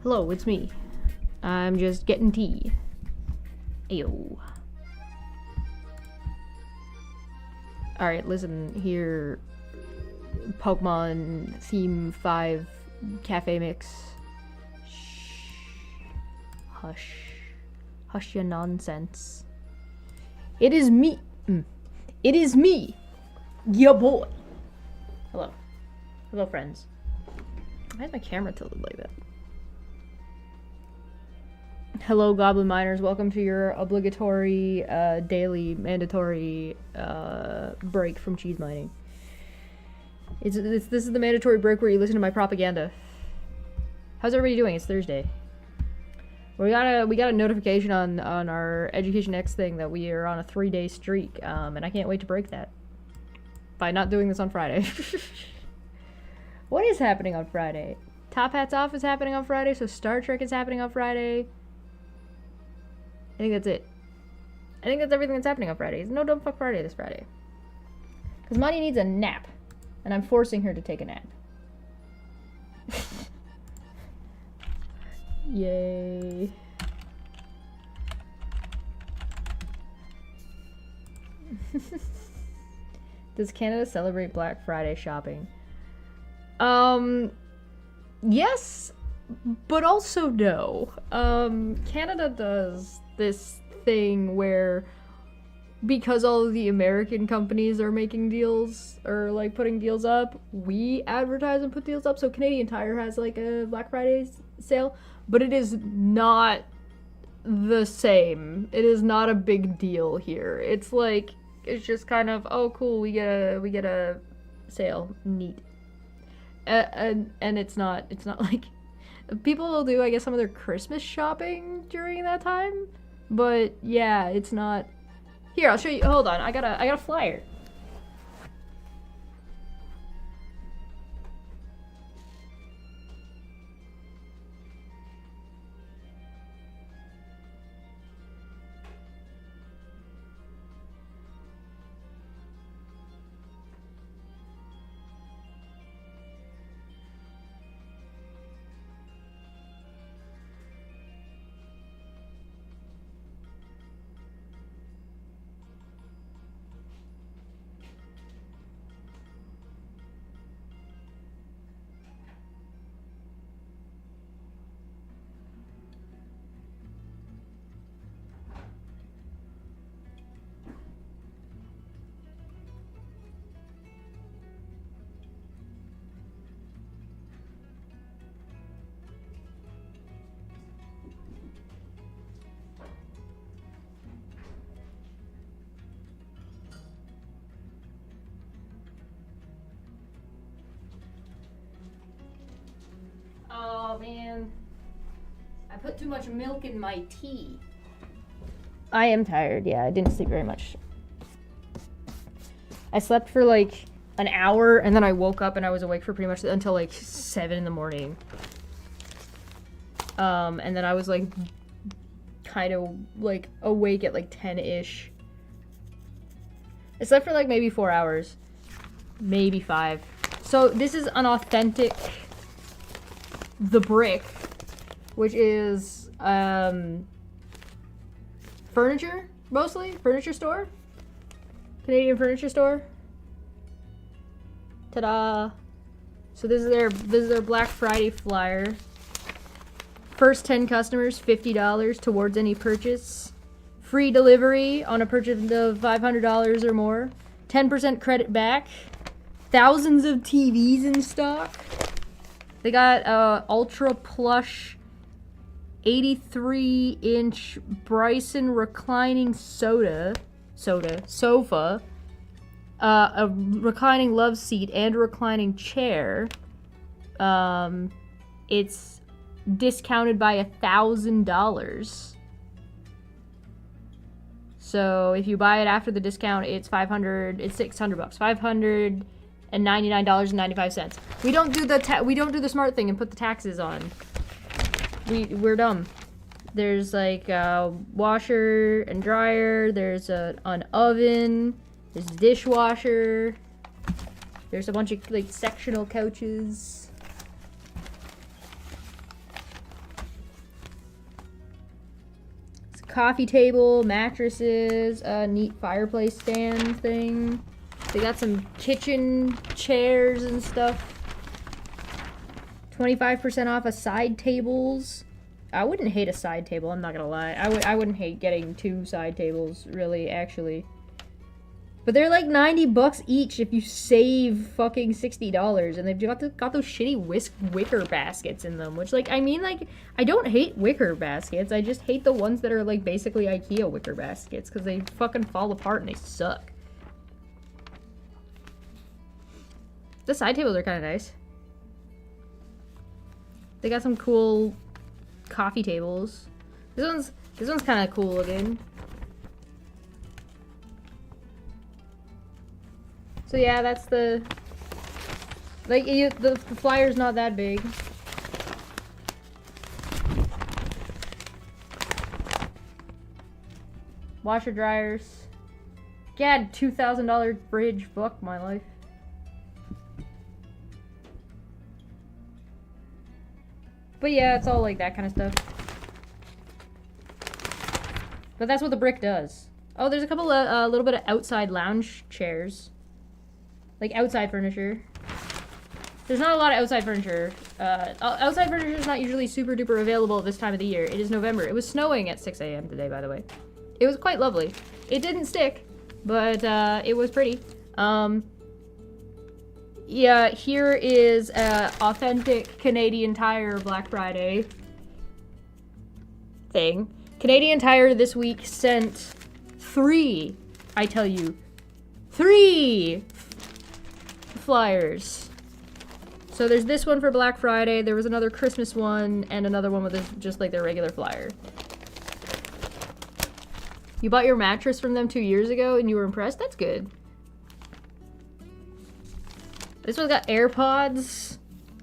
Hello, it's me. I'm just getting tea. Ayo. Alright, listen here. Pokemon Theme 5 Cafe Mix. Shh. Hush. Hush your nonsense. It is me. It is me. Your boy. Hello. Hello, friends. Why is my camera tilted like that? Hello, Goblin Miners. Welcome to your obligatory, daily, mandatory, break from cheese mining. This is the mandatory break where you listen to my propaganda. How's everybody doing? It's Thursday. We got a notification on our Education X thing that we are on a 3-day streak, and I can't wait to break that by not doing this on Friday. What is happening on Friday? Top Hats Off is happening on Friday, so Star Trek is happening on Friday. I think that's it. I think that's everything that's happening on Friday. There's no Dumb Fuck Friday this Friday. Because Monty needs a nap. And I'm forcing her to take a nap. Yay. Does Canada celebrate Black Friday shopping? Yes, but also no. Canada does this thing where, because all of the American companies are making deals or like putting deals up, we advertise and put deals up. So Canadian Tire has like a Black Friday sale, but it is not the same. It is not a big deal here. It's like, it's just kind of, oh cool, we get a sale, neat. And it's not like, people will do, I guess, some of their Christmas shopping during that time, but yeah, it's not. Here, I'll show you. Hold on, I got a flyer. Oh man, I put too much milk in my tea. I am tired, yeah, I didn't sleep very much. I slept for like an hour and then I woke up and I was awake for pretty much until like 7 in the morning. And then I was like kind of like awake at like 10-ish. I slept for like maybe 4 hours, maybe 5. So this is an authentic The Brick, which is furniture, mostly furniture store, Canadian furniture store. Ta-da! So this is their Black Friday flyer. First 10 customers, $50 towards any purchase. Free delivery on a purchase of $500 or more. 10% credit back. Thousands of TVs in stock. They got ultra plush 83-inch Bryson reclining sofa, a reclining love seat, and a reclining chair. It's discounted by $1,000. So if you buy it after the discount, it's $600. $599.95. We don't do the smart thing and put the taxes on. We're dumb. There's like a washer and dryer. There's an oven. There's a dishwasher. There's a bunch of like sectional couches. coffee table, mattresses, a neat fireplace stand thing. They got some kitchen chairs and stuff. 25% off of side tables. I wouldn't hate a side table, I'm not gonna lie. I wouldn't hate getting 2 side tables, really, actually. But they're like 90 bucks each if you save fucking $60, and they've got those shitty wicker baskets in them, which, like, I mean, like, I don't hate wicker baskets, I just hate the ones that are, like, basically IKEA wicker baskets, because they fucking fall apart and they suck. The side tables are kind of nice. They got some cool coffee tables. This one's kind of cool looking. So yeah, that's the, like, the flyer's not that big. Washer dryers. God, $2,000 fridge. Fuck my life. But yeah, it's all like that kind of stuff. But that's what the brick does. Oh, there's a couple of, little bit of outside lounge chairs. Like outside furniture. There's not a lot of outside furniture. Outside furniture is not usually super duper available this time of the year. It is November. It was snowing at 6 a.m. today, by the way. It was quite lovely. It didn't stick, but it was pretty. Yeah, here is authentic Canadian Tire Black Friday thing. Canadian Tire this week sent 3, I tell you, 3 flyers. So there's this one for Black Friday, there was another Christmas one, and another one with just like their regular flyer. You bought your mattress from them 2 years ago and you were impressed? That's good. This one's got AirPods.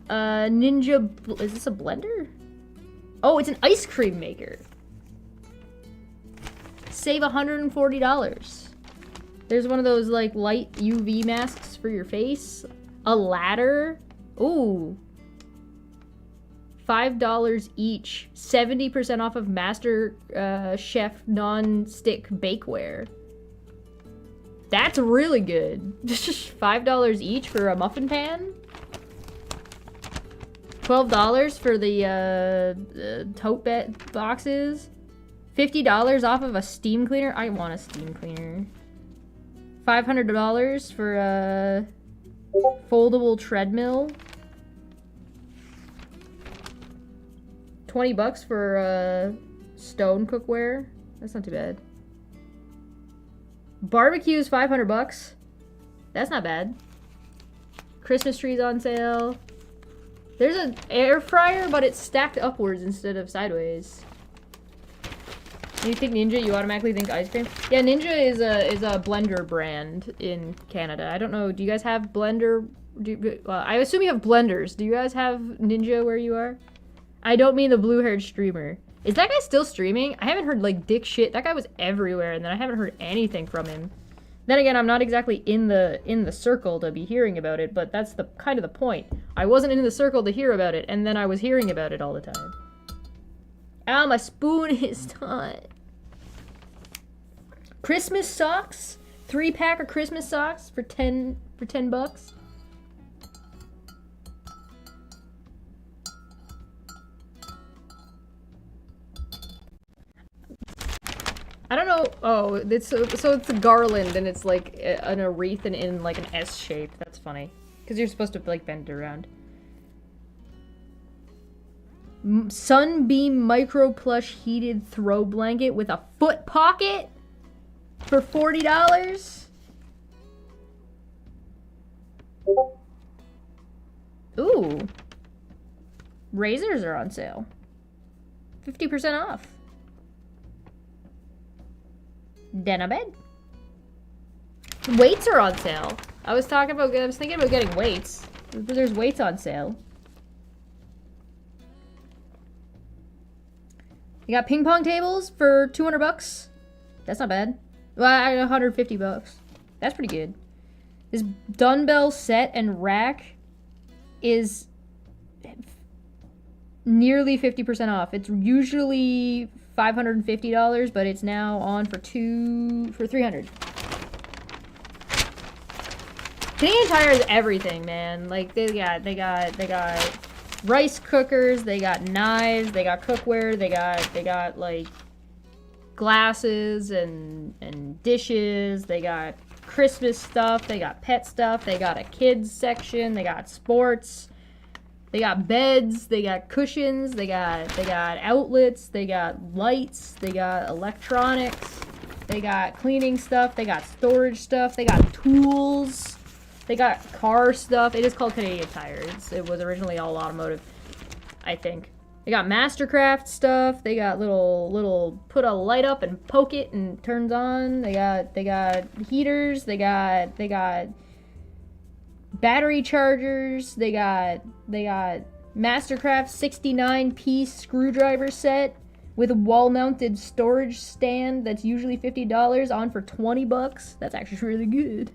Ninja... Is this a blender? Oh, it's an ice cream maker. Save $140. There's one of those, like, light UV masks for your face. A ladder. Ooh. $5 each. 70% off of Master Chef non-stick bakeware. That's really good. $5 each for a muffin pan. $12 for the tote boxes. $50 off of a steam cleaner. I want a steam cleaner. $500 for a foldable treadmill. 20 bucks for stone cookware. That's not too bad. Barbecue's 500 bucks. That's not bad. Christmas trees on sale. There's an air fryer, but it's stacked upwards instead of sideways. When you think Ninja, you automatically think ice cream. Yeah, Ninja is a blender brand in Canada. I don't know. Do you guys have blender? I assume you have blenders. Do you guys have Ninja where you are? I don't mean the blue-haired streamer. Is that guy still streaming? I haven't heard, like, dick shit. That guy was everywhere, and then I haven't heard anything from him. Then again, I'm not exactly in the circle to be hearing about it, but that's the kind of the point. I wasn't in the circle to hear about it, and then I was hearing about it all the time. Ow, my spoon is hot. Christmas socks? 3-pack of Christmas socks for 10 bucks. I don't know. Oh, so it's a garland and it's like a wreath and in like an S shape. That's funny. Because you're supposed to like bend it around. Sunbeam micro plush heated throw blanket with a foot pocket for $40. Ooh. Razors are on sale. 50% off. Denim bed. Weights are on sale. I was thinking about getting weights. There's weights on sale. You got ping pong tables for 200 bucks. That's not bad. Well, 150 bucks. That's pretty good. This dumbbell set and rack is nearly 50% off. It's usually $550, but it's now on for $300. Canadian Tire is everything, man. Like they got rice cookers, they got knives, they got cookware, they got like glasses and dishes, they got Christmas stuff, they got pet stuff, they got a kids section, they got sports, they got beds, they got cushions, they got outlets, they got lights, they got electronics, they got cleaning stuff, they got storage stuff, they got tools, they got car stuff. It is called Canadian Tire. It was originally all automotive, I think. They got Mastercraft stuff. They got little put a light up and poke it and it turns on. They got heaters. They got battery chargers. They got Mastercraft 69-piece screwdriver set with a wall-mounted storage stand that's usually $50 on for $20. That's actually really good.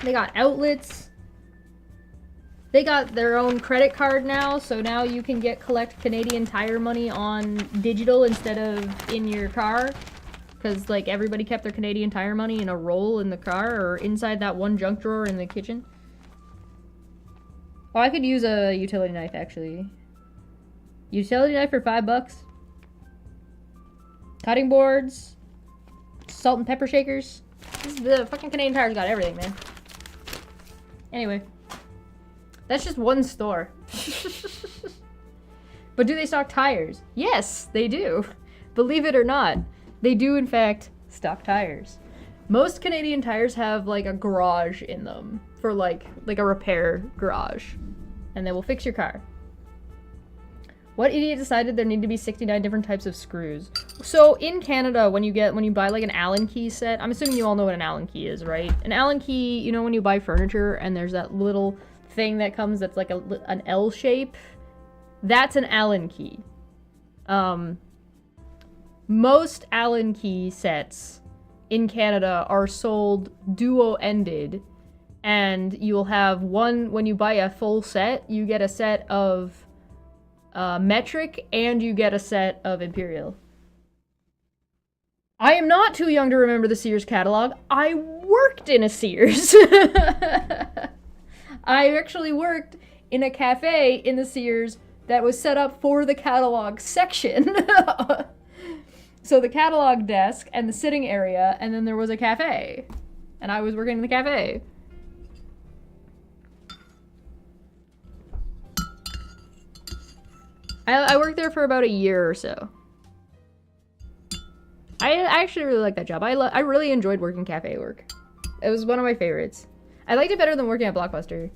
They got outlets. They got their own credit card now, so now you can collect Canadian Tire money on digital instead of in your car. Because, like, everybody kept their Canadian Tire money in a roll in the car or inside that one junk drawer in the kitchen. Oh, I could use a utility knife, actually. Utility knife for $5. Cutting boards. Salt and pepper shakers. The fucking Canadian Tire's got everything, man. Anyway. That's just one store. But do they stock tires? Yes, they do. Believe it or not, they do in fact stock tires. Most Canadian Tires have like a garage in them for like a repair garage. And they will fix your car. What idiot decided there need to be 69 different types of screws? So in Canada, when you buy like an Allen key set, I'm assuming you all know what an Allen key is, right? An Allen key, you know when you buy furniture and there's that little thing that comes that's like an L shape? That's an Allen key. Most Allen key sets in Canada are sold duo-ended, and you'll have one, when you buy a full set, you get a set of metric, and you get a set of imperial. I am not too young to remember the Sears catalog. I worked in a Sears. I actually worked in a cafe in the Sears that was set up for the catalog section. So the catalog desk and the sitting area, and then there was a cafe. And I was working in the cafe. I worked there for about a year or so. I actually really liked that job. I really enjoyed working cafe work. It was one of my favorites. I liked it better than working at Blockbuster.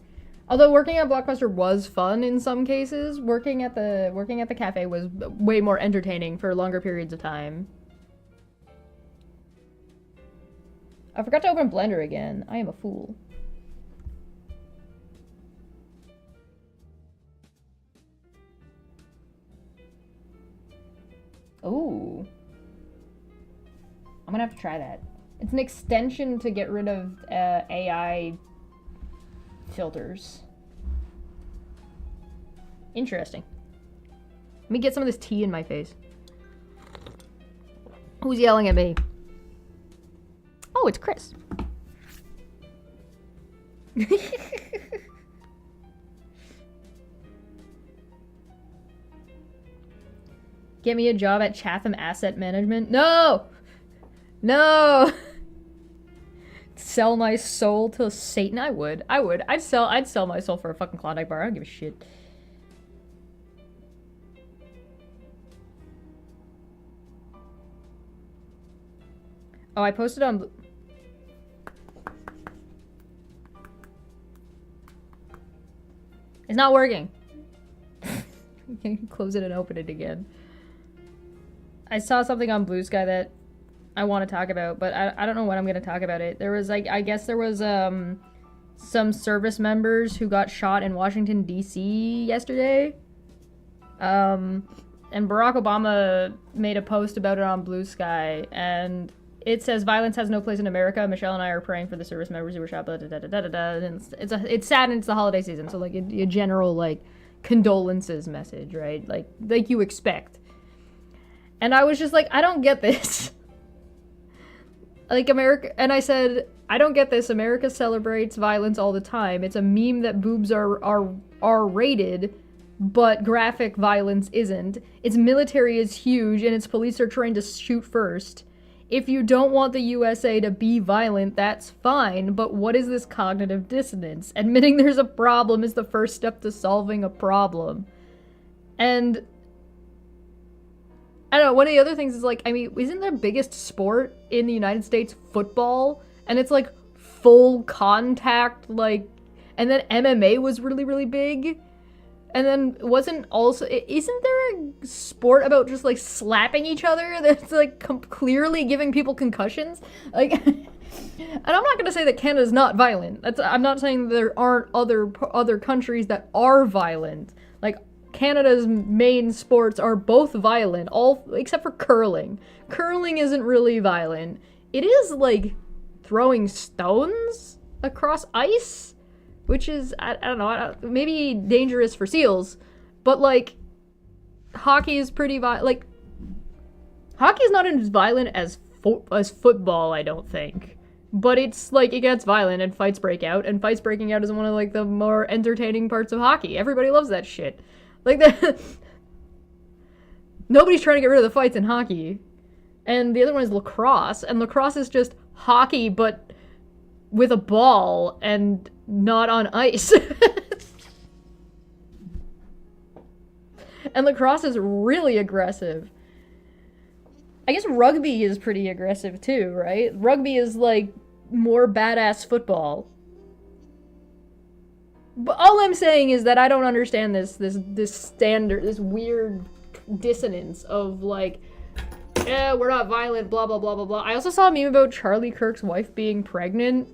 Although working at Blockbuster was fun in some cases, working at the cafe was way more entertaining for longer periods of time. I forgot to open Blender again. I am a fool. Ooh. I'm gonna have to try that. It's an extension to get rid of AI filters. Interesting. Let me get some of this tea in my face. Who's yelling at me? Oh, it's Chris. Get me a job at Chatham Asset Management. No! No! Sell my soul to Satan? I would. I'd sell my soul for a fucking Klondike bar. I don't give a shit. Oh, I posted on... It's not working. You can close it and open it again. I saw something on Blue Sky that I want to talk about, but I don't know when I'm going to talk about it. There was, like, I guess there was some service members who got shot in Washington, D.C. yesterday. And Barack Obama made a post about it on Blue Sky, and it says, "Violence has no place in America. Michelle and I are praying for the service members who were shot." Blah, da, da, da, da, da, da. And it's sad, and it's the holiday season, so like a general like condolences message, right? Like you expect. And I was just like, I don't get this. Like, America, and I said, I don't get this. America celebrates violence all the time. It's a meme that boobs are rated, but graphic violence isn't. Its military is huge, and its police are trained to shoot first. If you don't want the USA to be violent, that's fine, but what is this cognitive dissonance? Admitting there's a problem is the first step to solving a problem. And I don't know, one of the other things is, like, I mean, isn't the biggest sport in the United States football? And it's, like, full contact, like, and then MMA was really, really big. And then isn't there a sport about just, like, slapping each other that's, like, clearly giving people concussions? Like, and I'm not gonna say that Canada's not violent. I'm not saying there aren't other countries that are violent. Like, Canada's main sports are both violent, all except for curling. Curling isn't really violent. It is, like, throwing stones across ice, which is, I don't know, maybe dangerous for seals, but, like, hockey is pretty like, hockey is not as violent as football, I don't think. But it's, like, it gets violent and fights break out, and fights breaking out is one of, like, the more entertaining parts of hockey. Everybody loves that shit. Like, nobody's trying to get rid of the fights in hockey. And the other one is lacrosse, and lacrosse is just hockey, but with a ball and not on ice. And lacrosse is really aggressive. I guess rugby is pretty aggressive too, right? Rugby is, like, more badass football. But all I'm saying is that I don't understand this standard, this weird dissonance of, like, yeah, we're not violent, blah, blah, blah, blah, blah. I also saw a meme about Charlie Kirk's wife being pregnant.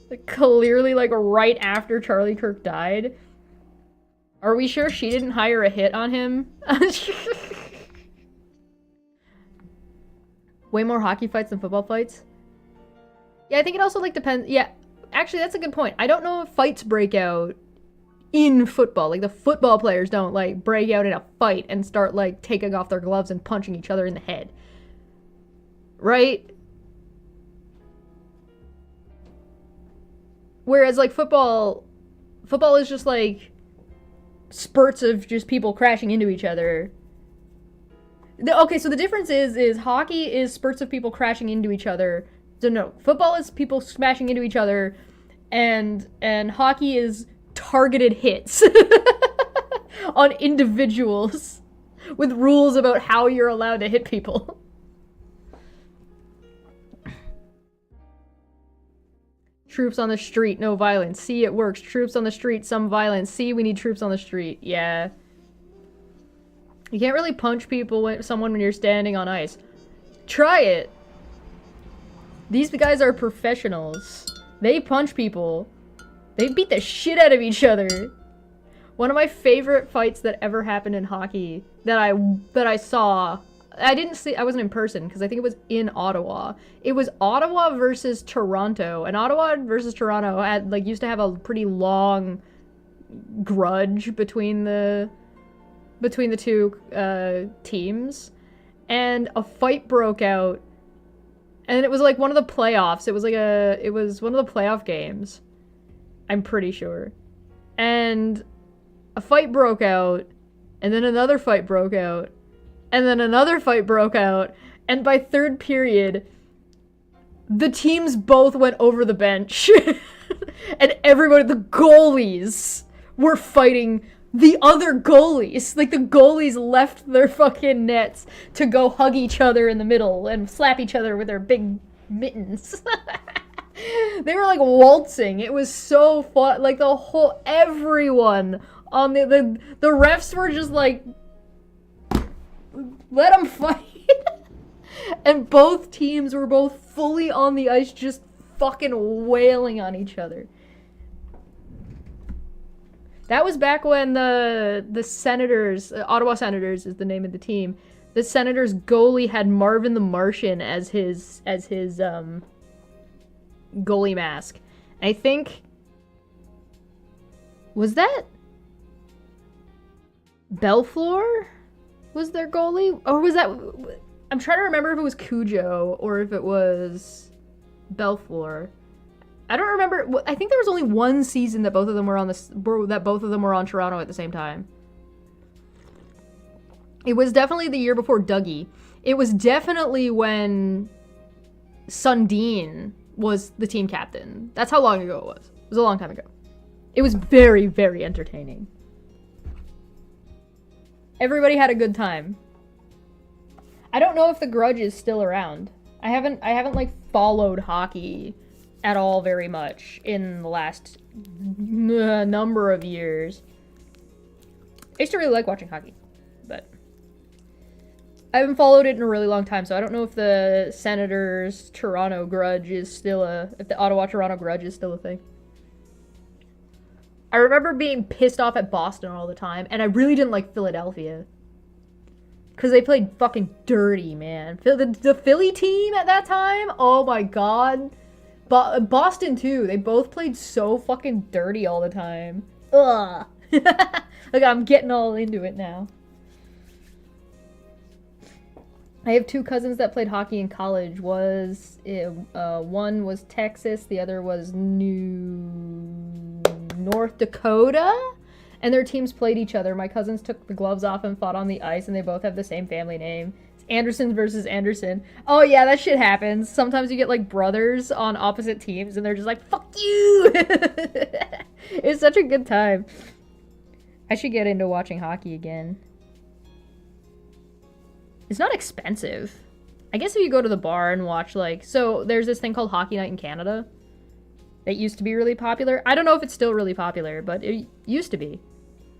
Like, clearly, like, right after Charlie Kirk died. Are we sure she didn't hire a hit on him? Way more hockey fights than football fights? Yeah, I think it also, like, depends. Yeah, actually, that's a good point. I don't know if fights break out in football. Like, the football players don't, like, break out in a fight and start, like, taking off their gloves and punching each other in the head. Right? Whereas, like, football is just, like, spurts of just people crashing into each other. Okay, so the difference is hockey is spurts of people crashing into each other. So no, football is people smashing into each other, and hockey is targeted hits on individuals with rules about how you're allowed to hit people. Troops on the street, no violence. See, it works. Troops on the street, some violence. See, we need troops on the street. Yeah. You can't really punch someone when you're standing on ice. Try it. These guys are professionals. They punch people. They beat the shit out of each other. One of my favorite fights that ever happened in hockey that I saw, I wasn't in person because I think it was in Ottawa. It was Ottawa versus Toronto, and Ottawa versus Toronto used to have a pretty long grudge between the two teams, and a fight broke out. And it was, like, one of the playoffs. It was one of the playoff games. I'm pretty sure. And a fight broke out, and then another fight broke out, and then another fight broke out, and by third period, the teams both went over the bench. And everybody, the goalies, were fighting the other goalies. Like, the goalies left their fucking nets to go hug each other in the middle and slap each other with their big mittens. They were, like, waltzing. It was so fun. Like, everyone on the refs were just like, let them fight. And both teams were both fully on the ice, just fucking wailing on each other. That was back when the Senators, Ottawa Senators is the name of the team. The Senators goalie had Marvin the Martian as his goalie mask. I think Was that Belflor was their goalie? Or was that... I'm trying to remember if it was Cujo or if it was Belflor. I don't remember. I think there was only one season that both of them were on Toronto at the same time. It was definitely the year before Dougie. It was definitely when Sundin was the team captain. That's how long ago it was. It was a long time ago. It was very, very entertaining. Everybody had a good time. I don't know if the Grudge is still around. I haven't like followed hockey at all very much in the last number of years. I used to really like watching hockey, but I haven't followed it in a really long time, so I don't know if the Senators Toronto Grudge is still if the Ottawa Toronto Grudge is still a thing. I remember being pissed off at Boston all the time, and I really didn't like Philadelphia. Because they played fucking dirty, man. The Philly team at that time? Oh my god. Boston, too. They both played so fucking dirty all the time. Ugh. Like, I'm getting all into it now. I have two cousins that played hockey in college. One was Texas, the other was North Dakota? And their teams played each other. My cousins took the gloves off and fought on the ice, and they both have the same family name. It's Anderson versus Anderson. Oh yeah, that shit happens. Sometimes you get like brothers on opposite teams, and they're just like, fuck you! It's such a good time. I should get into watching hockey again. It's not expensive. I guess if you go to the bar and watch like... So, there's this thing called Hockey Night in Canada. It used to be really popular. I don't know if it's still really popular, but it used to be.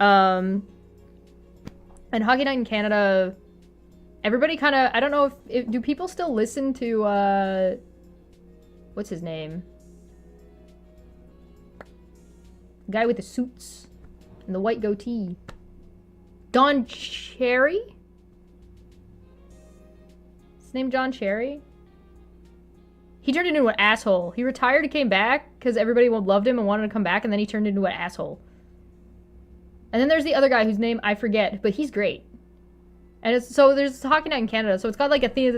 And Hockey Night in Canada, everybody kind of... I don't know if... Do people still listen to, what's his name? The guy with the suits and the white goatee. Don Cherry? His name John Cherry? He turned into an asshole. He retired and came back because everybody loved him and wanted to come back, and then he turned into an asshole. And then there's the other guy whose name I forget, but he's great. And it's so there's Hockey Night in Canada, so it's got like a theme.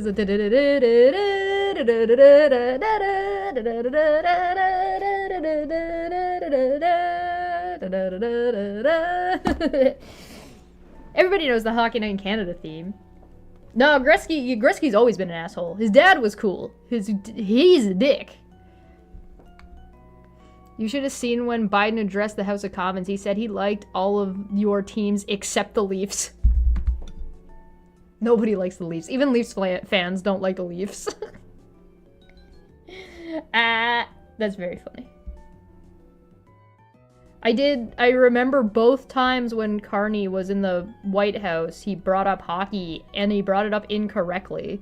Everybody knows the Hockey Night in Canada theme. No, Gretzky's always been an asshole. His dad was cool. He's a dick. You should have seen when Biden addressed the House of Commons. He said he liked all of your teams except the Leafs. Nobody likes the Leafs. Even Leafs fans don't like the Leafs. That's very funny. I remember both times when Carney was in the White House, he brought up hockey, and he brought it up incorrectly.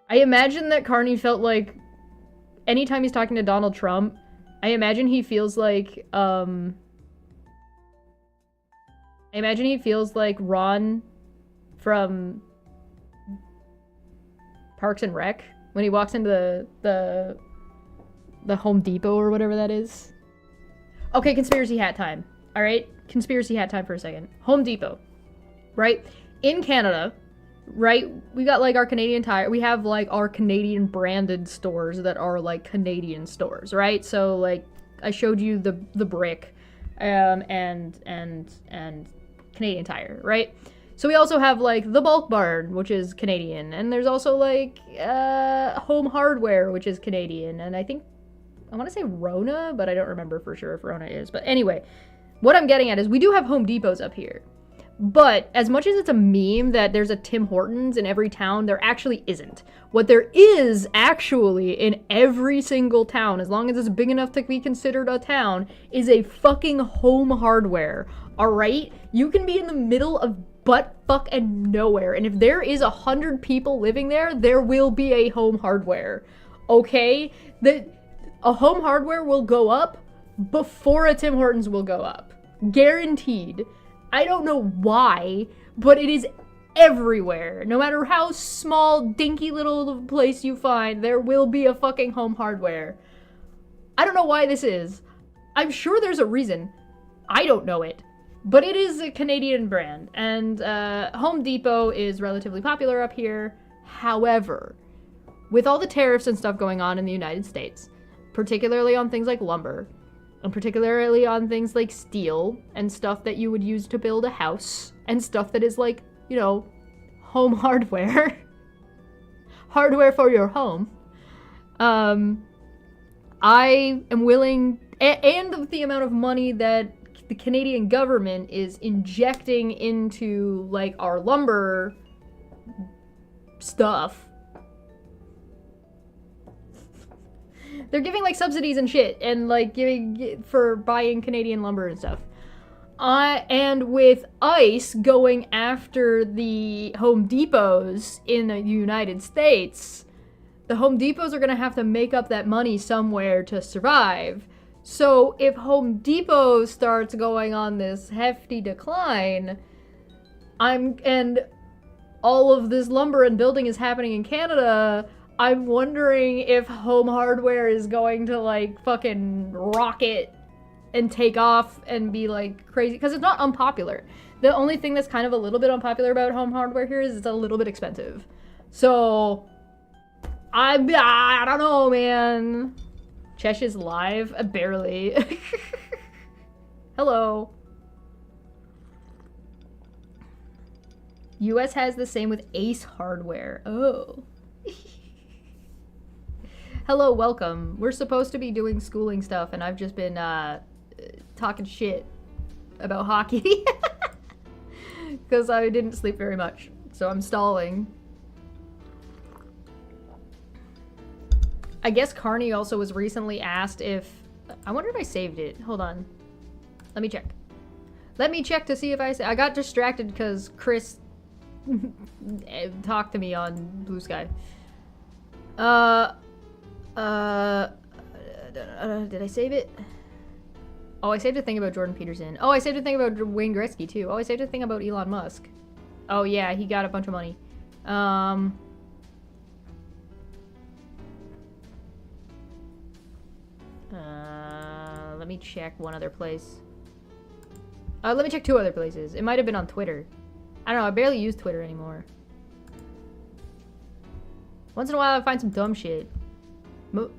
I imagine that Carney felt like, anytime he's talking to Donald Trump, I imagine he feels like, Ron from Parks and Rec, when he walks into the Home Depot or whatever that is. Okay, conspiracy hat time. All right? Conspiracy hat time for a second. Home Depot, right? In Canada, right? We got like our Canadian Tire. We have like our Canadian branded stores that are like Canadian stores, right? So like I showed you the Brick and Canadian Tire, right? So we also have like the Bulk Barn, which is Canadian, and there's also like Home Hardware, which is Canadian, and I want to say Rona, but I don't remember for sure if Rona is. But anyway, what I'm getting at is we do have Home Depots up here. But as much as it's a meme that there's a Tim Hortons in every town, there actually isn't. What there is actually in every single town, as long as it's big enough to be considered a town, is a fucking Home Hardware. Alright? You can be in the middle of butt fuck and nowhere, and if there is 100 people living there, there will be a Home Hardware. Okay? A Home Hardware will go up before a Tim Hortons will go up. Guaranteed. I don't know why, but it is everywhere. No matter how small, dinky little place you find, there will be a fucking Home Hardware. I don't know why this is. I'm sure there's a reason. I don't know it. But it is a Canadian brand, and Home Depot is relatively popular up here. However, with all the tariffs and stuff going on in the United States, particularly on things like lumber, and particularly on things like steel, and stuff that you would use to build a house, and stuff that is like, you know, home hardware. Hardware for your home. I am willing, and with the amount of money that the Canadian government is injecting into, like, our lumber stuff. They're giving, like, subsidies and shit, and, like, giving for buying Canadian lumber and stuff. And with ICE going after the Home Depots in the United States, the Home Depots are gonna have to make up that money somewhere to survive. So if Home Depot starts going on this hefty decline, and all of this lumber and building is happening in Canada, I'm wondering if home hardware is going to, like, fucking rocket and take off and be, like, crazy. Because it's not unpopular. The only thing that's kind of a little bit unpopular about home hardware here is it's a little bit expensive. So, I don't know, man. Chesh's live? Barely. Hello. US has the same with Ace Hardware. Oh. Hello, welcome. We're supposed to be doing schooling stuff, and I've just been talking shit about hockey. Because I didn't sleep very much. So I'm stalling. I guess Carney also was recently asked if... I wonder if I saved it. Hold on. Let me check. Let me check to see if I got distracted because Chris talked to me on Blue Sky. Did I save it? Oh, I saved a thing about Jordan Peterson. Oh, I saved a thing about Wayne Gretzky, too. Oh, I saved a thing about Elon Musk. Oh, yeah, he got a bunch of money. Let me check one other place. Let me check two other places. It might have been on Twitter. I don't know, I barely use Twitter anymore. Once in a while I find some dumb shit. No.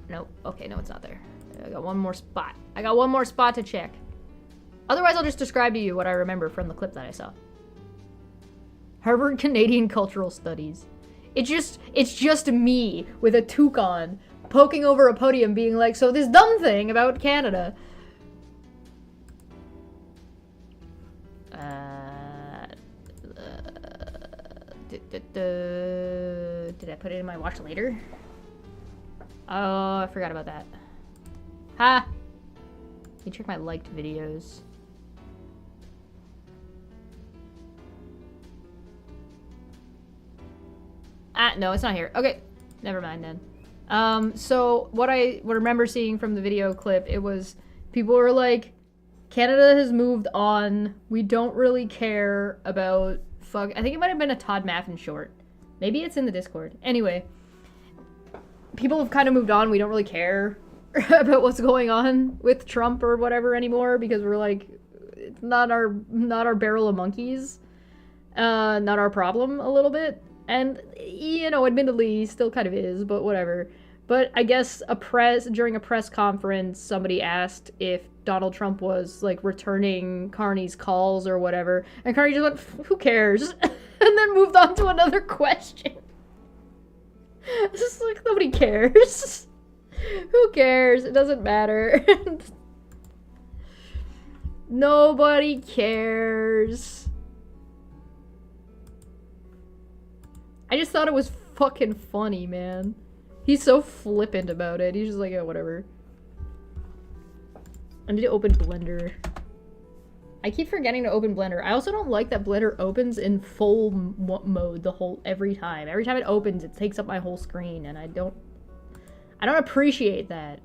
Nope. Okay, no, it's not there. I got one more spot. I got one more spot to check. Otherwise, I'll just describe to you what I remember from the clip that I saw. Harvard Canadian Cultural Studies. It's just me with a toque on, poking over a podium being like, so this dumb thing about Canada. Did I put it in my watch later? Oh, I forgot about that. Ha! Let me check my liked videos. No, it's not here. Okay, never mind then. So what I remember seeing from the video clip, it was people were like, Canada has moved on. We don't really care about I think it might have been a Todd Maffin short. Maybe it's in the Discord. Anyway, people have kind of moved on. We don't really care about what's going on with Trump or whatever anymore because we're like, it's not our barrel of monkeys. Not our problem a little bit. And, you know, admittedly, still kind of is, but whatever. But I guess during a press conference, somebody asked if Donald Trump was, like, returning Carney's calls or whatever. And Carney just went, who cares? And then moved on to another question. It's just like, nobody cares. Who cares? It doesn't matter. Nobody cares. I just thought it was fucking funny, man. He's so flippant about it. He's just like, oh, whatever. I need to open Blender. I keep forgetting to open Blender. I also don't like that Blender opens in full mode every time. Every time it opens, it takes up my whole screen, and I don't appreciate that.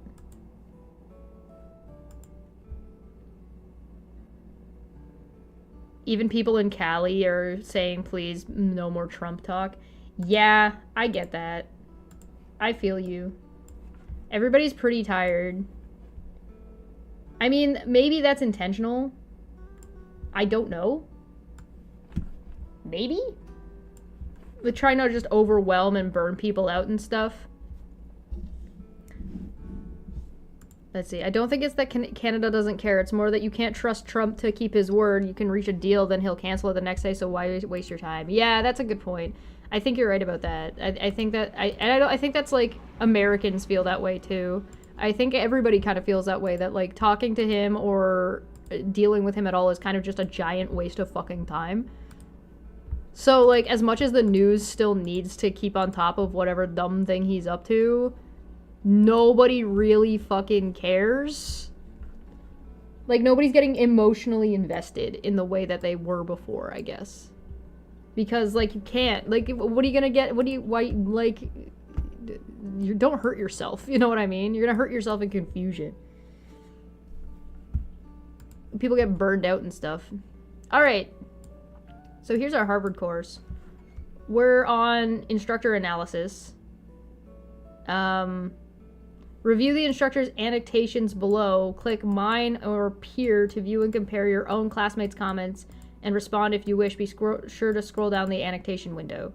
Even people in Cali are saying, please, no more Trump talk. Yeah, I get that. I feel you. Everybody's pretty tired. I mean, maybe that's intentional. I don't know. Maybe? They try not to just overwhelm and burn people out and stuff. Let's see. I don't think it's that Canada doesn't care. It's more that you can't trust Trump to keep his word. You can reach a deal, then he'll cancel it the next day, so why waste your time? Yeah, that's a good point. I think you're right about that. I think that... I think that's, like, Americans feel that way, too. I think everybody kind of feels that way, that, like, talking to him or dealing with him at all is kind of just a giant waste of fucking time. So, like, as much as the news still needs to keep on top of whatever dumb thing he's up to... Nobody really fucking cares. Like, nobody's getting emotionally invested in the way that they were before, I guess. Because, like, you can't. Like, what are you gonna get? You don't hurt yourself. You know what I mean? You're gonna hurt yourself in confusion. People get burned out and stuff. Alright. So here's our Harvard course. We're on instructor analysis. Review the instructor's annotations below. Click mine or peer to view and compare your own classmates' comments and respond if you wish. Be sure to scroll down the annotation window.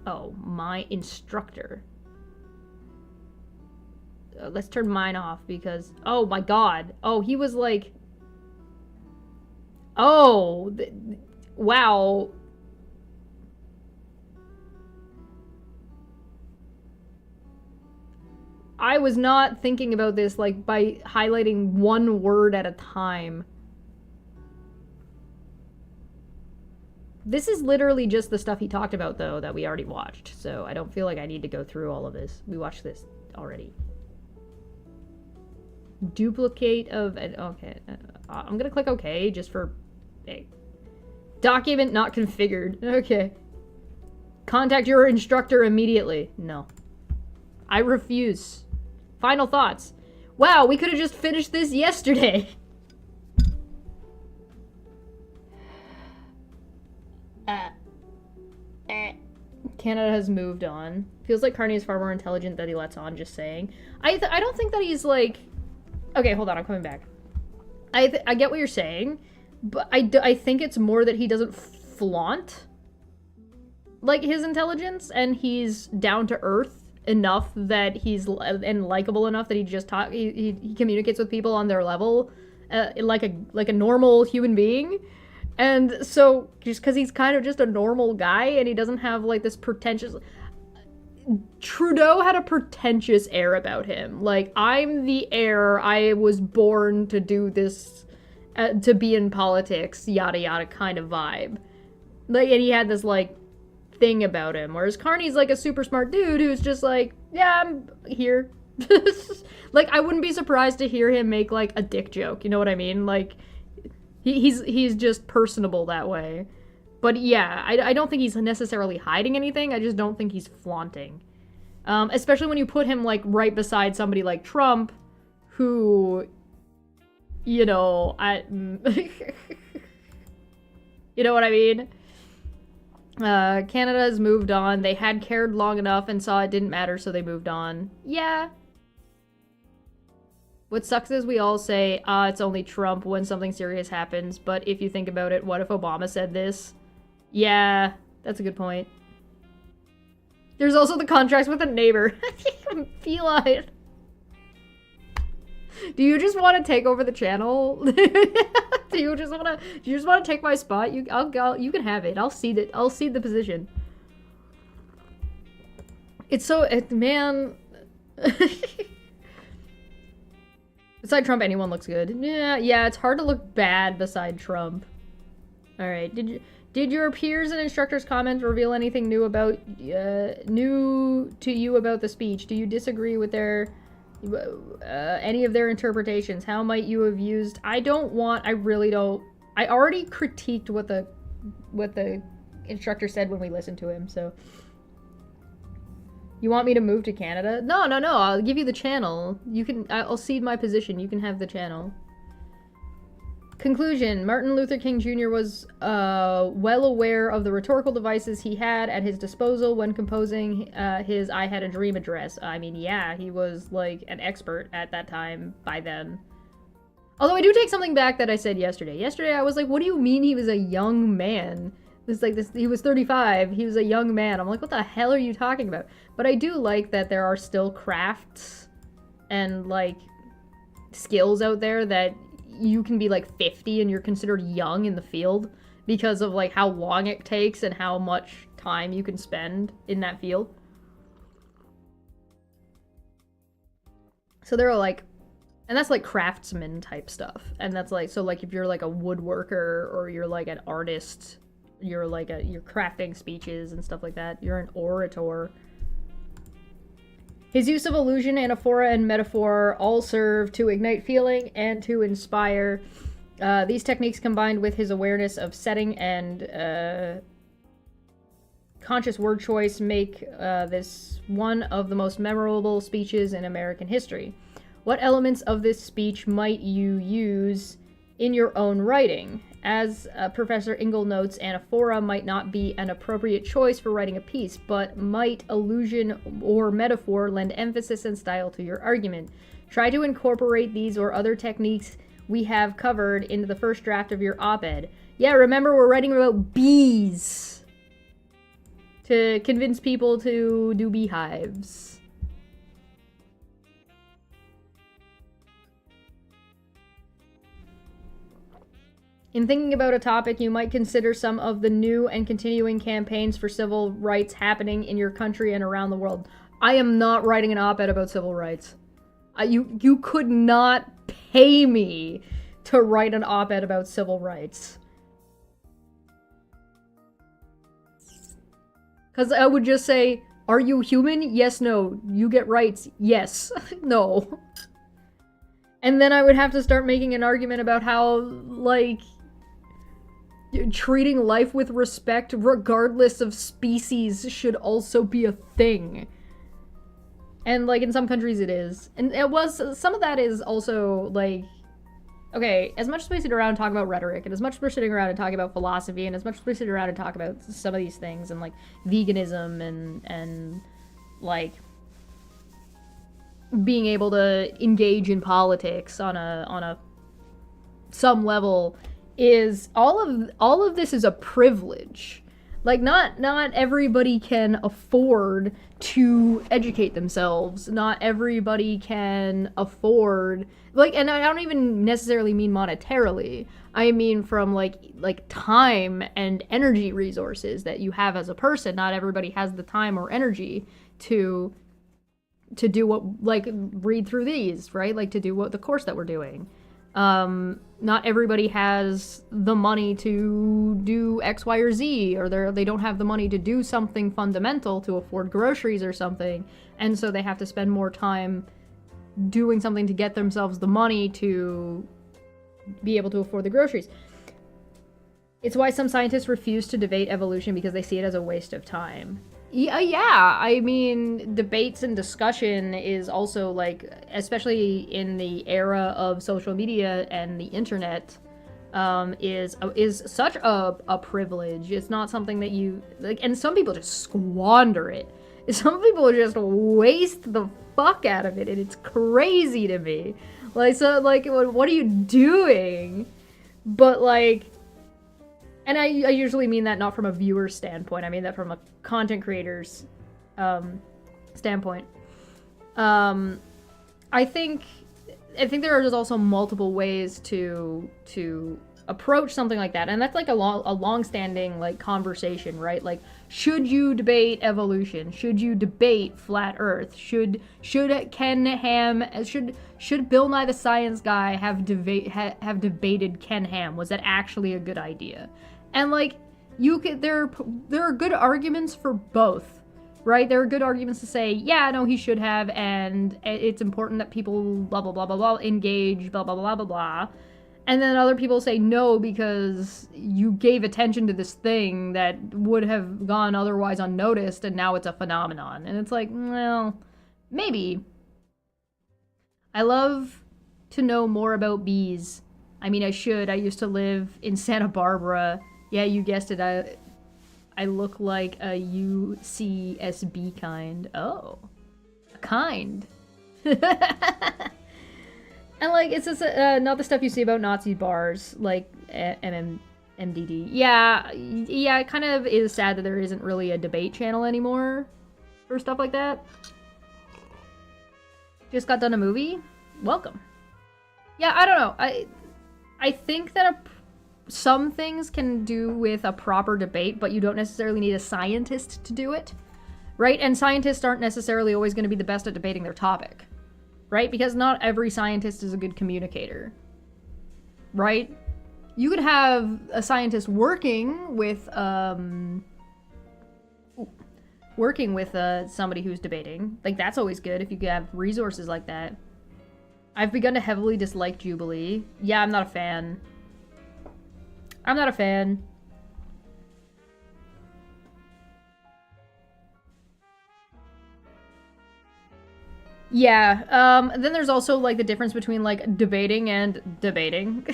Oh, my instructor. Let's turn mine off because... Oh my god. Oh, he was like... Oh! Wow. I was not thinking about this, like, by highlighting one word at a time. This is literally just the stuff he talked about, though, that we already watched. So I don't feel like I need to go through all of this. We watched this already. Duplicate of... Okay. I'm gonna click OK, just for... Hey. Document not configured. Okay. Contact your instructor immediately. No. I refuse. Final thoughts. Wow, we could have just finished this yesterday. Canada has moved on. Feels like Carney is far more intelligent than he lets on, just saying. I don't think that he's like... Okay, hold on, I'm coming back. I get what you're saying, but I think it's more that he doesn't flaunt, like, his intelligence, and he's down to earth enough that he's and likable enough that he just he communicates with people on their level, like a normal human being. And so just because he's kind of just a normal guy and he doesn't have like this pretentious... Trudeau had a pretentious air about him. Like, I'm the heir, I was born to do this, to be in politics, yada yada kind of vibe. Like, and he had this like thing about him, whereas Carney's like a super smart dude who's just like, yeah, I'm here. Like, I wouldn't be surprised to hear him make like a dick joke, you know what I mean? Like, he's just personable that way. But yeah, I don't think he's necessarily hiding anything, I just don't think he's flaunting. Especially when you put him like right beside somebody like Trump, who, you know, you know what I mean? Canada has moved on. They had cared long enough and saw it didn't matter, so they moved on. Yeah. What sucks is we all say, it's only Trump when something serious happens, but if you think about it, what if Obama said this? Yeah, that's a good point. There's also the contracts with a neighbor. Feline. Do you just want to take over the channel? Do you just want to take my spot? You can have it. I'll cede the position. It's so, man. Beside Trump, anyone looks good. Yeah, it's hard to look bad beside Trump. All right, did your peers and instructors' comments reveal anything new to you about the speech? Do you disagree with any of their interpretations? How might you have used... I really don't... I already critiqued what the instructor said when we listened to him, so... You want me to move to Canada? No, I'll give you the channel. I'll cede my position. You can have the channel. Conclusion. Martin Luther King Jr. was well aware of the rhetorical devices he had at his disposal when composing his I Had a Dream address. I mean, yeah, he was like an expert at that time by then. Although I do take something back that I said yesterday. Yesterday I was like, what do you mean he was a young man? He was 35, he was a young man. I'm like, what the hell are you talking about? But I do like that there are still crafts and like skills out there that you can be like 50 and you're considered young in the field because of like how long it takes and how much time you can spend in that field. So there are like, and that's like craftsman type stuff. And that's like, so like if you're like a woodworker or you're like an artist, you're crafting speeches and stuff like that. You're an orator. His use of illusion, anaphora, and metaphor all serve to ignite feeling and to inspire. These techniques, combined with his awareness of setting and conscious word choice, make this one of the most memorable speeches in American history. What elements of this speech might you use in your own writing? As Professor Ingle notes, anaphora might not be an appropriate choice for writing a piece, but might allusion or metaphor lend emphasis and style to your argument. Try to incorporate these or other techniques we have covered into the first draft of your op-ed. Yeah, remember we're writing about bees to convince people to do beehives. In thinking about a topic, you might consider some of the new and continuing campaigns for civil rights happening in your country and around the world. I am not writing an op-ed about civil rights. You could not pay me to write an op-ed about civil rights. Because I would just say, are you human? Yes, no. You get rights? Yes. No. And then I would have to start making an argument about how, like, treating life with respect regardless of species should also be a thing. And like in some countries it is. And some of that is also like, okay, as much as we sit around and talk about rhetoric, and as much as we're sitting around and talking about philosophy, and as much as we sit around and talk about some of these things and like veganism and like being able to engage in politics on a some level, is all of this is a privilege. Like not everybody can afford to educate themselves. Not everybody can afford, like, and I don't even necessarily mean monetarily. I mean from like time and energy resources that you have as a person. Not everybody has the time or energy to do what, like, read through these, right? Like to do what the course that we're doing. Not everybody has the money to do X, Y, or Z, or they don't have the money to do something fundamental to afford groceries or something, and so they have to spend more time doing something to get themselves the money to be able to afford the groceries. It's why some scientists refuse to debate evolution, because they see it as a waste of time. Yeah, I mean, debates and discussion is also, like, especially in the era of social media and the internet, is such a privilege. It's not something that you, like, and some people just squander it. Some people just waste the fuck out of it, and it's crazy to me. Like, so, like, what are you doing? But, like, and I usually mean that not from a viewer standpoint. I mean that from a content creator's standpoint. I think there are just also multiple ways to approach something like that, and that's like a long-standing like conversation, right? Like, should you debate evolution? Should you debate flat Earth? Should Ken Ham should Bill Nye the Science Guy have debated Ken Ham? Was that actually a good idea? And like, there are good arguments for both, right? There are good arguments to say, yeah, no, he should have, and it's important that people blah blah blah blah blah engage, blah blah blah blah blah. And then other people say no because you gave attention to this thing that would have gone otherwise unnoticed, and now it's a phenomenon. And it's like, well, maybe. I love to know more about bees. I mean, I should. I used to live in Santa Barbara. Yeah, you guessed it. I look like a UCSB kind. Oh. A kind. And, like, it's just not the stuff you see about Nazi bars, like MMDD. Yeah, it kind of is sad that there isn't really a debate channel anymore for stuff like that. Just got done a movie? Welcome. Yeah, I don't know. I think that some things can do with a proper debate, but you don't necessarily need a scientist to do it, right? And scientists aren't necessarily always going to be the best at debating their topic. Right? Because not every scientist is a good communicator. Right? You could have a scientist working with somebody who's debating. Like, that's always good if you have resources like that. I've begun to heavily dislike Jubilee. Yeah, I'm not a fan. I'm not a fan. Yeah, then there's also, like, the difference between, like, debating and debating,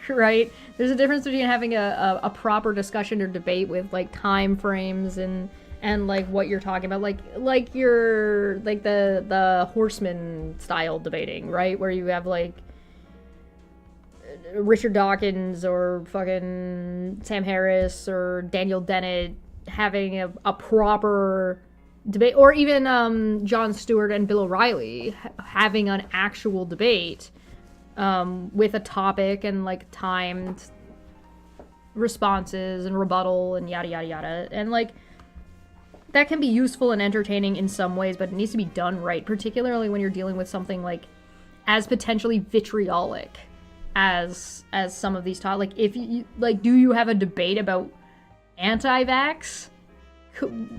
right? There's a difference between having a proper discussion or debate with, like, time frames and like, what you're talking about, like your, like, the horseman style debating, right? Where you have, like, Richard Dawkins or fucking Sam Harris or Daniel Dennett having a proper debate, or even Jon Stewart and Bill O'Reilly having an actual debate with a topic and, like, timed responses and rebuttal and yada yada yada. And, like, that can be useful and entertaining in some ways, but it needs to be done right, particularly when you're dealing with something, like, as potentially vitriolic as some of these like, if you, like, do you have a debate about anti-vax?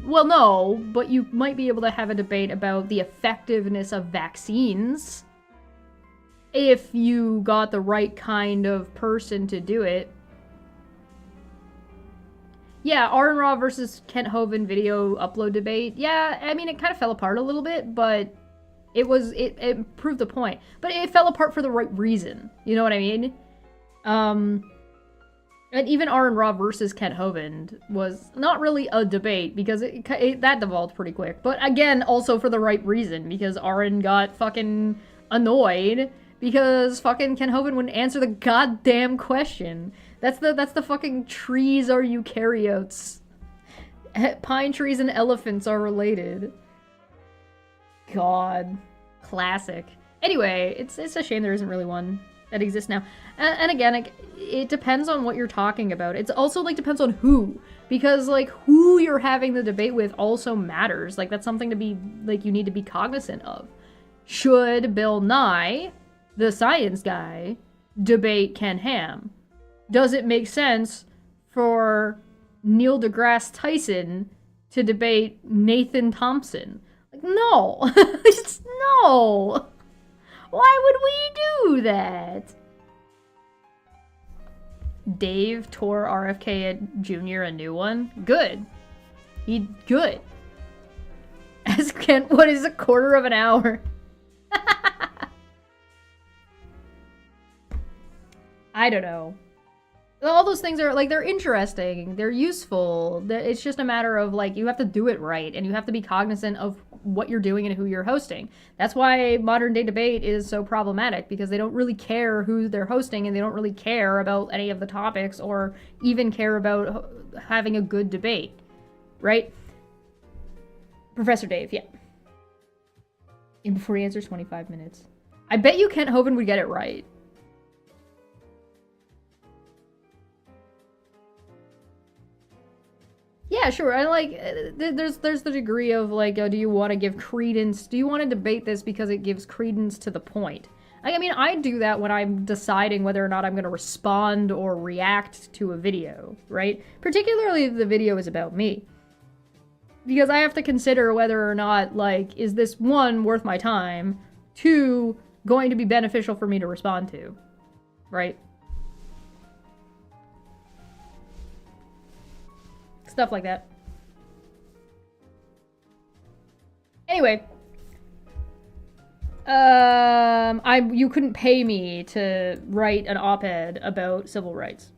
Well, no, but you might be able to have a debate about the effectiveness of vaccines if you got the right kind of person to do it. Yeah, Aaron Raw versus Kent Hovind video upload debate. Yeah, I mean, it kind of fell apart a little bit, but it proved the point. But it fell apart for the right reason. You know what I mean? And even Aaron Raw versus Kent Hovind was not really a debate, because that devolved pretty quick. But again, also for the right reason, because Aaron got fucking annoyed because fucking Kent Hovind wouldn't answer the goddamn question. That's the fucking trees are eukaryotes. Pine trees and elephants are related. God. Classic. Anyway, it's a shame there isn't really one that exists now. And again, it depends on what you're talking about. It's also, like, depends on who. Because, like, who you're having the debate with also matters. Like, that's something to be, like, you need to be cognizant of. Should Bill Nye, the science guy, debate Ken Ham? Does it make sense for Neil deGrasse Tyson to debate Nathan Thompson? Like, no. Just no. Why would we do that? Dave tore RFK Jr. a new one? Good. Good. As Kent, what is a quarter of an hour? I don't know. All those things are, like, they're interesting. They're useful. It's just a matter of, like, you have to do it right, and you have to be cognizant of what you're doing and who you're hosting. That's why modern day debate is so problematic, because they don't really care who they're hosting, and they don't really care about any of the topics, or even care about having a good debate, right? Professor Dave, yeah. And before he answers, 25 minutes. I bet you Kent Hovind would get it right. Yeah, sure. I like, there's the degree of, like, do you want to give credence? Do you want to debate this because it gives credence to the point? I mean, I do that when I'm deciding whether or not I'm going to respond or react to a video, right? Particularly if the video is about me. Because I have to consider whether or not, like, is this, one, worth my time? Two, going to be beneficial for me to respond to, right? Stuff like that. You couldn't pay me to write an op-ed about civil rights.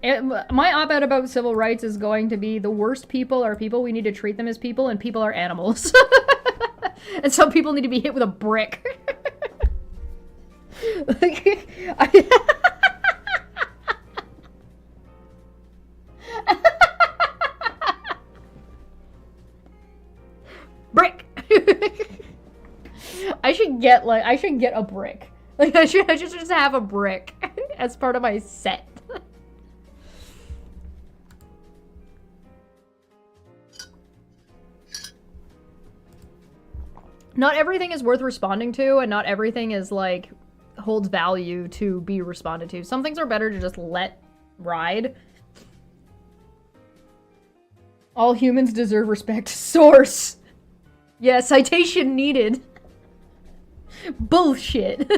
My op-ed about civil rights is going to be the worst people are people, we need to treat them as people, and people are animals. And some people need to be hit with a brick. Like, brick! I should get a brick. Like, I should just have a brick as part of my set. Not everything is worth responding to, and not everything is, like, holds value to be responded to. Some things are better to just let ride. All humans deserve respect. Source! Yeah, citation needed. Bullshit.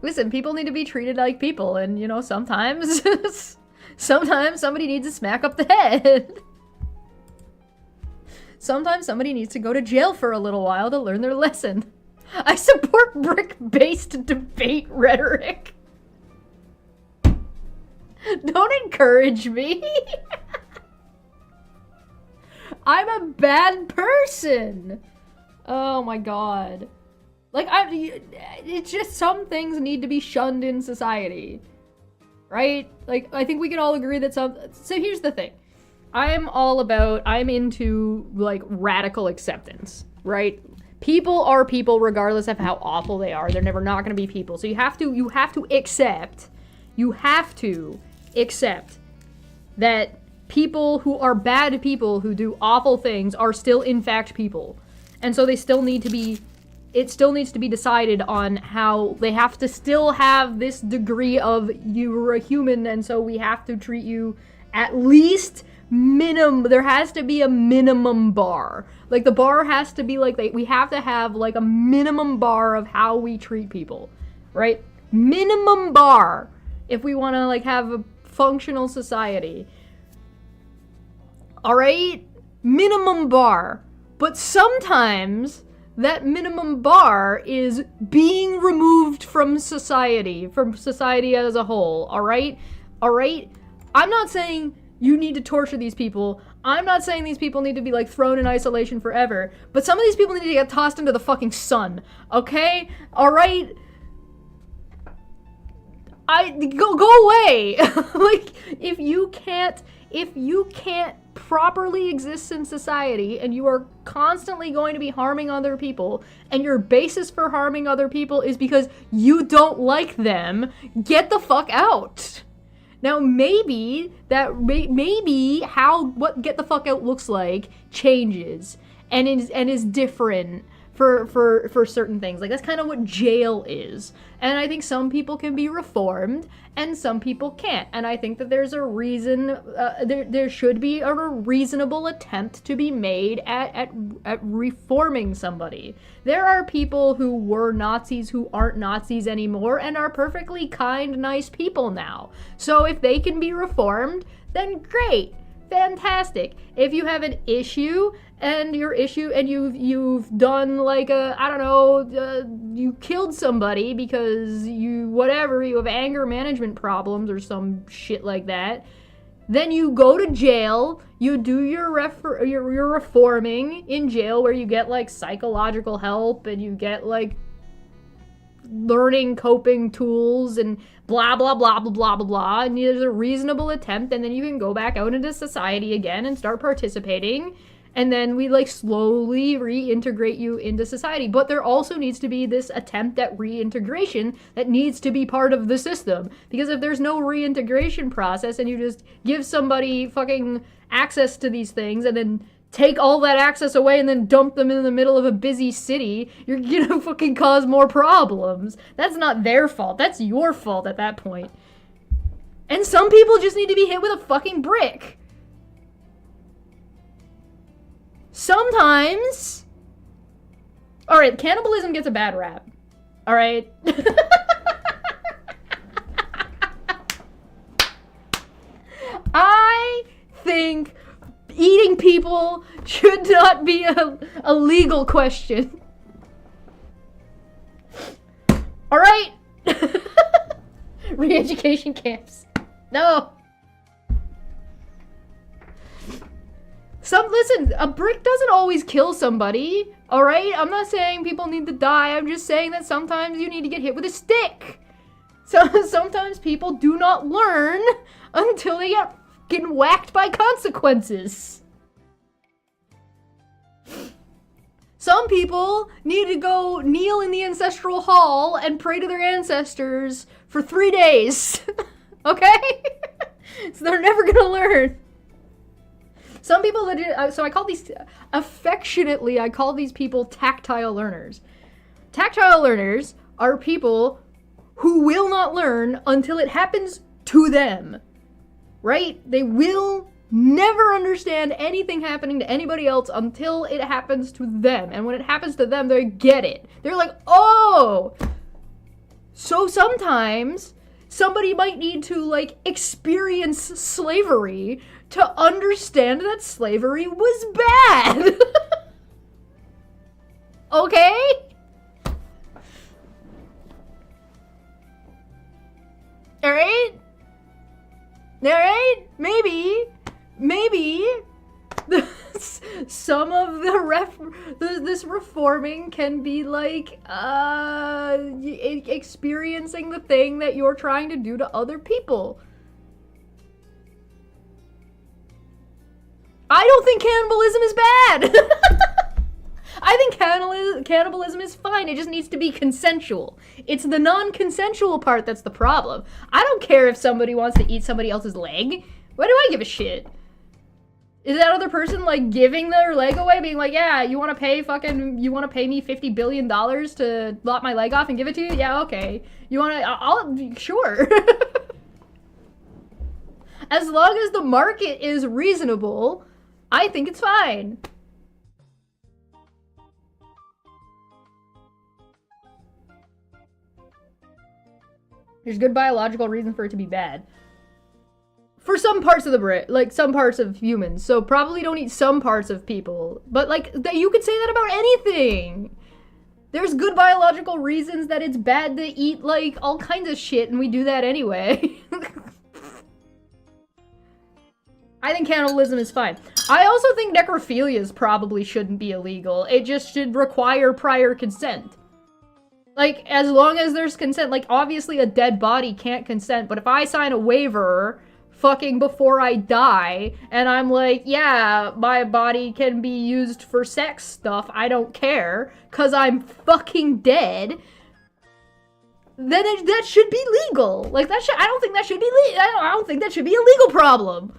Listen, people need to be treated like people, and, you know, sometimes... sometimes somebody needs a smack up the head. Sometimes somebody needs to go to jail for a little while to learn their lesson. I support brick-based debate rhetoric. Don't encourage me. I'm a bad person. Oh my god. Like, it's just some things need to be shunned in society. Right? Like, I think we can all agree that so here's the thing. I'm into, like, radical acceptance, right? People are people regardless of how awful they are. They're never not gonna be people. So you have to accept that people who are bad people who do awful things are still in fact people. And so it still needs to be decided on how they have to still have this degree of you're a human, and so we have to treat you at least there has to be a minimum bar. Like, the bar has to be like, we have to have, like, a minimum bar of how we treat people, right? Minimum bar if we want to, like, have a functional society. All right? Minimum bar. But sometimes that minimum bar is being removed from society as a whole, all right? All right? I'm not saying you need to torture these people. I'm not saying these people need to be, like, thrown in isolation forever, but some of these people need to get tossed into the fucking sun, okay? All right? Go away. Like, if you can't properly exist in society and you are constantly going to be harming other people, and your basis for harming other people is because you don't like them, get the fuck out. Now, maybe what get the fuck out looks like changes and is different for certain things. Like, that's kind of what jail is. And I think some people can be reformed and some people can't. And I think that there's a reason, there should be a reasonable attempt to be made at reforming somebody. There are people who were Nazis who aren't Nazis anymore and are perfectly kind, nice people now. So if they can be reformed, then great. Fantastic. If you have an issue and you've done, like, you killed somebody because you have anger management problems or some shit like that, then you go to jail, you do your reforming in jail, where you get, like, psychological help and you get, like, learning coping tools and blah blah blah blah blah blah blah, and there's a reasonable attempt, and then you can go back out into society again and start participating, and then we, like, slowly reintegrate you into society. But there also needs to be this attempt at reintegration that needs to be part of the system, because if there's no reintegration process and you just give somebody fucking access to these things and then take all that access away and then dump them in the middle of a busy city, you're gonna fucking cause more problems. That's not their fault. That's your fault at that point. And some people just need to be hit with a fucking brick. Sometimes... Alright, cannibalism gets a bad rap. Alright? I think eating people should not be a legal question. Alright? Re-education camps. No. Listen, a brick doesn't always kill somebody, alright? I'm not saying people need to die, I'm just saying that sometimes you need to get hit with a stick. So sometimes people do not learn until they get getting whacked by consequences. Some people need to go kneel in the ancestral hall and pray to their ancestors for 3 days. Okay? So they're never gonna learn. Some people, so I call these, affectionately, I call these people tactile learners. Tactile learners are people who will not learn until it happens to them. Right? They will never understand anything happening to anybody else until it happens to them. And when it happens to them, they get it. They're like, oh! So sometimes somebody might need to, like, experience slavery to understand that slavery was bad. Okay? Alright? Alright? Maybe some of this reforming can be like experiencing the thing that you're trying to do to other people. I don't think cannibalism is bad. I think cannibalism is fine. It just needs to be consensual. It's the non-consensual part that's the problem. I don't care if somebody wants to eat somebody else's leg. Why do I give a shit? Is that other person, like, giving their leg away, being like, yeah, you want to pay me $50 billion to lop my leg off and give it to you? Yeah, okay. You want to, sure. As long as the market is reasonable, I think it's fine. There's good biological reason for it to be bad. For some parts of the brain, like some parts of humans. So probably don't eat some parts of people. But like, you could say that about anything. There's good biological reasons that it's bad to eat like all kinds of shit, and we do that anyway. I think cannibalism is fine. I also think necrophilias probably shouldn't be illegal. It just should require prior consent. Like, as long as there's consent, like, obviously a dead body can't consent, but if I sign a waiver fucking before I die, and I'm like, yeah, my body can be used for sex stuff, I don't care, cause I'm fucking dead, then that should be legal. Like, I don't think that should be I don't think that should be a legal problem.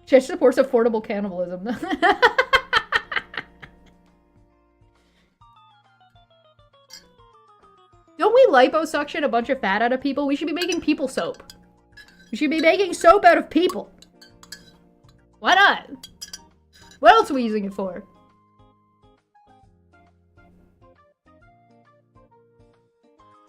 Church supports affordable cannibalism. Don't we liposuction a bunch of fat out of people? We should be making people soap. We should be making soap out of people. Why not? What else are we using it for?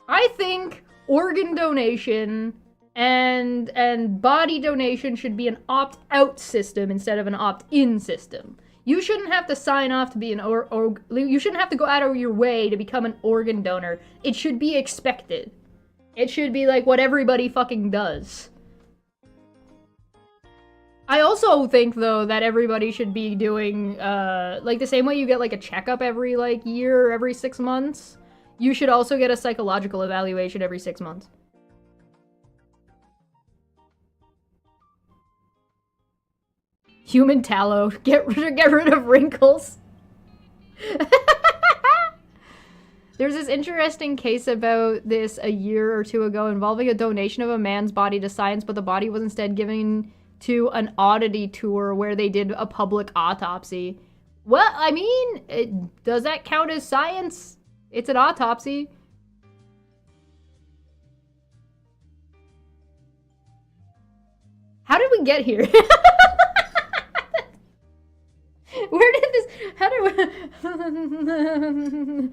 I think organ donation and body donation should be an opt-out system instead of an opt-in system. You shouldn't have to sign off to be you shouldn't have to go out of your way to become an organ donor. It should be expected. It should be like what everybody fucking does. I also think, though, that everybody should be doing, like, the same way you get, like, a checkup every, like, year or every 6 months, you should also get a psychological evaluation every 6 months. Human tallow. Get rid of wrinkles. There's this interesting case about this a year or two ago involving a donation of a man's body to science, but the body was instead given to an oddity tour where they did a public autopsy. Well, I mean, does that count as science? It's an autopsy. How did we get here? Where did this... How did we...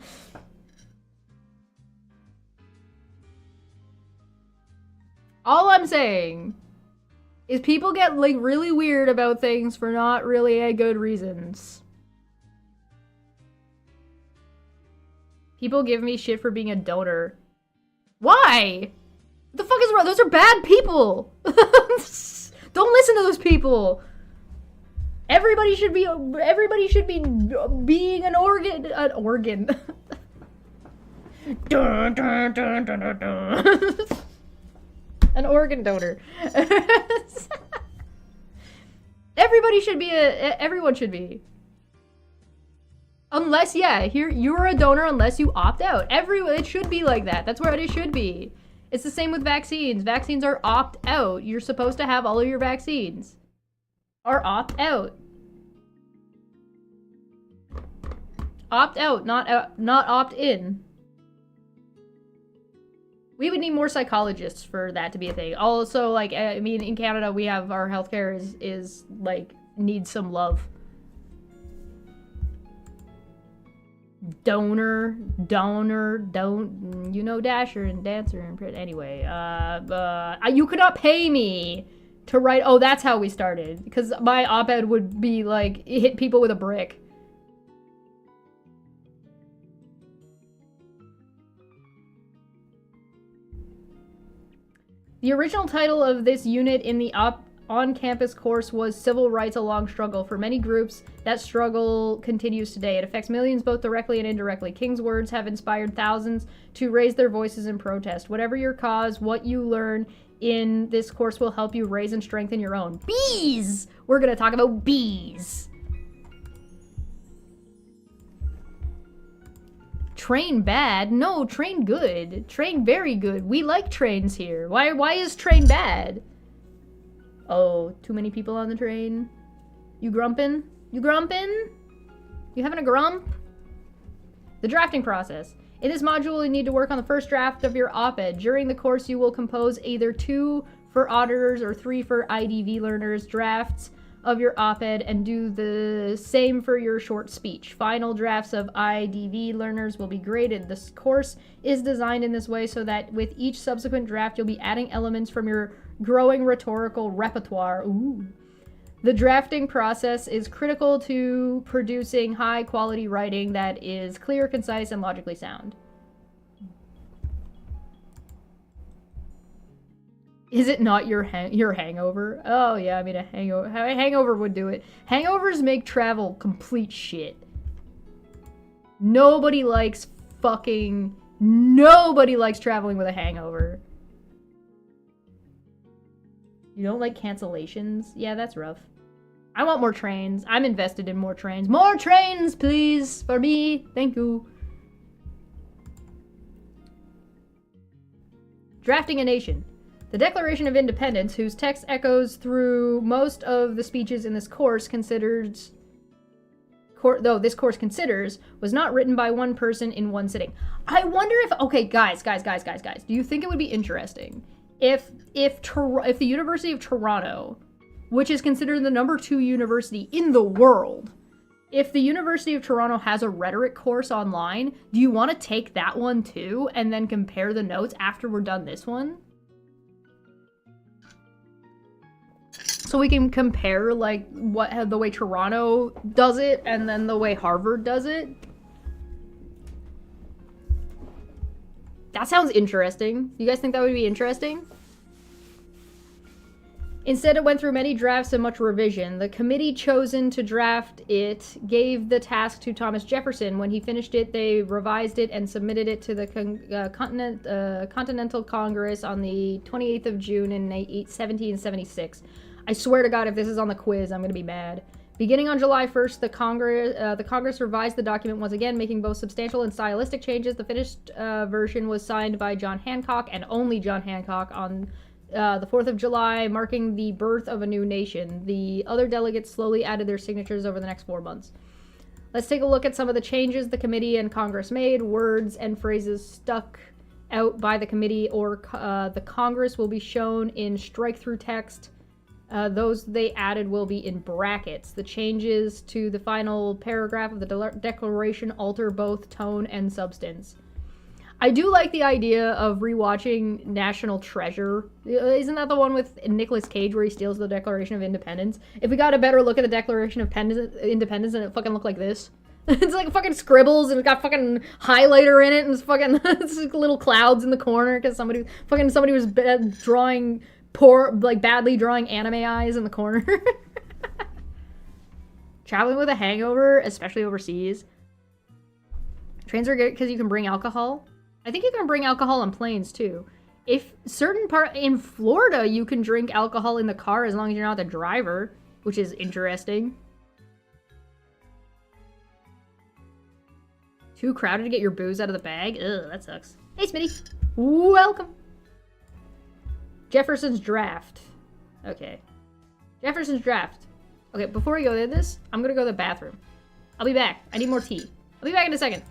All I'm saying is people get, like, really weird about things for not really a good reasons. People give me shit for being a donor. Why? What the fuck is wrong? Those are bad people. Don't listen to those people. Everybody should be being an organ. Dun, dun, dun, dun, dun, dun. An organ donor. Everybody should be everyone should be. Unless, yeah, here you're a donor unless you opt out. It should be like that. That's where it should be. It's the same with vaccines. Vaccines are opt out. You're supposed to have all of your vaccines. Are opt out. Opt out, not opt in. We would need more psychologists for that to be a thing. Also, like, I mean, in Canada, we have our healthcare is like, needs some love. Donor, don't, you know, Dasher and Dancer and anyway, you could not pay me to write, oh, that's how we started. Because my op-ed would be like, hit people with a brick. The original title of this unit in the on-campus course was Civil Rights: A Long Struggle. For many groups, that struggle continues today. It affects millions both directly and indirectly. King's words have inspired thousands to raise their voices in protest. Whatever your cause, what you learn in this course will help you raise and strengthen your own. Bees! We're gonna talk about bees. Train bad? No, train good. Train very good. We like trains here. Why is train bad? Oh, too many people on the train. You grumpin'? You grumpin'? You having a grump? The drafting process. In this module, you need to work on the first draft of your op-ed. During the course, you will compose either 2 for auditors or 3 for IDV learners drafts of your op-ed and do the same for your short speech. Final drafts of IDV learners will be graded. This course is designed in this way so that with each subsequent draft, you'll be adding elements from your growing rhetorical repertoire. Ooh. The drafting process is critical to producing high-quality writing that is clear, concise, and logically sound. Is it not your hangover? Oh yeah, I mean a hangover would do it. Hangovers make travel complete shit. Nobody likes traveling with a hangover. You don't like cancellations? Yeah, that's rough. I want more trains. I'm invested in more trains. More trains, please, for me. Thank you. Drafting a nation. The Declaration of Independence, whose text echoes through most of the speeches in this course, considers, was not written by one person in one sitting. I wonder if, okay, guys, do you think it would be interesting if the University of Toronto, which is considered the #2 university in the world, if the University of Toronto has a rhetoric course online, do you want to take that one too and then compare the notes after we're done this one? So we can compare, like, the way Toronto does it and then the way Harvard does it. That sounds interesting. You guys think that would be interesting? Instead, it went through many drafts and much revision. The committee chosen to draft it gave the task to Thomas Jefferson. When he finished it, they revised it and submitted it to the Continental Congress on the 28th of June in 1776. I swear to God, if this is on the quiz, I'm going to be mad. Beginning on July 1st, the Congress revised the document once again, making both substantial and stylistic changes. The finished version was signed by John Hancock, and only John Hancock, on the 4th of July, marking the birth of a new nation. The other delegates slowly added their signatures over the next 4 months. Let's take a look at some of the changes the committee and Congress made. Words and phrases stuck out by the committee or the Congress will be shown in strike-through text. Those they added will be in brackets. The changes to the final paragraph of the declaration alter both tone and substance. I do like the idea of rewatching National Treasure. Isn't that the one with Nicolas Cage where he steals the Declaration of Independence? If we got a better look at the Declaration of Independence and it fucking looked like this. It's like fucking scribbles and it's got fucking highlighter in it and it's fucking it's like little clouds in the corner because somebody was drawing badly drawing anime eyes in the corner. Traveling with a hangover, especially overseas. Trains are good because you can bring alcohol. I think you can bring alcohol on planes too. If certain part in Florida, you can drink alcohol in the car as long as you're not the driver, which is interesting. Too crowded to get your booze out of the bag? Ugh, that sucks. Hey, Smitty. Welcome. Jefferson's Draft. Okay. Jefferson's Draft. Okay, before we go to this, I'm gonna go to the bathroom. I'll be back. I need more tea. I'll be back in a second.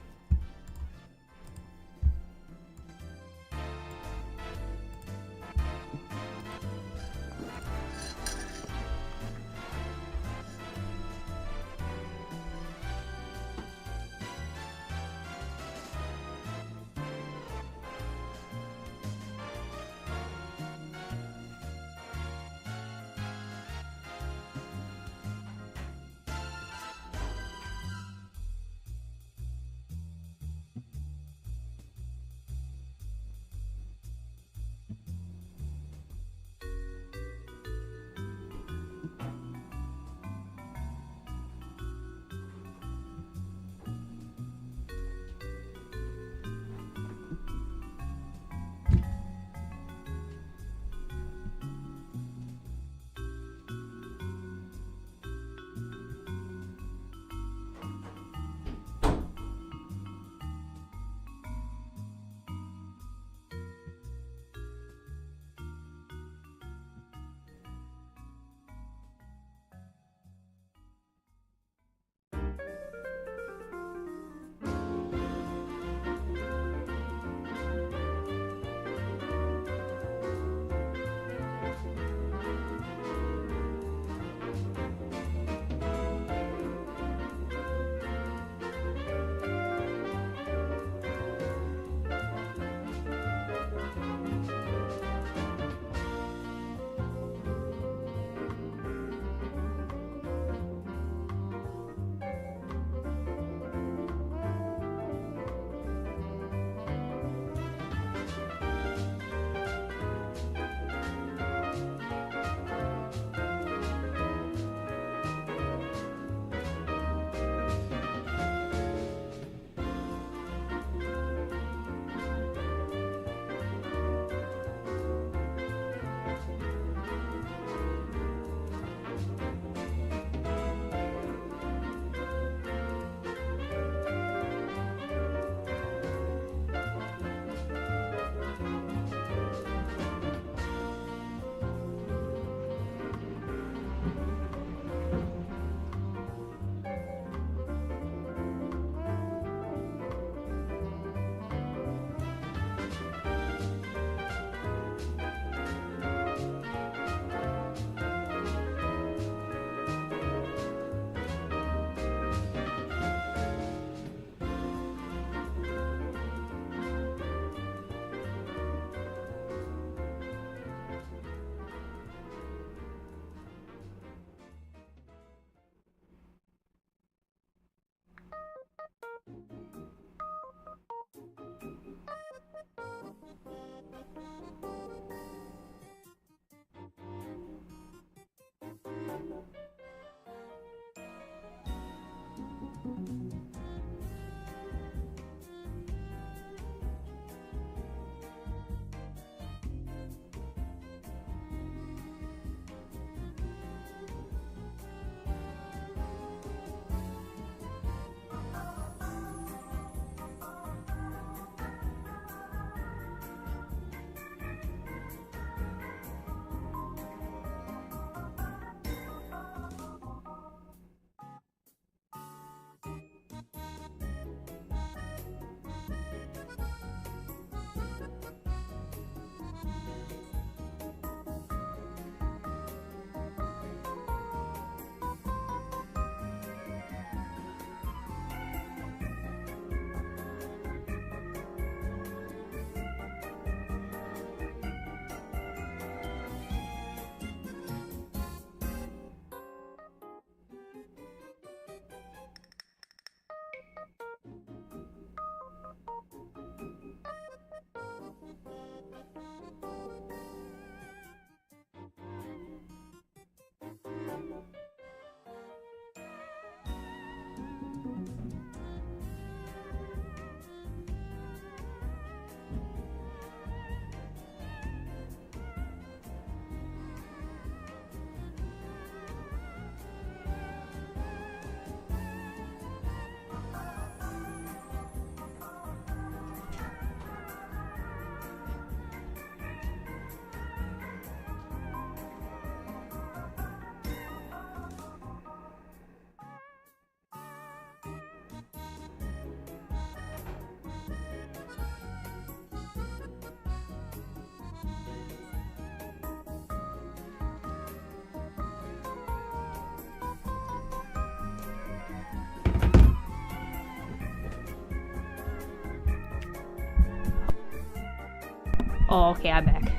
Oh, okay, I'm back.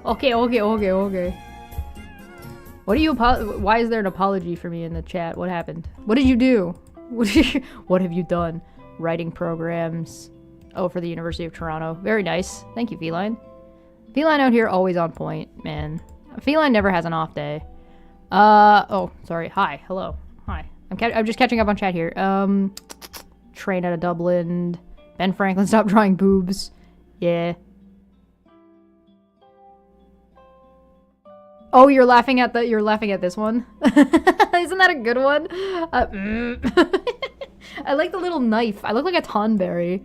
Okay. What do you why is there an apology for me in the chat? What happened? What did you do? What have you done? Writing programs. Oh, for the University of Toronto. Very nice. Thank you, Feline. Feline out here always on point, man. Feline never has an off day. Oh, sorry. Hi. Hello. Hi. I'm just catching up on chat here. Train out of Dublin. Ben Franklin, stop drawing boobs. Yeah. Oh, you're laughing at this one? Isn't that a good one? I like the little knife. I look like a tonberry.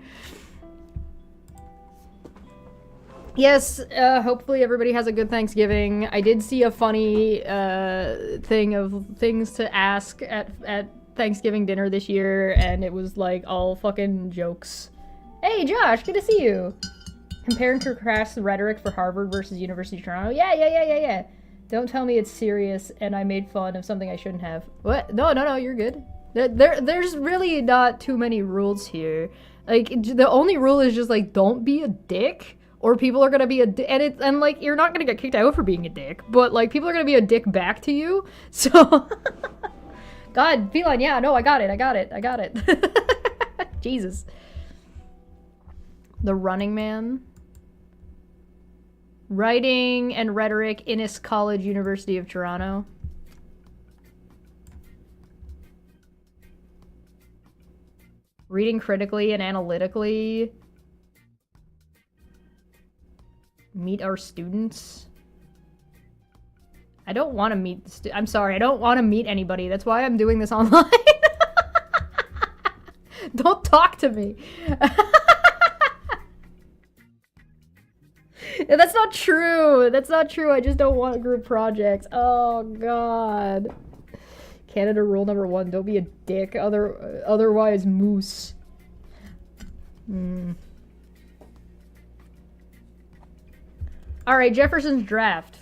Yes, hopefully everybody has a good Thanksgiving. I did see a funny thing of things to ask at Thanksgiving dinner this year, and it was like all fucking jokes. Hey Josh, good to see you. Compare and contrast rhetoric for Harvard versus University of Toronto. Yeah. Don't tell me it's serious and I made fun of something I shouldn't have. What? No, you're good. There's really not too many rules here. Like, the only rule is just, like, don't be a dick, or people are gonna be a dick, and, like, you're not gonna get kicked out for being a dick, but, like, people are gonna be a dick back to you, so... God, Feline, yeah, no, I got it. Jesus. The Running Man. Writing and Rhetoric, Innis College, University of Toronto. Reading critically and analytically. Meet our students. I don't want to meet I'm sorry, I don't want to meet anybody. That's why I'm doing this online. Don't talk to me. That's not true. That's not true. I just don't want group projects. Oh, God. Canada rule number 1. Don't be a dick. Otherwise, moose. Alright, Jefferson's draft.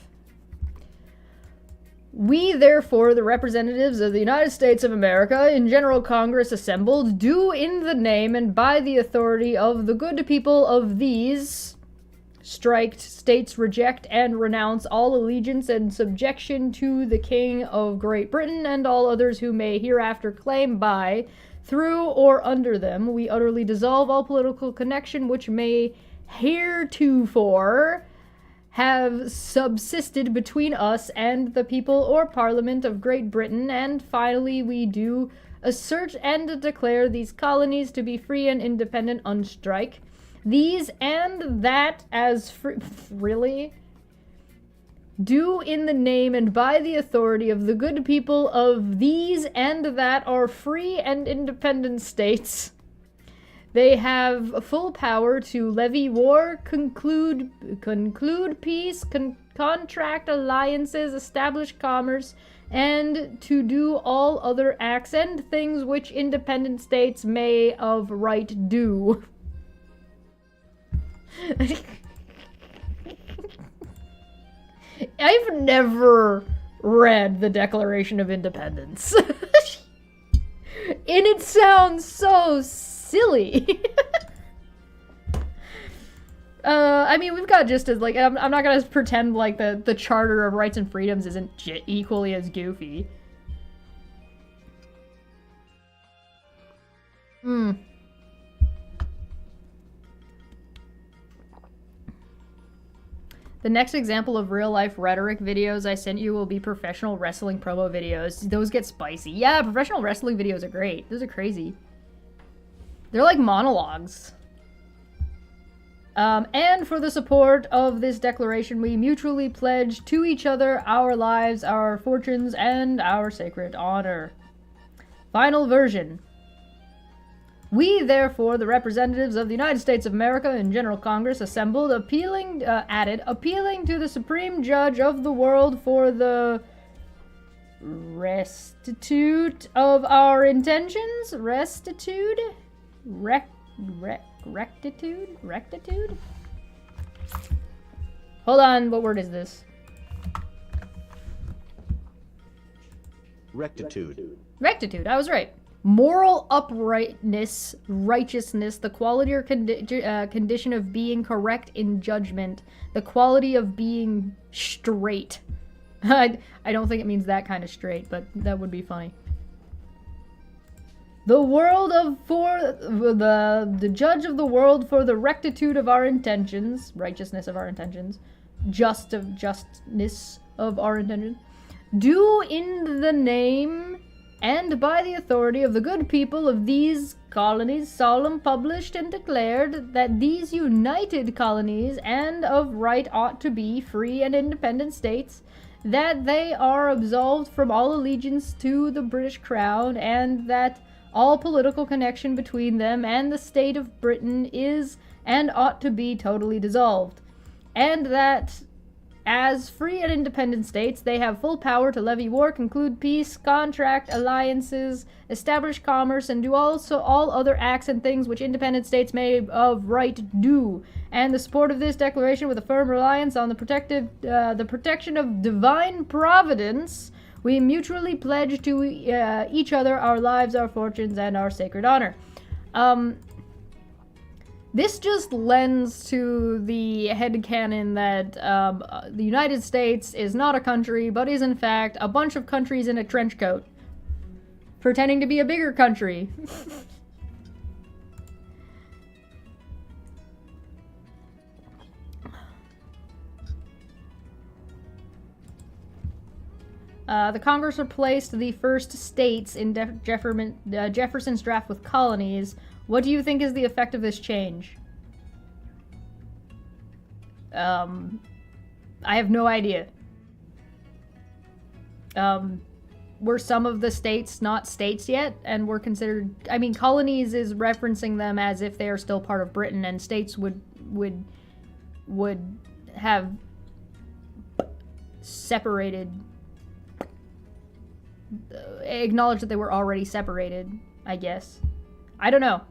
We, therefore, the representatives of the United States of America, in General Congress assembled, do in the name and by the authority of the good people of these... striked states reject and renounce all allegiance and subjection to the King of Great Britain and all others who may hereafter claim by, through, or under them. We utterly dissolve all political connection which may heretofore have subsisted between us and the people or Parliament of Great Britain, and finally we do assert and declare these colonies to be free and independent on strike. These and that as really do in the name and by the authority of the good people of these and that are free and independent states. They have full power to levy war, conclude peace, contract alliances, establish commerce, and to do all other acts and things which independent states may of right do. I've never read the Declaration of Independence. And it sounds so silly. I mean, we've got just as, like, I'm not gonna pretend like the Charter of Rights and Freedoms isn't equally as goofy. The next example of real-life rhetoric videos I sent you will be professional wrestling promo videos. Those get spicy. Yeah, professional wrestling videos are great. Those are crazy. They're like monologues. And for the support of this declaration, we mutually pledge to each other our lives, our fortunes, and our sacred honor. Final version. We, therefore, the representatives of the United States of America in General Congress assembled, appealing to the Supreme Judge of the world for the restitute of our intentions? Rectitude? Hold on, what word is this? Rectitude. Rectitude, I was right. moral uprightness, righteousness, the quality or condition of being correct in judgment, the quality of being straight. I don't think it means that kind of straight, but that would be funny. The world the judge of the world for the rectitude of our intentions, righteousness of our intentions, justness of our intentions, do in the name and by the authority of the good people of these colonies solemn published and declared that these united colonies and of right ought to be free and independent states, that they are absolved from all allegiance to the British Crown, and that all political connection between them and the state of Britain is and ought to be totally dissolved, and that as free and independent states, they have full power to levy war, conclude peace, contract alliances, establish commerce, and do also all other acts and things which independent states may of right do. And the support of this declaration, with a firm reliance on the protection of divine providence, we mutually pledge to each other our lives, our fortunes, and our sacred honor. This just lends to the headcanon that the United States is not a country, but is in fact a bunch of countries in a trench coat, pretending to be a bigger country. The Congress replaced the first states in Jefferson's draft with colonies. What do you think is the effect of this change? I have no idea. Were some of the states not states yet, and were considered... I mean, colonies is referencing them as if they are still part of Britain, and states would have separated... acknowledged that they were already separated, I guess. I don't know.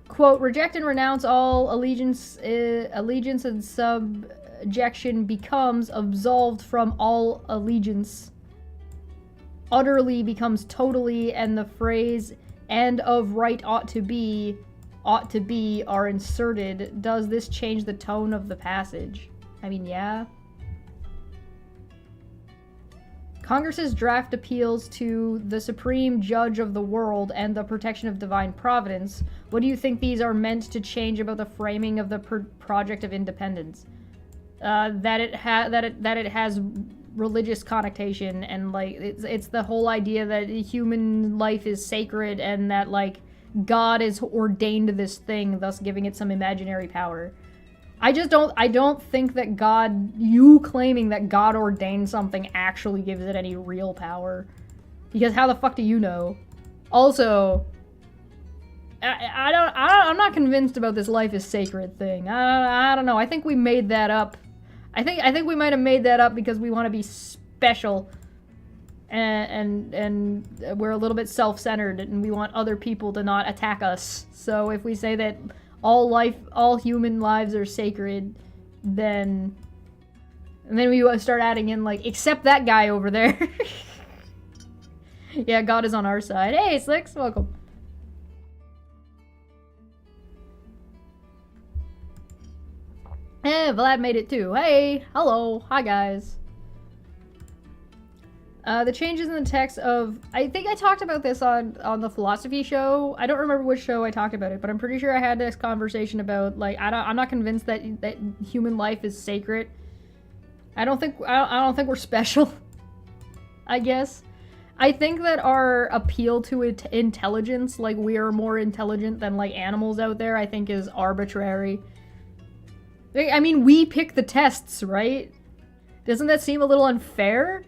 Quote, reject and renounce all allegiance and subjection becomes absolved from all allegiance. Utterly becomes totally, and the phrase and of right ought to be are inserted. Does this change the tone of the passage? I mean, yeah. Congress's draft appeals to the supreme judge of the world and the protection of divine providence. What do you think these are meant to change about the framing of the project of independence? That it has religious connotation, and like it's the whole idea that human life is sacred and that like God has ordained this thing, thus giving it some imaginary power. I don't think that you claiming that God ordained something actually gives it any real power. Because how the fuck do you know? Also, I'm not convinced about this life is sacred thing. I don't know. I think we made that up. I think we might have made that up because we want to be special. And we're a little bit self-centered and we want other people to not attack us. So if we say that all human lives are sacred, and then we start adding in like, except that guy over there. Yeah, God is on our side. Hey, Slicks, welcome. Eh, Vlad made it too. Hey, hello, hi guys. The changes in the text of... I think I talked about this on the philosophy show. I don't remember which show I talked about it, but I'm pretty sure I had this conversation about, like, I'm not convinced that human life is sacred. I don't think we're special, I guess. I think that our appeal to intelligence, like we are more intelligent than, like, animals out there, I think is arbitrary. I mean, we pick the tests, right? Doesn't that seem a little unfair?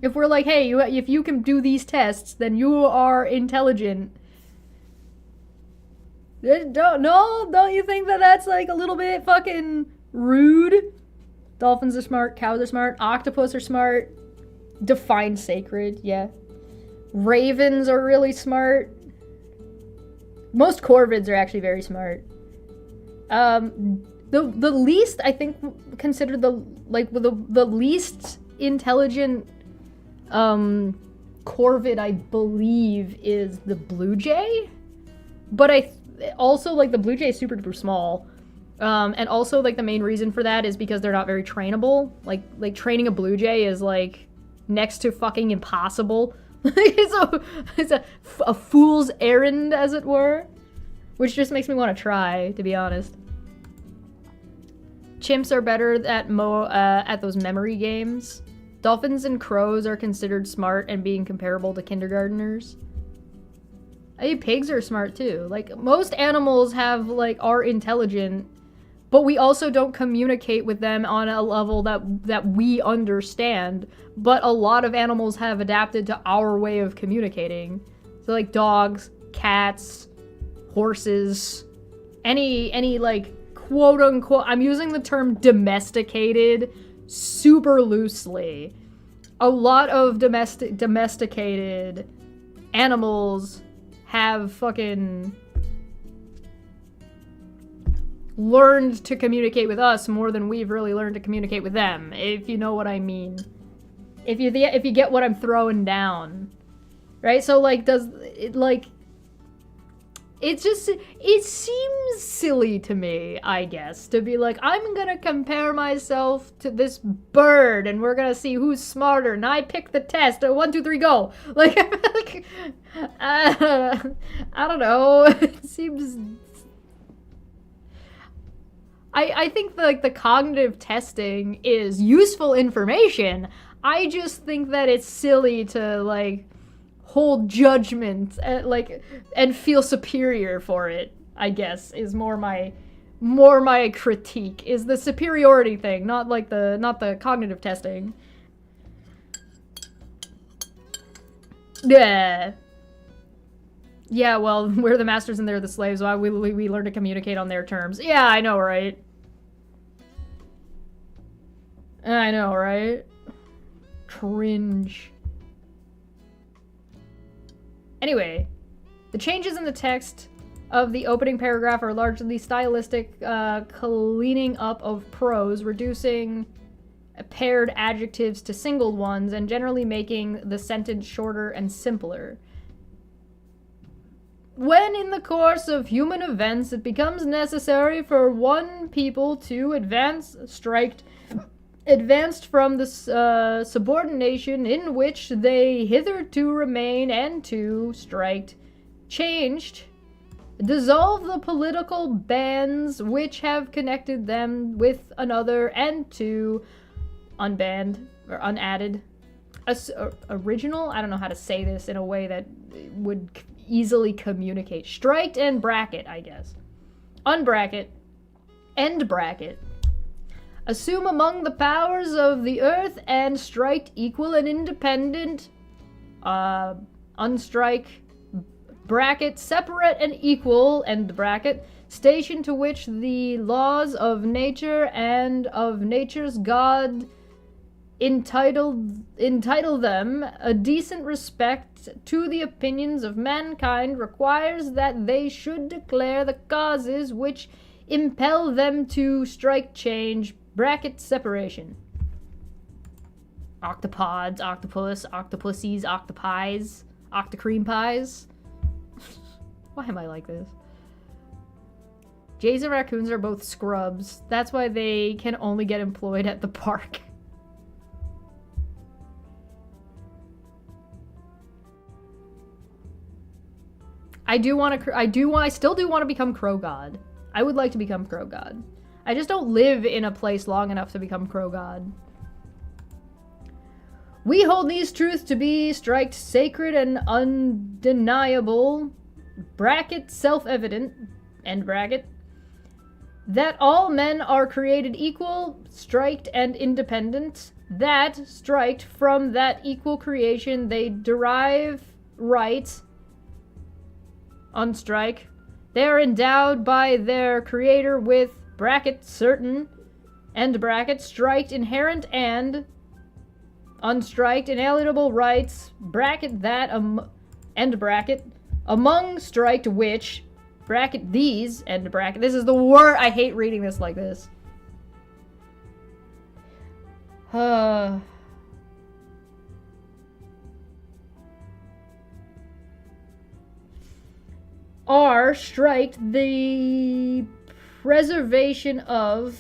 If we're like, hey, if you can do these tests, then you are intelligent. Don't you think that that's like a little bit fucking rude? Dolphins are smart, cows are smart, octopus are smart. Define sacred, yeah. Ravens are really smart. Most corvids are actually very smart. the least, I think, considered the least intelligent corvid, I believe, is the blue jay. But also, like, the blue jay is super duper small. And also, like, the main reason for that is because they're not very trainable. Like training a blue jay is, like, next to fucking impossible. It's a fool's errand, as it were. Which just makes me want to try, to be honest. Chimps are better at those memory games. Dolphins and crows are considered smart and being comparable to kindergartners. I mean, pigs are smart too. Like, most animals are intelligent, but we also don't communicate with them on a level that we understand. But a lot of animals have adapted to our way of communicating. So, like, dogs, cats, horses, any like, quote unquote, I'm using the term domesticated super loosely. A lot of domesticated animals have fucking learned to communicate with us more than we've really learned to communicate with them, if you know what I mean. If you get what I'm throwing down. Right? So, like, it seems silly to me, I guess, to be like, I'm gonna compare myself to this bird, and we're gonna see who's smarter, and I pick the test. 1, 2, 3, go. Like, I don't know. It seems. I think the cognitive testing is useful information. I just think that it's silly to, like, hold judgment and feel superior for it, I guess, is more my critique, is the superiority thing, not the cognitive testing. Yeah, well, we're the masters and they're the slaves. Why we learn to communicate on their terms. Yeah, I know, right? Cringe. Anyway, the changes in the text of the opening paragraph are largely stylistic, cleaning up of prose, reducing paired adjectives to single ones, and generally making the sentence shorter and simpler. When in the course of human events it becomes necessary for one people to advanced from the subordination in which they hitherto remain, and to dissolve the political bands which have connected them with another, and to unband or unadded original. I don't know how to say this in a way that would easily communicate. Striked and bracket, I guess. Unbracket, end bracket. Assume among the powers of the earth, and strike equal and independent, unstrike, bracket, separate and equal, end bracket, station to which the laws of nature and of nature's God entitle them. A decent respect to the opinions of mankind requires that they should declare the causes which impel them to strike change, bracket, separation. Octopods, octopus, octopussies, octopies, octocream pies. Why am I like this? Jays and raccoons are both scrubs. That's why they can only get employed at the park. I still do want to become Crow God. I would like to become Crow God. I just don't live in a place long enough to become Crow God. We hold these truths to be striked sacred and undeniable, bracket, self-evident, end bracket, that all men are created equal, striked and independent, that, striked from that equal creation, they derive right, unstrike, they are endowed by their creator with, bracket, certain, end bracket, striked, inherent, and unstriked, inalienable rights, bracket, that, end bracket, among striked which, bracket these, end bracket. This is the word. I hate reading this like this. Are strike the preservation of,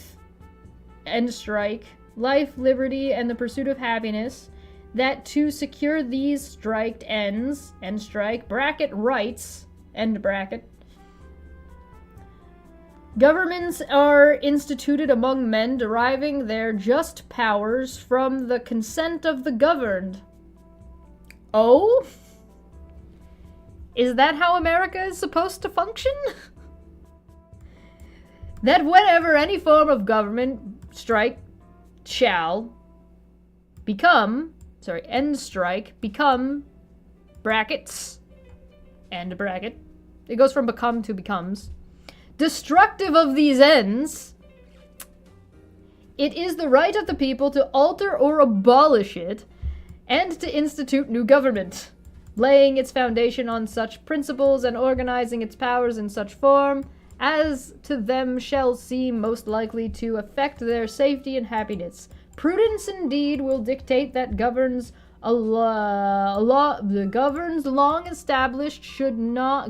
end strike, life, liberty, and the pursuit of happiness, that to secure these striked ends, end strike, bracket rights, end bracket, governments are instituted among men deriving their just powers from the consent of the governed. Oh? Is that how America is supposed to function? That whenever any form of government strike shall become, end strike, become, brackets, end bracket. It goes from become to becomes. Destructive of these ends, it is the right of the people to alter or abolish it, and to institute new government, laying its foundation on such principles and organizing its powers in such form as to them shall seem most likely to affect their safety and happiness. Prudence indeed will dictate that governments long established should not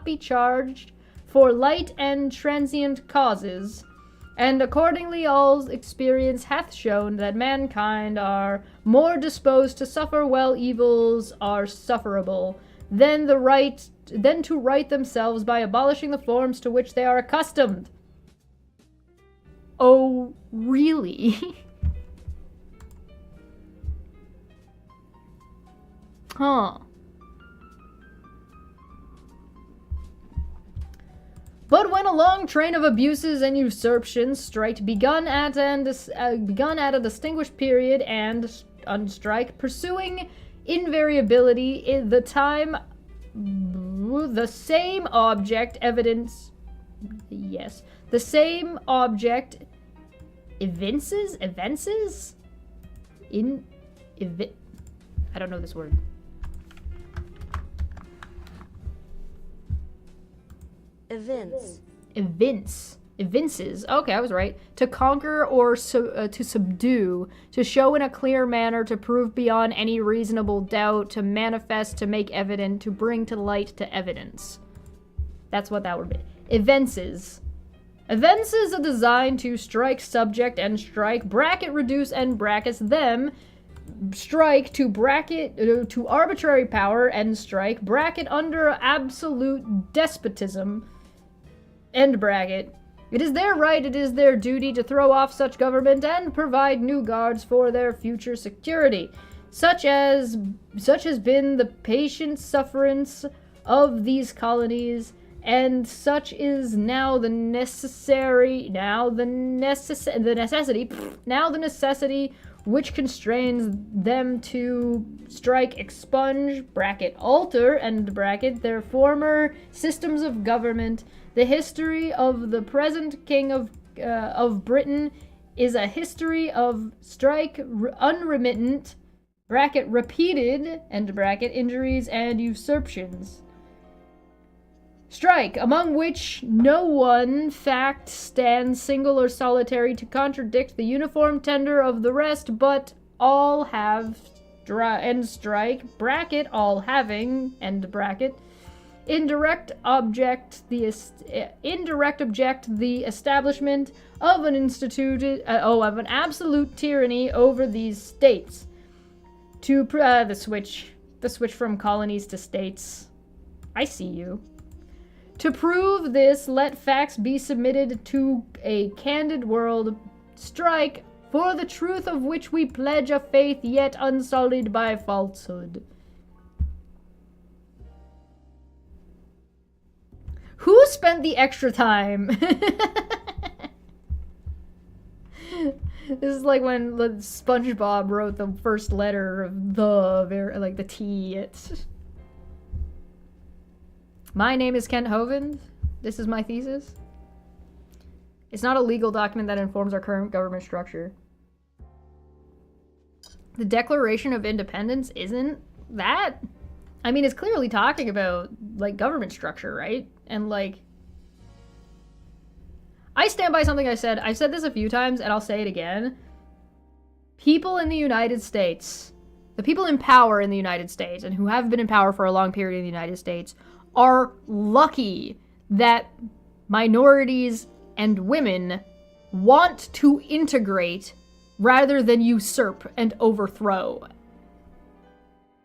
be charged for light and transient causes, and accordingly all experience hath shown that mankind are more disposed to suffer while evils are sufferable than to right themselves by abolishing the forms to which they are accustomed. Oh, really? Huh. But when a long train of abuses and usurpations strike begun at a distinguished period and on strike, pursuing invariability the same object evinces? I don't know this word. Evinces. Okay, I was right. To conquer or to subdue, to show in a clear manner, to prove beyond any reasonable doubt, to manifest, to make evident, to bring to light, to evidence. That's what that would be. Evinces. Evinces a design to strike subject and strike, bracket reduce and brackets them, strike to bracket to arbitrary power and strike, bracket under absolute despotism, end bracket. It is their right, it is their duty to throw off such government and provide new guards for their future security, such has been the patient sufferance of these colonies, and such is now the necessity which constrains them to strike, expunge, bracket, alter, end bracket, their former systems of government. The history of the present king of Britain is a history of strike, unremittent, bracket, repeated, end bracket, injuries and usurpations. Strike, among which no one fact stands single or solitary to contradict the uniform tender of the rest, but all have, end strike, bracket, all having, end bracket, indirect object the establishment of an of an absolute tyranny over these states. To the switch from colonies to states. I see you. To prove this, let facts be submitted to a candid world. Strike, for the truth of which we pledge a faith yet unsullied by falsehood. Who spent the extra time? This is like when SpongeBob wrote the first letter of the T. My name is Kent Hovind. This is my thesis. It's not a legal document that informs our current government structure. The Declaration of Independence isn't that? I mean, it's clearly talking about, like, government structure, right? And, like, I stand by something I said. I've said this a few times, and I'll say it again. People in the United States, the people in power in the United States, and who have been in power for a long period in the United States, are lucky that minorities and women want to integrate rather than usurp and overthrow.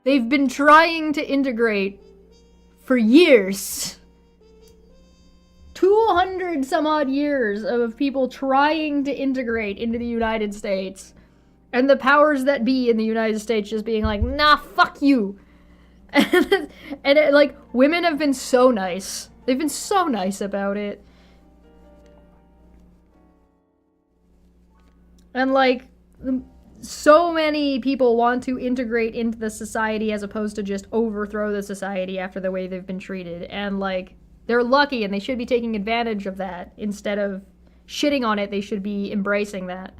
They've been trying to integrate for years. 200 some odd years of people trying to integrate into the United States. And the powers that be in the United States just being like, nah, fuck you. Like, women have been so nice. They've been so nice about it. And, like, so many people want to integrate into the society as opposed to just overthrow the society after the way they've been treated. And, like, they're lucky and they should be taking advantage of that. Instead of shitting on it, they should be embracing that.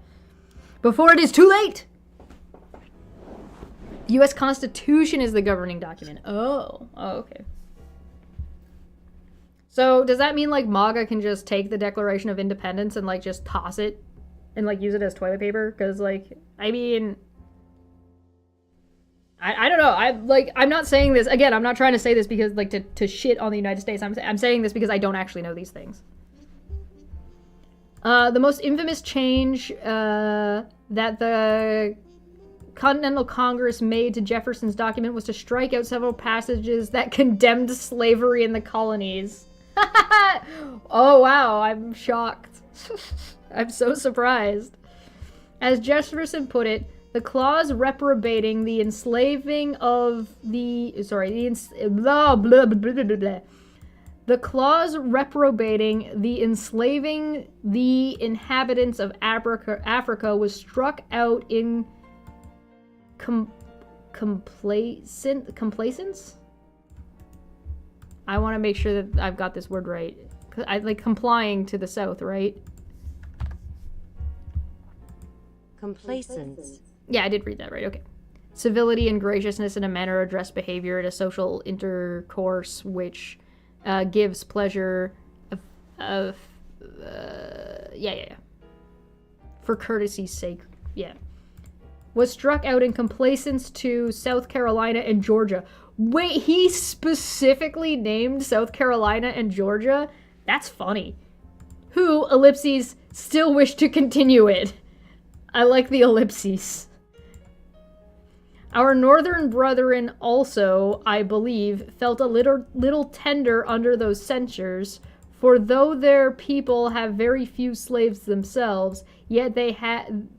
Before it is too late! The U.S. Constitution is the governing document. Oh, okay. So, does that mean, like, MAGA can just take the Declaration of Independence and, like, just toss it? And, like, use it as toilet paper? Because, like, I mean... I don't know. I'm not saying this... Again, I'm not trying to say this because, like, to shit on the United States. I'm saying this because I don't actually know these things. The most infamous change that the Continental Congress made to Jefferson's document was to strike out several passages that condemned slavery in the colonies. Oh, wow. I'm shocked. I'm so surprised. As Jefferson put it, the clause reprobating the enslaving of the... blah, blah, blah, blah, blah, blah. The clause reprobating the enslaving the inhabitants of Africa was struck out in complacence? I want to make sure that I've got this word right. I like complying to the South, right? Complacence. Yeah, I did read that right. Okay. Civility and graciousness in a manner addressed behavior at a social intercourse which gives pleasure for courtesy's sake. Yeah. Was struck out in complacence to South Carolina and Georgia. Wait, he specifically named South Carolina and Georgia? That's funny. Who, ellipses, still wish to continue it. I like the ellipses. Our northern brethren also, I believe, felt a little tender under those censures, for though their people have very few slaves themselves, yet they had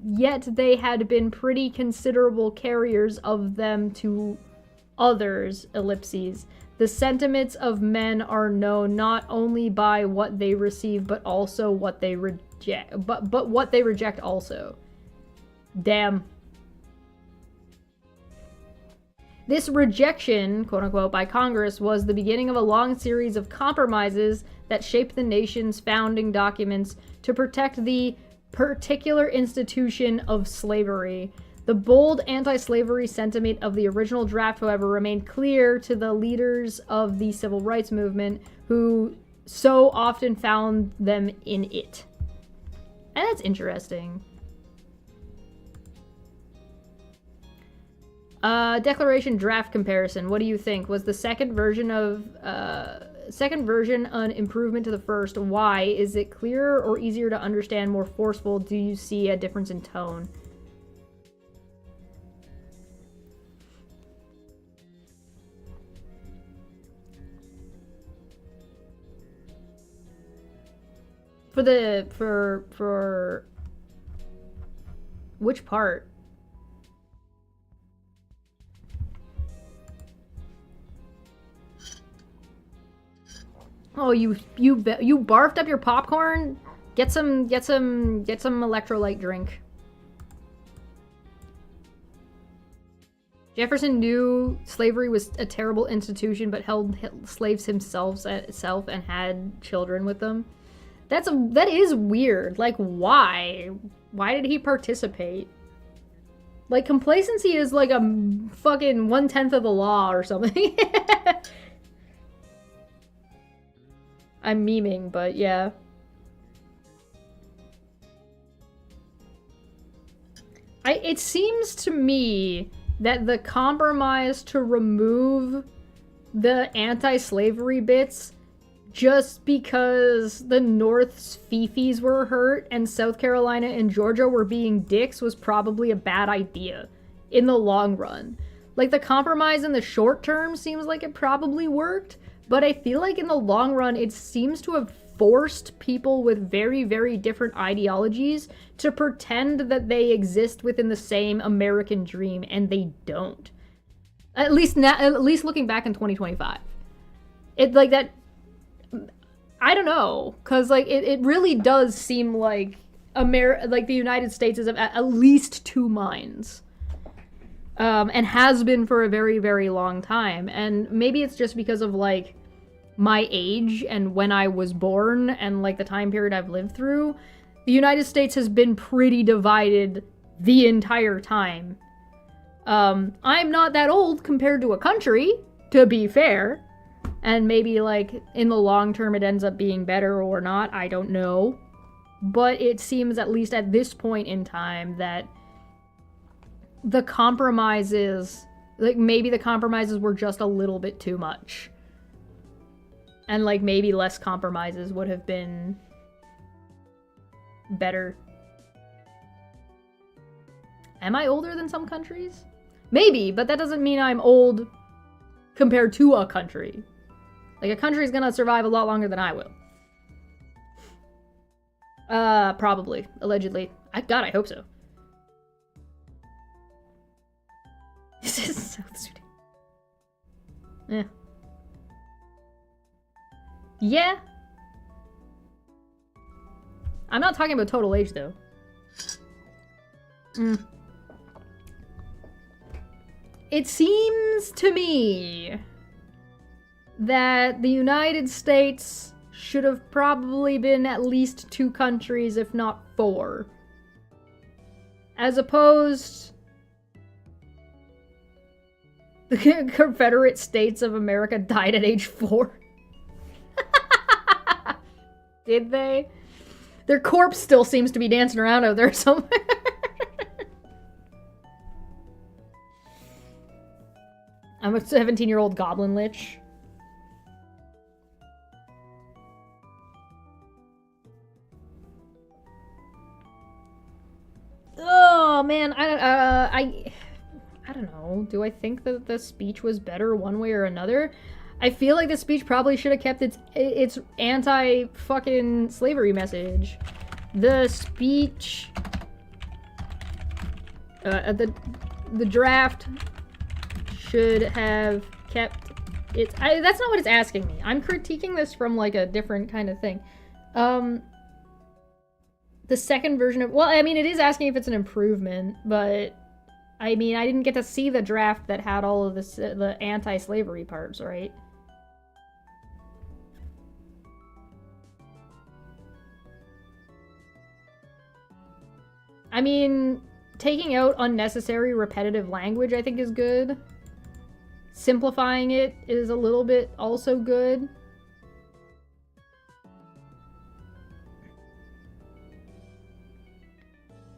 been pretty considerable carriers of them to others, ellipses. The sentiments of men are known not only by what they receive, but also what they reject. But what they reject also. Damn. This rejection, quote-unquote, by Congress was the beginning of a long series of compromises that shaped the nation's founding documents to protect the particular institution of slavery. The bold anti-slavery sentiment of the original draft, however, remained clear to the leaders of the civil rights movement, who so often found them in it. And that's interesting. Declaration draft comparison. What do you think? Was the second version an improvement to the first? Why? Is it clearer or easier to understand, more forceful? Do you see a difference in tone? For which part? Oh, you barfed up your popcorn? Get some electrolyte drink. Jefferson knew slavery was a terrible institution, but held slaves himself and had children with them. That is weird. Like, why? Why did he participate? Like, complacency is like a fucking 1/10 of the law or something. I'm memeing, but yeah. It seems to me that the compromise to remove the anti-slavery bits just because the North's fifis were hurt and South Carolina and Georgia were being dicks was probably a bad idea in the long run. Like, the compromise in the short term seems like it probably worked, but I feel like in the long run it seems to have forced people with very, very different ideologies to pretend that they exist within the same American dream, and they don't. At least looking back in 2025. It, like, that... I don't know, because, like, it really does seem like the United States is of at least two minds. And has been for a very, very long time. And maybe it's just because of, like, my age and when I was born and, like, the time period I've lived through. The United States has been pretty divided the entire time. I'm not that old compared to a country, to be fair. And maybe, like, in the long term it ends up being better or not, I don't know. But it seems, at least at this point in time, that the compromises, like, maybe the compromises were just a little bit too much. And, like, maybe less compromises would have been better. Am I older than some countries? Maybe, but that doesn't mean I'm old compared to a country. Like, a country's gonna survive a lot longer than I will. Probably. Allegedly. God, I hope so. This is South Sudan. Yeah. Yeah. I'm not talking about total age, though. It seems to me that the United States should have probably been at least 2 countries, if not 4. As opposed... the Confederate States of America died at age 4. Did they? Their corpse still seems to be dancing around out there somewhere. I'm a 17-year-old goblin lich. Oh man, I don't know. Do I think that the speech was better one way or another? I feel like the speech probably should have kept its anti-fucking slavery message. The speech, the draft should have kept its. That's not what it's asking me. I'm critiquing this from, like, a different kind of thing. The second version of, well, I mean, it is asking if it's an improvement, but I mean, I didn't get to see the draft that had all of this, the anti-slavery parts, right? I mean, taking out unnecessary repetitive language, I think, is good. Simplifying it is a little bit also good.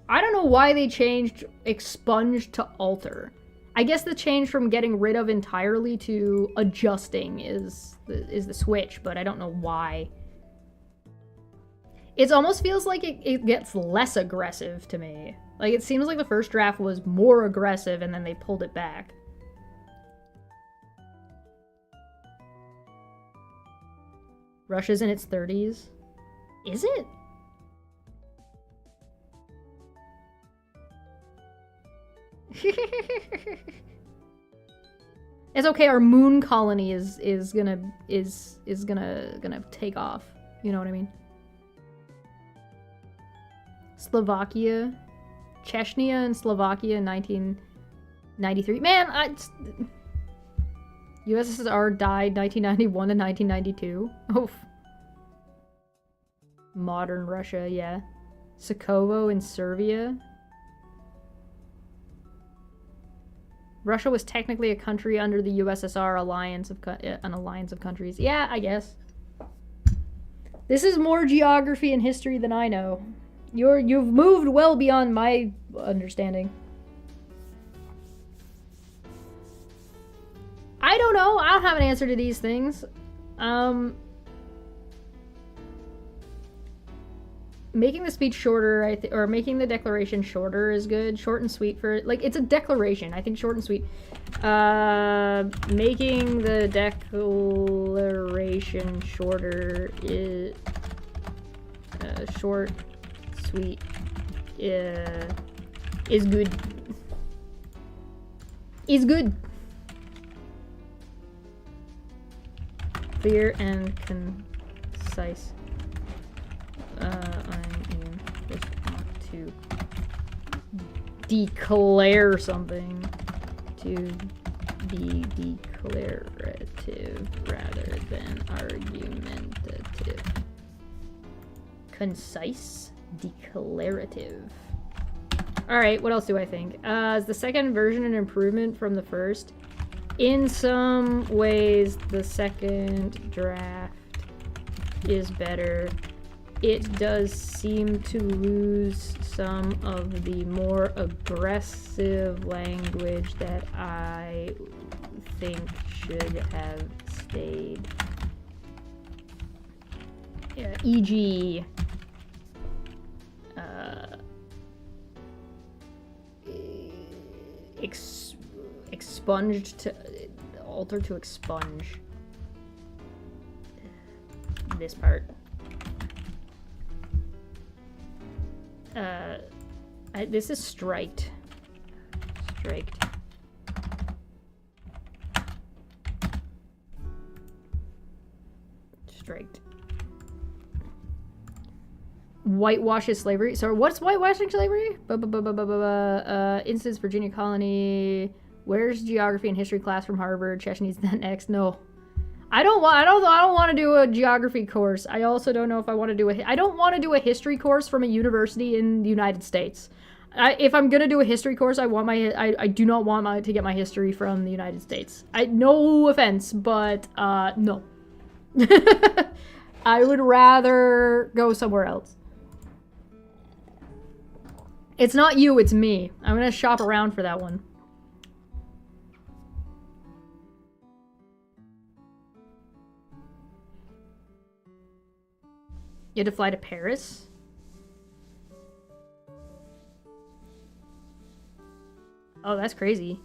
I don't know why they changed expunge to alter. I guess the change from getting rid of entirely to adjusting is the switch, but I don't know why. It almost feels like it gets less aggressive to me. Like, it seems like the first draft was more aggressive and then they pulled it back. Russia's in its 30s. Is it? It's okay, our moon colony is gonna take off. You know what I mean? Slovakia. Chechnya and Slovakia in 1993. Man, USSR died 1991 to 1992. Oh. Modern Russia, yeah. Kosovo in Serbia. Russia was technically a country under the USSR an alliance of countries. Yeah, I guess. This is more geography and history than I know. You've moved well beyond my understanding. I don't know. I don't have an answer to these things. Making the speech shorter, or making the declaration shorter is good. Short and sweet for, like, it's a declaration. I think short and sweet. Making the declaration shorter is short, sweet, is good. Is good. Clear and concise. I just want to declare something. To be declarative rather than argumentative. Concise, declarative. Alright, what else do I think? Is the second version an improvement from the first? In some ways, the second draft is better. It does seem to lose some of the more aggressive language that I think should have stayed. E.g., expunged to alter to expunge. This part. This is striked. Striked. Striked. Whitewashes slavery. So what's whitewashing slavery? Instance Virginia colony. Where's geography and history class from Harvard? Chechenys then next. No. I don't want to do a geography course. I also don't know if I want to do I don't want to do a history course from a university in the United States. If I'm gonna do a history course, I do not want to get my history from the United States. No offense, but no. I would rather go somewhere else. It's not you, it's me. I'm gonna shop around for that one. You had to fly to Paris? Oh, that's crazy.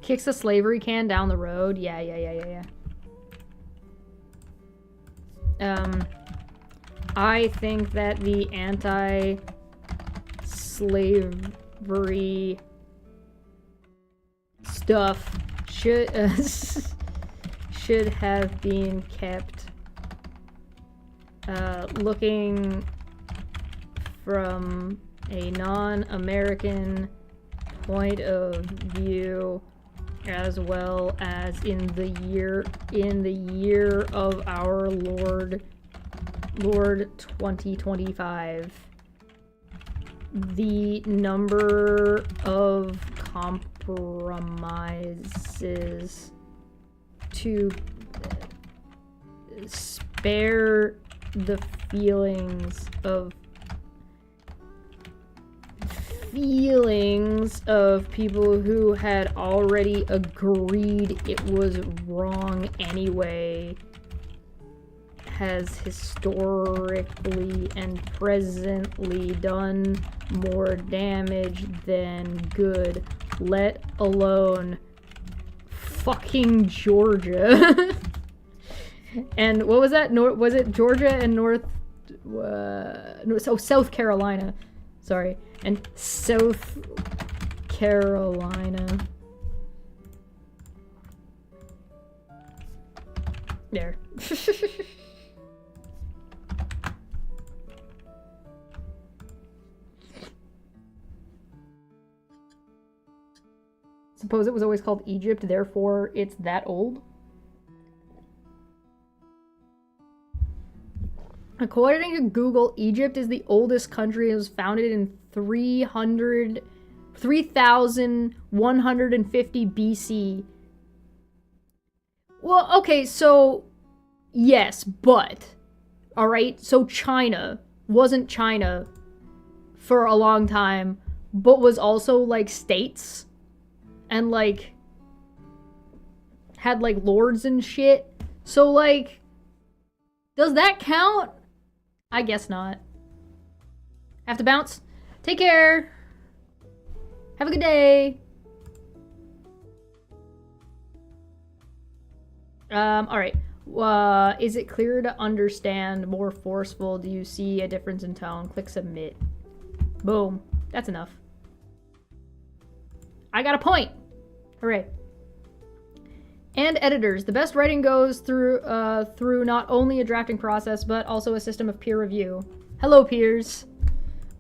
Kicks a slavery can down the road. Yeah. I think that the anti-slavery stuff should have been kept. Looking from a non-American point of view, as well as in the year of our Lord 2025, the number of compromises to spare the feelings of people who had already agreed it was wrong anyway has historically and presently done more damage than good, let alone fucking Georgia. And what was that? Was it Georgia and South Carolina. Sorry. And South Carolina. There. Suppose it was always called Egypt, therefore it's that old? According to Google, Egypt is the oldest country. It was founded in 300 3150 BC. Well, okay, so yes, but all right, so China wasn't China for a long time, but was also like states and like had like lords and shit. So like, does that count? I guess not. Have to bounce. Take care. Have a good day. Alright. Is it clear to understand? More forceful? Do you see a difference in tone? Click submit. Boom. That's enough. I got a point. Hooray. And editors. The best writing goes through not only a drafting process, but also a system of peer review. Hello, peers.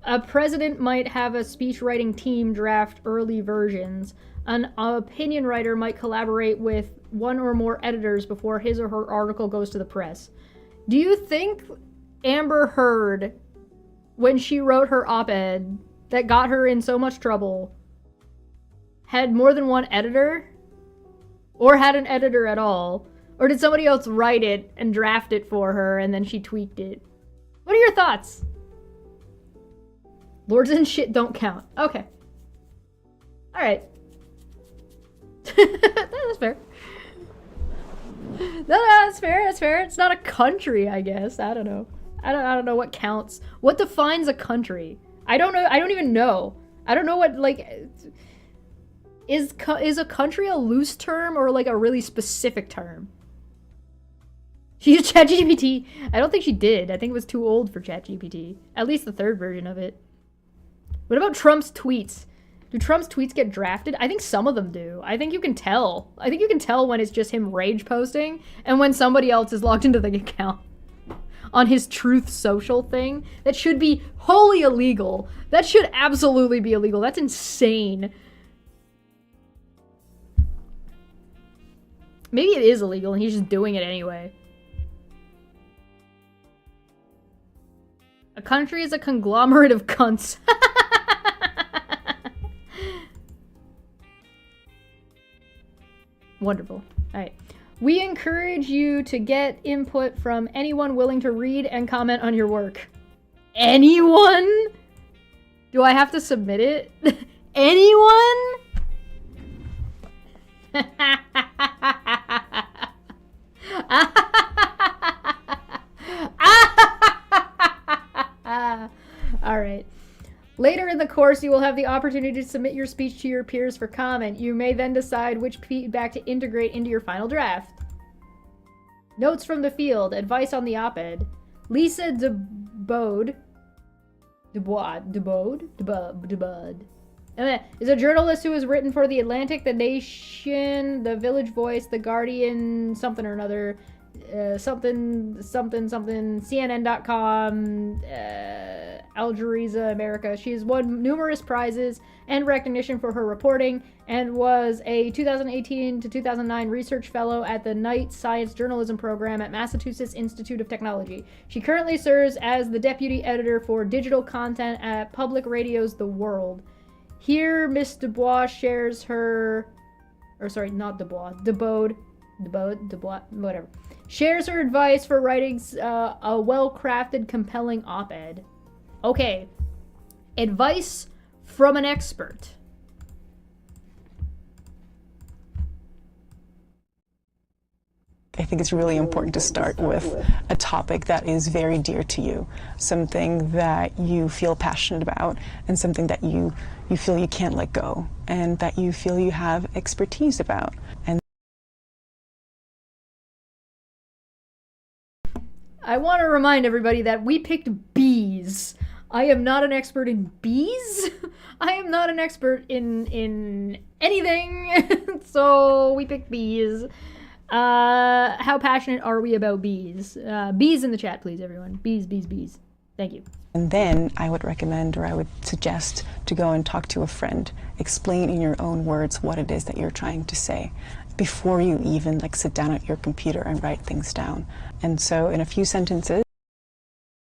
A president might have a speech writing team draft early versions. An opinion writer might collaborate with one or more editors before his or her article goes to the press. Do you think Amber Heard, when she wrote her op-ed that got her in so much trouble, had more than one editor? Or had an editor at all? Or did somebody else write it and draft it for her and then she tweaked it? What are your thoughts? Lords and shit don't count. Okay. Alright. That's fair. No, that's fair, that's fair. It's not a country, I guess. I don't know. I don't know what counts. What defines a country? I don't know. I don't even know. I don't know what, like... Is a country a loose term or like a really specific term? She used ChatGPT. I don't think she did. I think it was too old for ChatGPT. At least the third version of it. What about Trump's tweets? Do Trump's tweets get drafted? I think some of them do. I think you can tell. I think you can tell when it's just him rage posting and when somebody else is logged into the account on his Truth Social thing. That should be wholly illegal. That should absolutely be illegal. That's insane. Maybe it is illegal and he's just doing it anyway. A country is a conglomerate of cunts. Wonderful. Alright. We encourage you to get input from anyone willing to read and comment on your work. Anyone? Do I have to submit it? Anyone? Alright. Later in the course, you will have the opportunity to submit your speech to your peers for comment. You may then decide which feedback to integrate into your final draft. Notes from the field. Advice on the op-ed. Lisa Debode is a journalist who has written for The Atlantic, The Nation, The Village Voice, The Guardian, something or another, something, CNN.com, Al Jazeera America. She has won numerous prizes and recognition for her reporting and was a 2018 to 2009 research fellow at the Knight Science Journalism Program at Massachusetts Institute of Technology. She currently serves as the deputy editor for digital content at Public Radio's The World. Here, Miss Dubois shares her, Debode, whatever. Shares her advice for writing a well-crafted, compelling op-ed. Okay. Advice from an expert. I think it's really important to start with a topic that is very dear to you, something that you feel passionate about, and something that you feel you can't let go, and that you feel you have expertise about. And I want to remind everybody that we picked bees. I am not an expert in bees. I am not an expert in anything. So we picked bees. How passionate are we about bees? Bees in the chat, please, everyone. Bees, bees, bees. Thank you. And then I would recommend, or I would suggest, to go and talk to a friend. Explain in your own words what it is that you're trying to say before you even sit down at your computer and write things down. And so in a few sentences.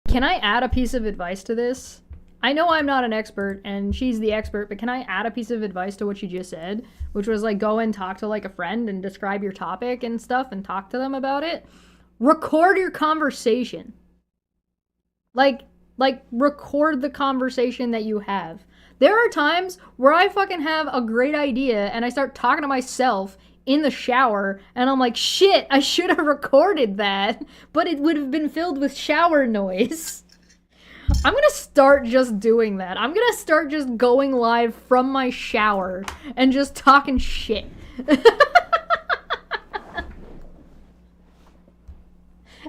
Can I add a piece of advice to this? I know I'm not an expert and she's the expert, but can I add a piece of advice to what she just said? Which was like, go and talk to like a friend and describe your topic and stuff and talk to them about it. Record your conversation. Like record the conversation that you have. There are times where I fucking have a great idea and I start talking to myself in the shower and I'm like, shit, I should have recorded that, but it would have been filled with shower noise. I'm gonna start just doing that. I'm gonna start just going live from my shower and just talking shit.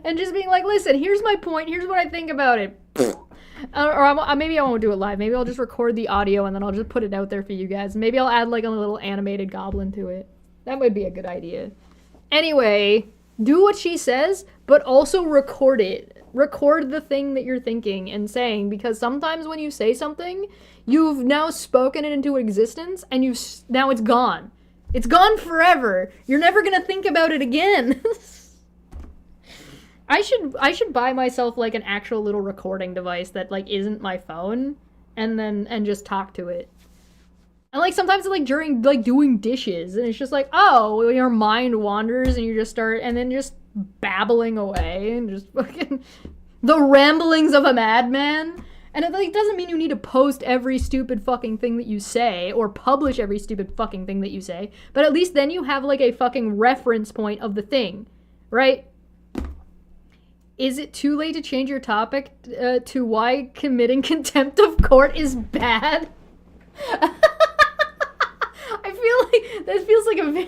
And just being like, listen, here's my point, here's what I think about it. Maybe I won't do it live. Maybe I'll just record the audio and then I'll just put it out there for you guys. Maybe I'll add like a little animated goblin to it. That would be a good idea. Anyway, do what she says, but also record it. Record the thing that you're thinking and saying, because sometimes when you say something, you've now spoken it into existence and now it's gone. It's gone forever. You're never gonna think about it again. I should buy myself like an actual little recording device that like isn't my phone and just talk to it. And like sometimes like during like doing dishes and it's just like, oh, your mind wanders and you just start and then just babbling away and just fucking the ramblings of a madman. And it like doesn't mean you need to post every stupid fucking thing that you say or publish every stupid fucking thing that you say, but at least then you have like a fucking reference point of the thing, right? Is it too late to change your topic to why committing contempt of court is bad? I feel like that feels like a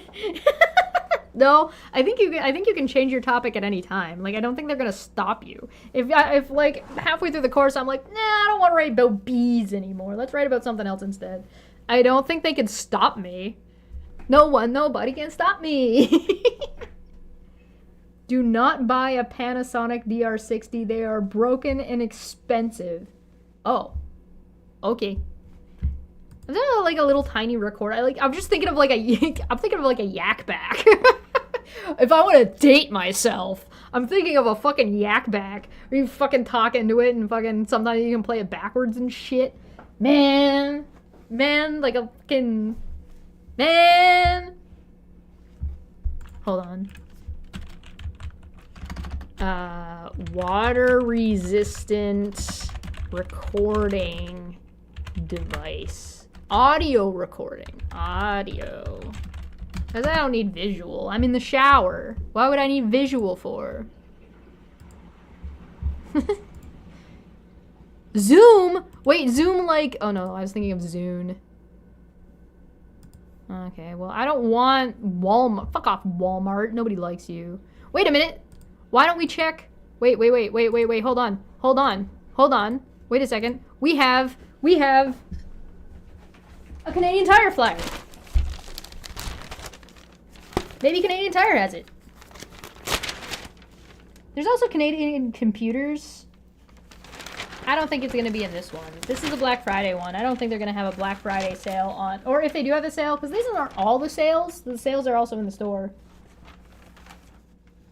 no. I think you can change your topic at any time. Like I don't think they're gonna stop you. If like halfway through the course I'm like, nah, I don't want to write about bees anymore. Let's write about something else instead. I don't think they can stop me. Nobody can stop me. Do not buy a Panasonic DR60. They are broken and expensive. Oh, okay. Is that like a little tiny recorder? I'm just thinking of like a yak back. If I want to date myself, I'm thinking of a fucking yak back. Where you fucking talk into it and fucking sometimes you can play it backwards and shit. Man, like a fucking man. Hold on. Water resistant recording device. Audio recording. Audio. Because I don't need visual. I'm in the shower. Why would I need visual for? Zoom? Wait, Zoom like... Oh no, I was thinking of Zune. Okay, well, I don't want Walmart. Fuck off, Walmart. Nobody likes you. Wait a minute. Why don't we check? Wait. Hold on. Wait a second. We have a Canadian Tire flyer. Maybe Canadian Tire has it. There's also Canadian Computers. I don't think it's going to be in this one. This is a Black Friday one. I don't think they're going to have a Black Friday sale on, or if they do have a sale, because these aren't all the sales. The sales are also in the store.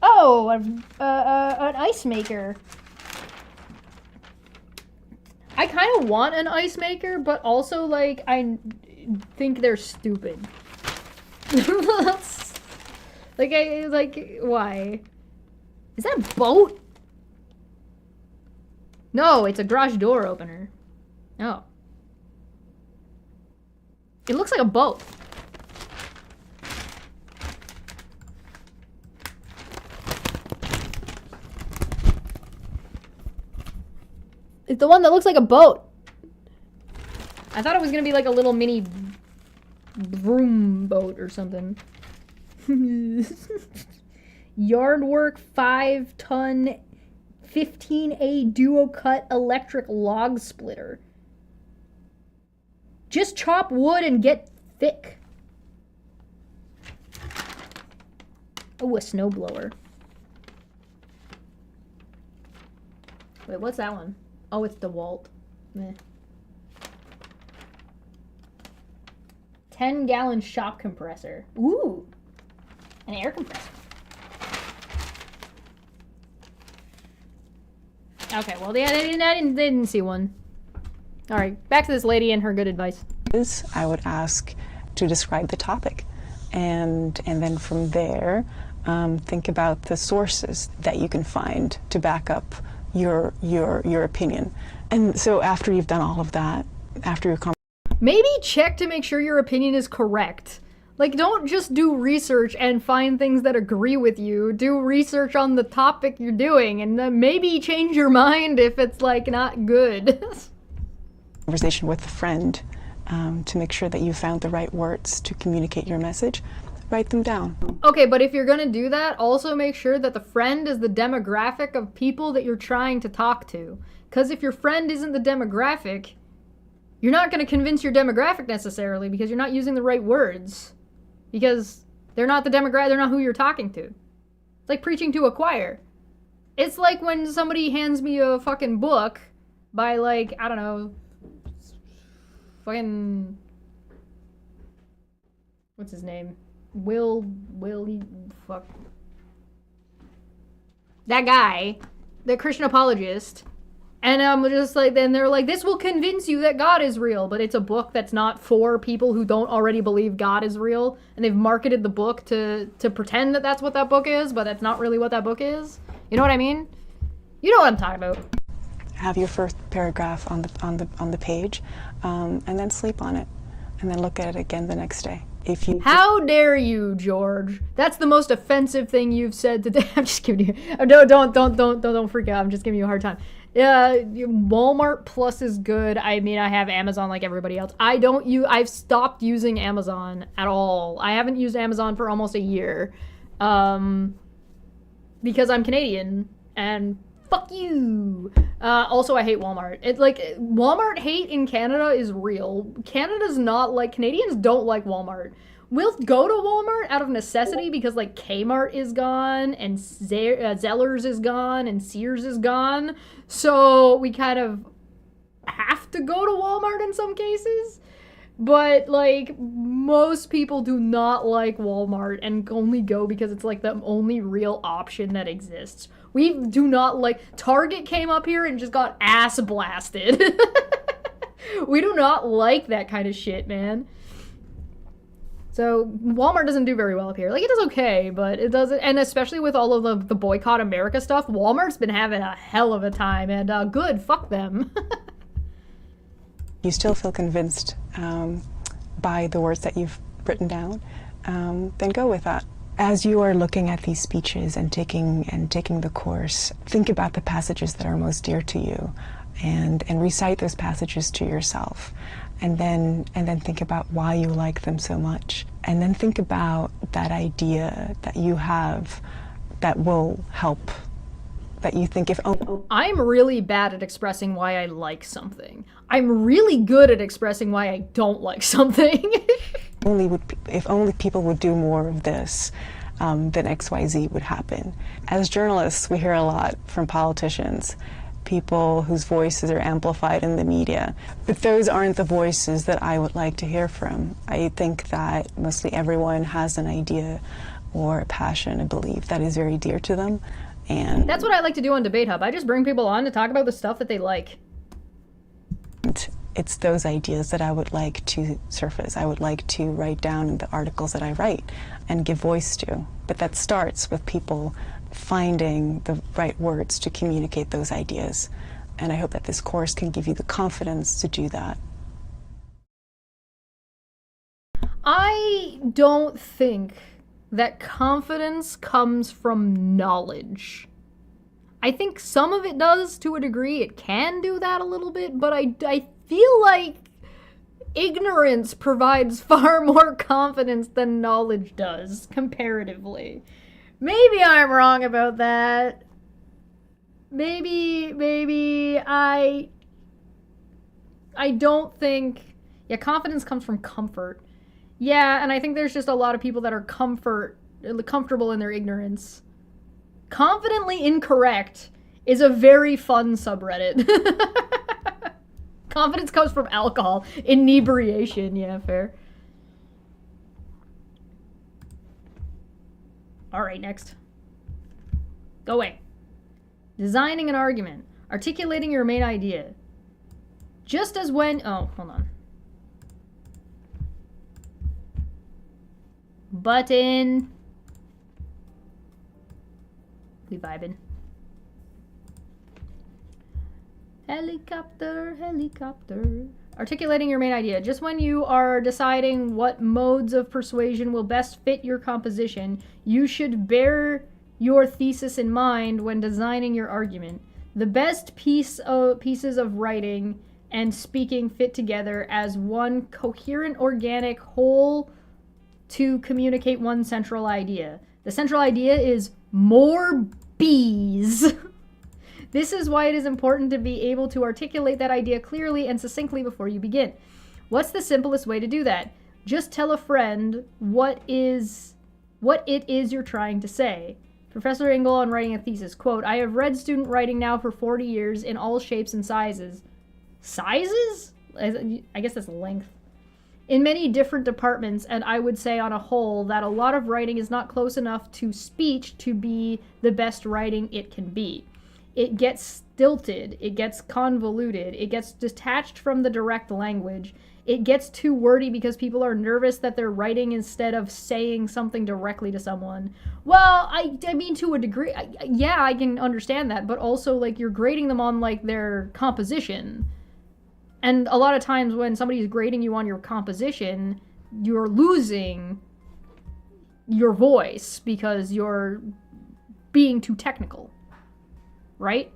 Oh, an ice maker. I kind of want an ice maker, but also, like, I think they're stupid. like, why? Is that a boat? No, it's a garage door opener. Oh. It looks like a boat. It's the one that looks like a boat. I thought it was gonna be like a little mini broom boat or something. Yardwork 5-ton 15A duo cut electric log splitter. Just chop wood and get thick. Oh, a snowblower. Wait, what's that one? Oh, it's DeWalt. Meh. 10-gallon shop compressor. Ooh, an air compressor. Okay, well, they didn't see one. All right, back to this lady and her good advice. I would ask to describe the topic, and then from there, think about the sources that you can find to back up your opinion. And so after you've done all of that, after your maybe check to make sure your opinion is correct. Like, don't just do research and find things that agree with you. Do research on the topic you're doing, and then maybe change your mind if it's, like, not good. conversation with a friend to make sure that you found the right words to communicate your message. Write them down. Okay, but if you're gonna do that, also make sure that the friend is the demographic of people that you're trying to talk to. Because if your friend isn't the demographic, you're not gonna convince your demographic necessarily because you're not using the right words. Because they're not the demographic, they're not who you're talking to. It's like preaching to a choir. It's like when somebody hands me a fucking book by, like, I don't know, fucking, what's his name? Fuck. That guy, the Christian apologist. And I'm just like, then they're like, this will convince you that God is real, but it's a book that's not for people who don't already believe God is real, and they've marketed the book to pretend that that's what that book is, but that's not really what that book is. You know what I mean? You know what I'm talking about. Have your first paragraph on the page, and then sleep on it, and then look at it again the next day. If you How dare you, George? That's the most offensive thing you've said today. I'm just giving you. No, don't freak out. I'm just giving you a hard time. Walmart Plus is good. I mean, I have Amazon like everybody else. I've stopped using Amazon at all. I haven't used Amazon for almost a year, because I'm Canadian and fuck you. Also, I hate Walmart. Walmart hate in Canada is real. Canada's not like, Canadians don't like Walmart. We'll go to Walmart out of necessity because, like, Kmart is gone and Zellers is gone and Sears is gone. So we kind of have to go to Walmart in some cases. But, like, most people do not like Walmart and only go because it's, like, the only real option that exists. We do not like... Target came up here and just got ass blasted. We do not like that kind of shit, man. So Walmart doesn't do very well up here. Like, it does okay, but it doesn't... And especially with all of the Boycott America stuff, Walmart's been having a hell of a time, and good, fuck them. You still feel convinced by the words that you've written down, then go with that. As you are looking at these speeches and taking the course, think about the passages that are most dear to you, and recite those passages to yourself, and then think about why you like them so much, and then think about that idea that you have that will help. That you think if I'm really bad at expressing why I like something. I'm really good at expressing why I don't like something. If only people would do more of this, then XYZ would happen. As journalists, we hear a lot from politicians, people whose voices are amplified in the media, but those aren't the voices that I would like to hear from. I think that mostly everyone has an idea or a passion, a belief that is very dear to them. And that's what I like to do on Debate Hub. I just bring people on to talk about the stuff that they like. It's those ideas that I would like to surface. I would like to write down in the articles that I write and give voice to. But that starts with people finding the right words to communicate those ideas. And I hope that this course can give you the confidence to do that. I don't think that confidence comes from knowledge. I think some of it does to a degree. It can do that a little bit, but I feel like ignorance provides far more confidence than knowledge does, comparatively. Maybe I'm wrong about that. Maybe I don't think... Yeah, confidence comes from comfort. Yeah, and I think there's just a lot of people that are comfortable in their ignorance. Confidently Incorrect is a very fun subreddit. Confidence comes from alcohol. Inebriation, yeah, fair. Alright, next. Go away. Designing an argument. Articulating your main idea. Just as when... Oh, hold on. Button. We vibing. Helicopter, helicopter. Articulating your main idea. Just when you are deciding what modes of persuasion will best fit your composition, you should bear your thesis in mind when designing your argument. The best pieces of writing and speaking fit together as one coherent, organic whole to communicate one central idea. The central idea is more bees. This is why it is important to be able to articulate that idea clearly and succinctly before you begin. What's the simplest way to do that? Just tell a friend what it is you're trying to say. Professor Engel on writing a thesis, quote, I have read student writing now for 40 years in all shapes and sizes. Sizes? I guess that's length. In many different departments, and I would say on a whole that a lot of writing is not close enough to speech to be the best writing it can be. It gets stilted, it gets convoluted, it gets detached from the direct language. It gets too wordy because people are nervous that they're writing instead of saying something directly to someone. Well, I mean, to a degree, yeah, I can understand that, but also, like, you're grading them on, like, their composition. And a lot of times when somebody's grading you on your composition, you're losing your voice because you're being too technical. Right?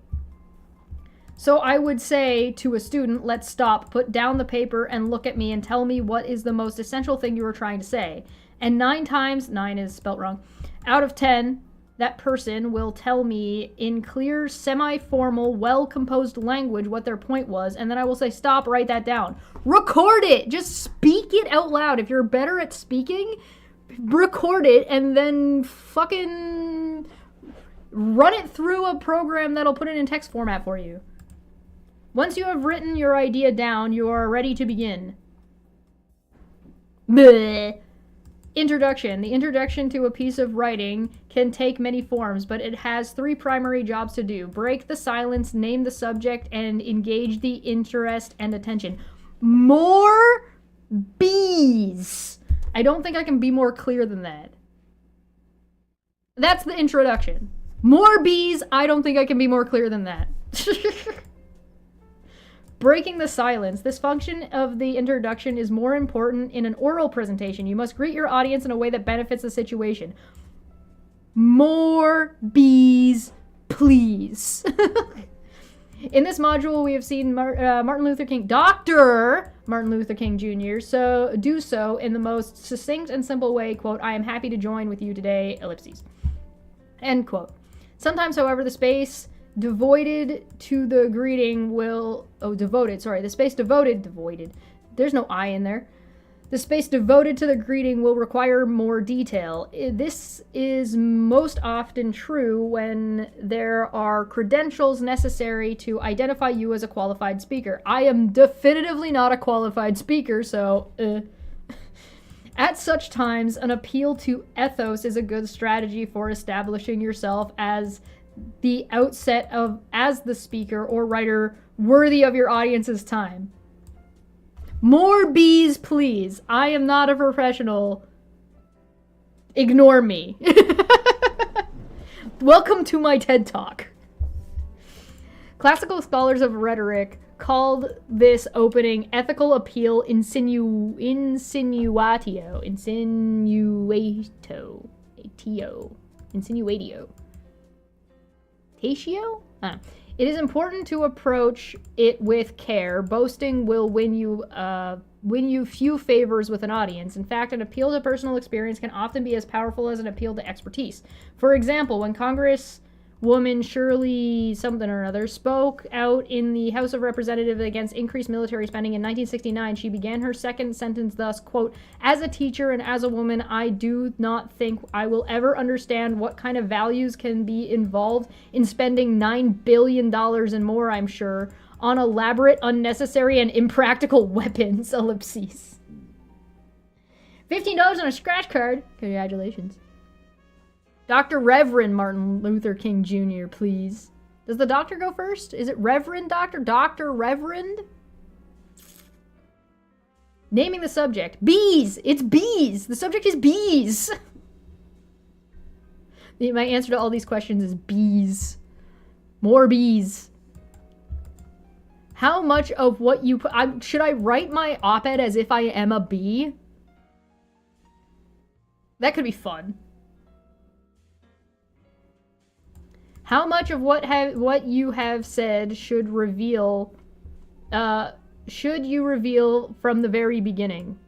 So I would say to a student, let's stop, put down the paper, and look at me and tell me what is the most essential thing you were trying to say. And 9 is spelt wrong, out of 10, that person will tell me in clear, semi-formal, well-composed language what their point was, and then I will say, stop, write that down. Record it! Just speak it out loud. If you're better at speaking, record it, and then fucking run it through a program that'll put it in text format for you. Once you have written your idea down, you are ready to begin. Bleh. Introduction. The introduction to a piece of writing can take many forms, but it has 3 primary jobs to do. Break the silence, name the subject, and engage the interest and attention. More bees. I don't think I can be more clear than that. That's the introduction. More bees, I don't think I can be more clear than that. Breaking the silence. This function of the introduction is more important in an oral presentation. You must greet your audience in a way that benefits the situation. More bees, please. In this module, we have seen Martin Luther King, Dr. Martin Luther King Jr., do so in the most succinct and simple way, quote, I am happy to join with you today, ellipses. End quote. Sometimes, however, the space devoted to the greeting there's no I in there. The space devoted to the greeting will require more detail. This is most often true when there are credentials necessary to identify you as a qualified speaker. I am definitively not a qualified speaker, so At such times, an appeal to ethos is a good strategy for establishing yourself as the outset of as the speaker or writer worthy of your audience's time. More bees, please. I am not a professional. Ignore me. Welcome to my TED Talk. Classical scholars of rhetoric called this opening ethical appeal insinuatio. Tatio? It is important to approach it with care. Boasting will win you few favors with an audience. In fact, an appeal to personal experience can often be as powerful as an appeal to expertise. For example, when Congresswoman Shirley something or other spoke out in the House of Representatives against increased military spending in 1969, she began her second sentence thus, quote, as a teacher and as a woman, I do not think I will ever understand what kind of values can be involved in spending $9 billion and more, I'm sure, on elaborate, unnecessary, and impractical weapons, ellipses. $15 on a scratch card. Congratulations. Dr. Reverend Martin Luther King Jr., please. Does the doctor go first? Is it Reverend Doctor? Dr. Reverend? Naming the subject. Bees! It's bees! The subject is bees! My answer to all these questions is bees. More bees. How much of what you put... should I write my op-ed as if I am a bee? That could be fun. How much of what you have said should you reveal from the very beginning?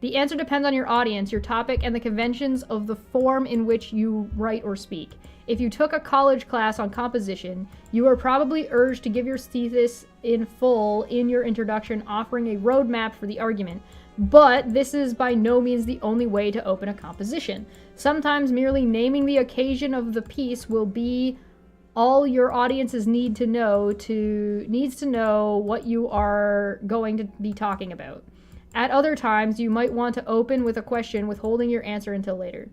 The answer depends on your audience, your topic, and the conventions of the form in which you write or speak. If you took a college class on composition, you are probably urged to give your thesis in full in your introduction, offering a roadmap for the argument. But this is by no means the only way to open a composition. Sometimes merely naming the occasion of the piece will be all your audiences needs to know what you are going to be talking about. At other times, you might want to open with a question, withholding your answer until later.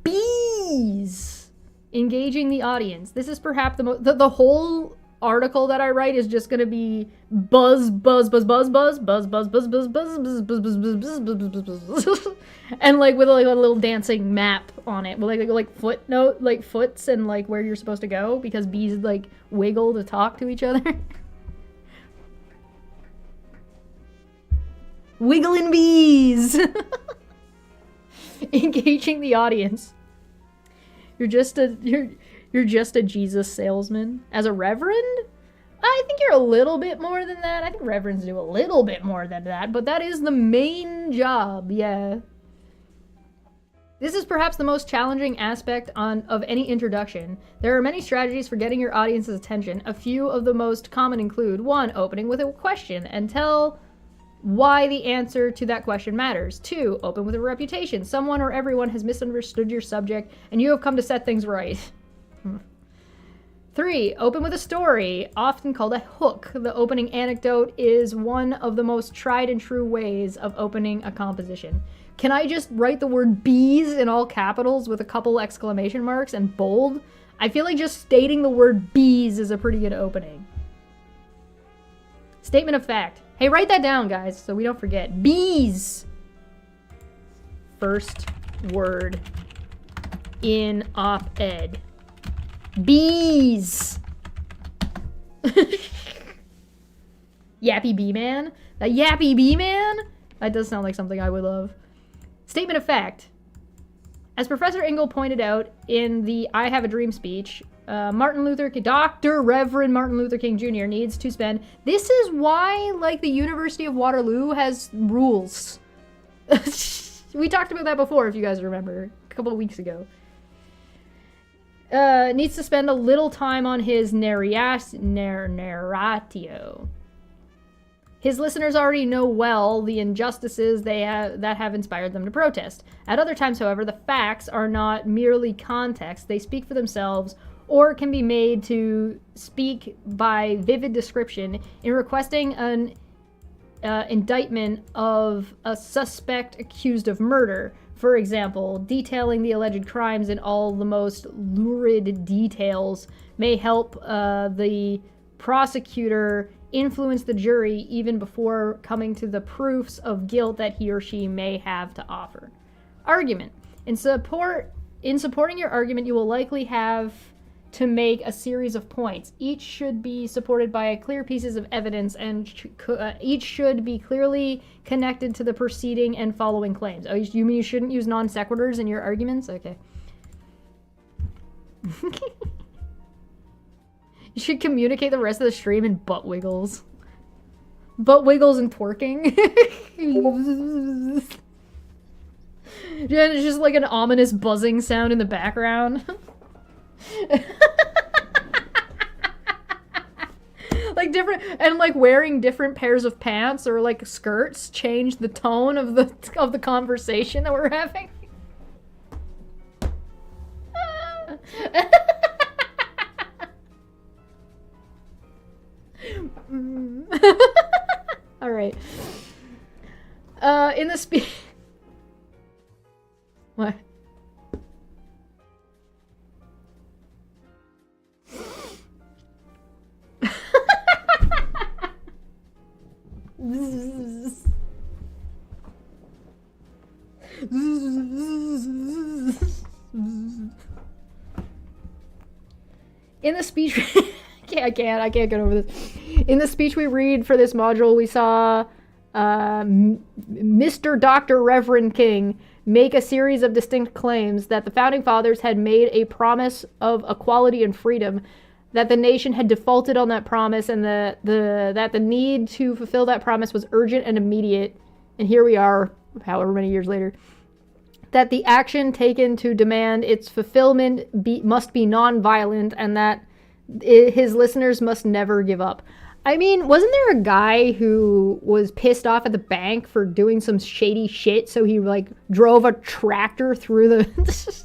Bees! Engaging the audience. This is perhaps the whole article that I write is just gonna be buzz, buzz, buzz, buzz, buzz, buzz, buzz, buzz, buzz, buzz, buzz, buzz, buzz, buzz, buzz, buzz, buzz, and like with like a little dancing map on it, with like footnote, like foots and like where you're supposed to go because bees like wiggle to talk to each other. Wiggling bees. Engaging the audience. You're just a Jesus salesman. As a reverend? I think you're a little bit more than that. I think reverends do a little bit more than that, but that is the main job, yeah. This is perhaps the most challenging aspect of any introduction. There are many strategies for getting your audience's attention. A few of the most common include 1. Opening with a question and tell why the answer to that question matters. 2. Open with a reputation. Someone or everyone has misunderstood your subject and you have come to set things right. 3. Open with a story, often called a hook. The opening anecdote is one of the most tried and true ways of opening a composition. Can I just write the word bees in all capitals with a couple exclamation marks and bold? I feel like just stating the word bees is a pretty good opening. Statement of fact. Hey, write that down, guys, so we don't forget. Bees. First word in op-ed. Bees. Yappy bee man? That yappy bee man? That does sound like something I would love. Statement of fact. As Professor Engel pointed out in the I Have a Dream speech, Dr. Reverend Martin Luther King Jr. needs to spend... This is why, like, the University of Waterloo has rules. We talked about that before, if you guys remember, a couple of weeks ago. Needs to spend a little time on his narratio. His listeners already know well the injustices that have inspired them to protest. At other times, however, the facts are not merely context. They speak for themselves or can be made to speak by vivid description in requesting an indictment of a suspect accused of murder. For example, detailing the alleged crimes in all the most lurid details may help the prosecutor influence the jury even before coming to the proofs of guilt that he or she may have to offer. Argument. In supporting your argument, you will likely have to make a series of points. Each should be supported by clear pieces of evidence and each should be clearly connected to the preceding and following claims. Oh, you mean you shouldn't use non sequiturs in your arguments? Okay. You should communicate the rest of the stream in butt wiggles. Butt wiggles and twerking. Yeah, it's just like an ominous buzzing sound in the background. Like different, and like wearing different pairs of pants or like skirts change the tone of the conversation that we're having. All right. In the what? In the speech, I can't get over this. In the speech we read for this module, we saw Mr. Dr. Reverend King make a series of distinct claims that the Founding Fathers had made a promise of equality and freedom, that the nation had defaulted on that promise, and that the need to fulfill that promise was urgent and immediate. And here we are, however many years later. That the action taken to demand its fulfillment must be non-violent, and that his listeners must never give up. I mean, wasn't there a guy who was pissed off at the bank for doing some shady shit, so he like drove a tractor through the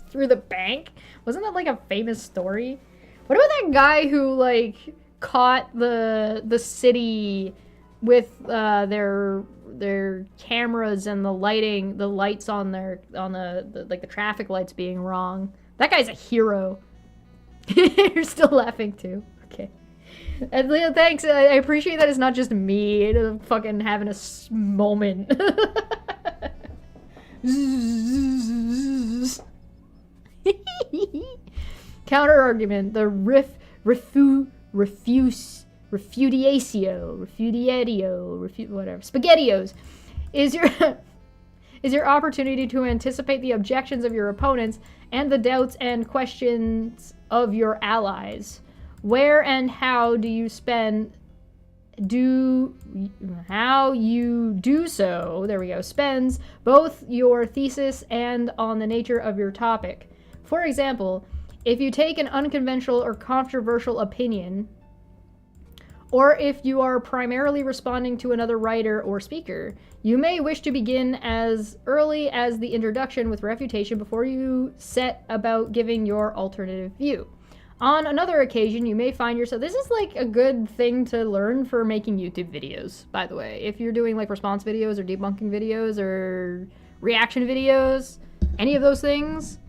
through the bank? Wasn't that like a famous story? What about that guy who like caught the city with their cameras and the lights on the like the traffic lights being wrong? That guy's a hero. You're still laughing too. Okay. And Leo, thanks. I appreciate that it's not just me fucking having a moment. Counter argument: the whatever spaghettios is your opportunity to anticipate the objections of your opponents and the doubts and questions of your allies. Where and how do you how you do so, there we go, spends both your thesis and on the nature of your topic. For example, if you take an unconventional or controversial opinion, or if you are primarily responding to another writer or speaker, you may wish to begin as early as the introduction with refutation before you set about giving your alternative view. On another occasion, you may find yourself... This is like a good thing to learn for making YouTube videos, by the way. If you're doing like response videos or debunking videos or reaction videos, any of those things,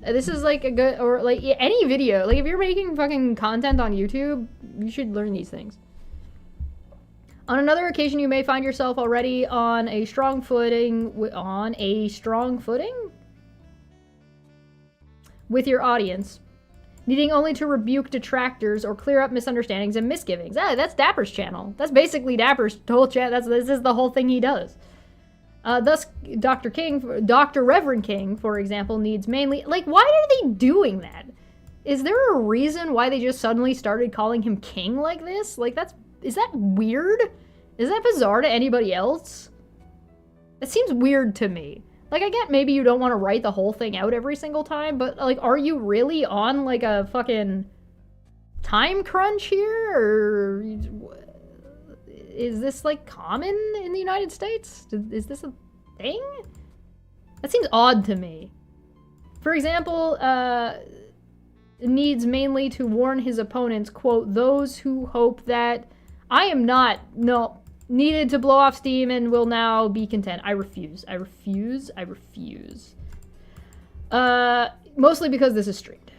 this is like a good... Or like any video. Like if you're making fucking content on YouTube, you should learn these things. On another occasion, you may find yourself already on a strong footing... with your audience, needing only to rebuke detractors or clear up misunderstandings and misgivings. That's Dapper's channel. That's basically Dapper's whole channel. This is the whole thing he does. Thus, Dr. Reverend King, for example, needs mainly... Like, why are they doing that? Is there a reason why they just suddenly started calling him King like this? Like, is that weird? Is that bizarre to anybody else? It seems weird to me. Like, I get maybe you don't want to write the whole thing out every single time, but, like, are you really on, like, a fucking time crunch here? Or is this, like, common in the United States? Is this a thing? That seems odd to me. For example, needs mainly to warn his opponents, quote, those who hope that I am not, no, needed to blow off steam and will now be content. I refuse. Mostly because this is streamed.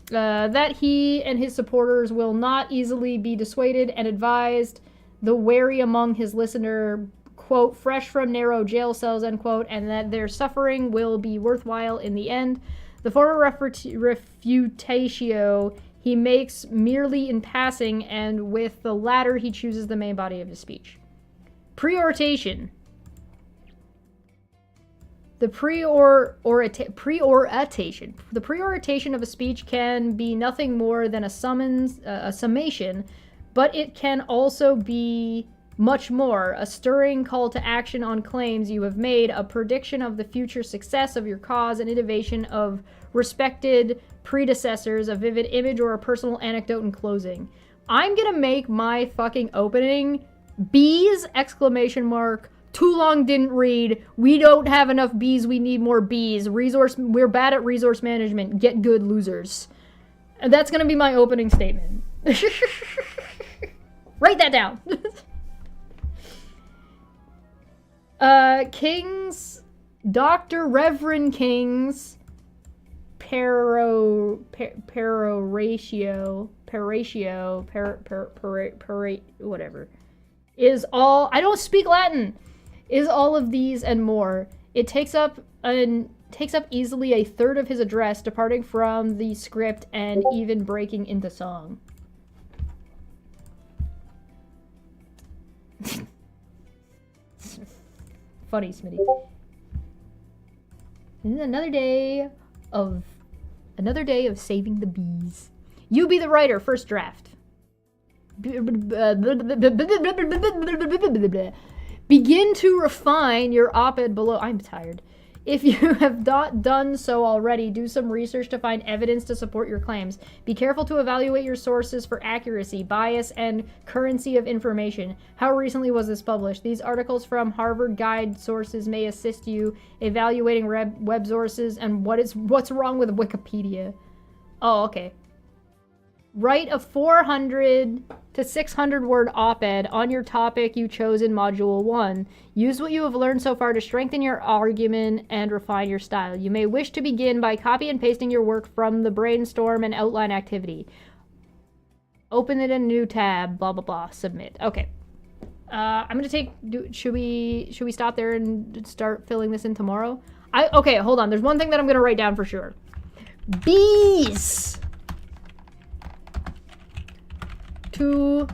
That he and his supporters will not easily be dissuaded and advised, the wary among his listener, quote, fresh from narrow jail cells, end quote, and that their suffering will be worthwhile in the end. The former refutatio he makes merely in passing, and with the latter he chooses the main body of his speech. Preoration. The preoration of a speech can be nothing more than a summation, but it can also be much more, a stirring call to action on claims you have made, a prediction of the future success of your cause, an innovation of respected predecessors, a vivid image, or a personal anecdote in closing. I'm gonna make my fucking opening bees, exclamation mark, too long, didn't read, we don't have enough bees, we need more bees, we're bad at resource management, get good, losers. And that's gonna be my opening statement. Write that down. Dr. Reverend King's whatever, is all, I don't speak Latin, is all of these and more. It takes up an takes up easily a third of his address, departing from the script and even breaking into song. Funny, Smitty. And another day of saving the bees. You be the writer, first draft. Begin to refine your op-ed below. I'm tired. If you have not done so already, do some research to find evidence to support your claims. Be careful to evaluate your sources for accuracy, bias, and currency of information. How recently was this published? These articles from Harvard Guide sources may assist you evaluating web sources and what's wrong with Wikipedia. Oh, okay. Write a 400 to 600 word op-ed on your topic you chose in Module 1. Use what you have learned so far to strengthen your argument and refine your style. You may wish to begin by copy and pasting your work from the brainstorm and outline activity. Open it in a new tab, blah, blah, blah, submit. Okay. I'm gonna should we stop there and start filling this in tomorrow? Okay, hold on. There's one thing that I'm gonna write down for sure. Bees! Too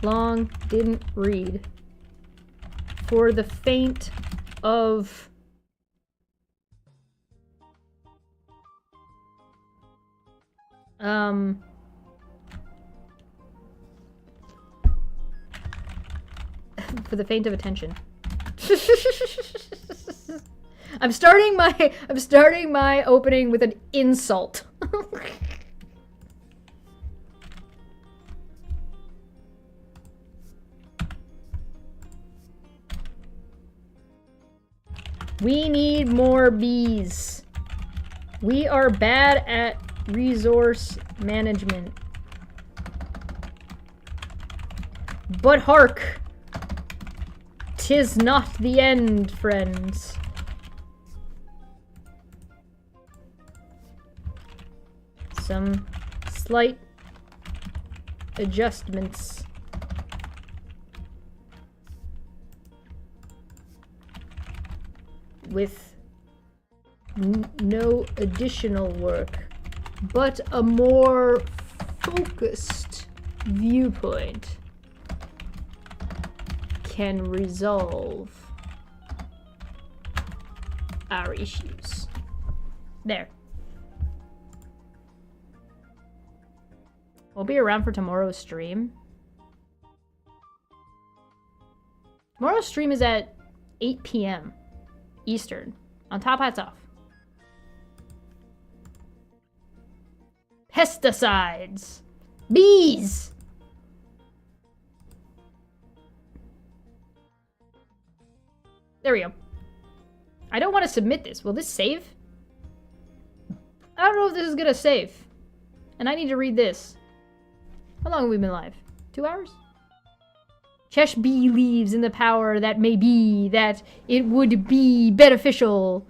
long, didn't read. For the faint of for the faint of attention. I'm starting my opening with an insult. We need more bees. We are bad at resource management. But hark! 'Tis not the end, friends. Some slight adjustments. With no additional work, but a more focused viewpoint can resolve our issues. There. We'll be around for tomorrow's stream. Tomorrow's stream is at 8 p.m. Eastern. On Top Hats Off. Pesticides. Bees. There we go. I don't want to submit this. Will this save? I don't know if this is gonna save. And I need to read this. How long have we been live? 2 hours? Chesh believes in the power that may be, that it would be beneficial,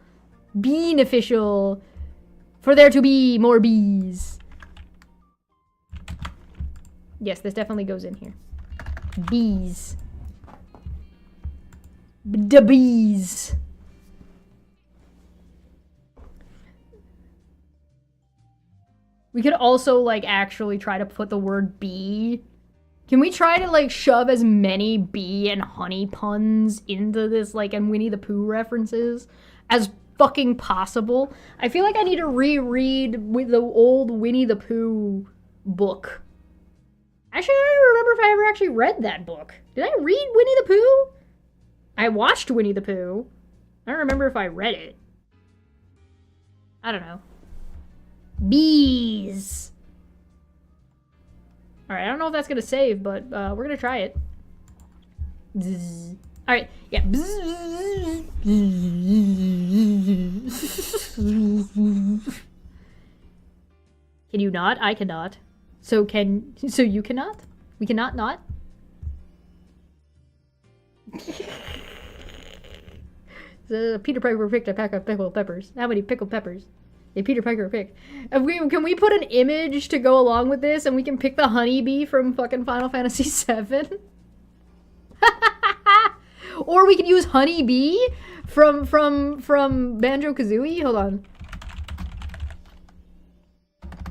for there to be more bees. Yes, this definitely goes in here. Bees. The bees. We could also, like, actually try to put the word bee. Can we try to, like, shove as many bee and honey puns into this, like, and Winnie the Pooh references as fucking possible? I feel like I need to reread with the old Winnie the Pooh book. Actually, I don't remember if I ever actually read that book. Did I read Winnie the Pooh? I watched Winnie the Pooh. I don't remember if I read it. I don't know. Bees. Alright, I don't know if that's gonna save, but we're gonna try it. Alright, yeah. Can you not? I cannot. So you cannot? We cannot not? Peter Piper picked a pack of pickled peppers. How many pickled peppers? Peter Piper pick. Can we put an image to go along with this, and we can pick the honeybee from fucking Final Fantasy VII? Or we could use Honey Bee from Banjo-Kazooie. Hold on.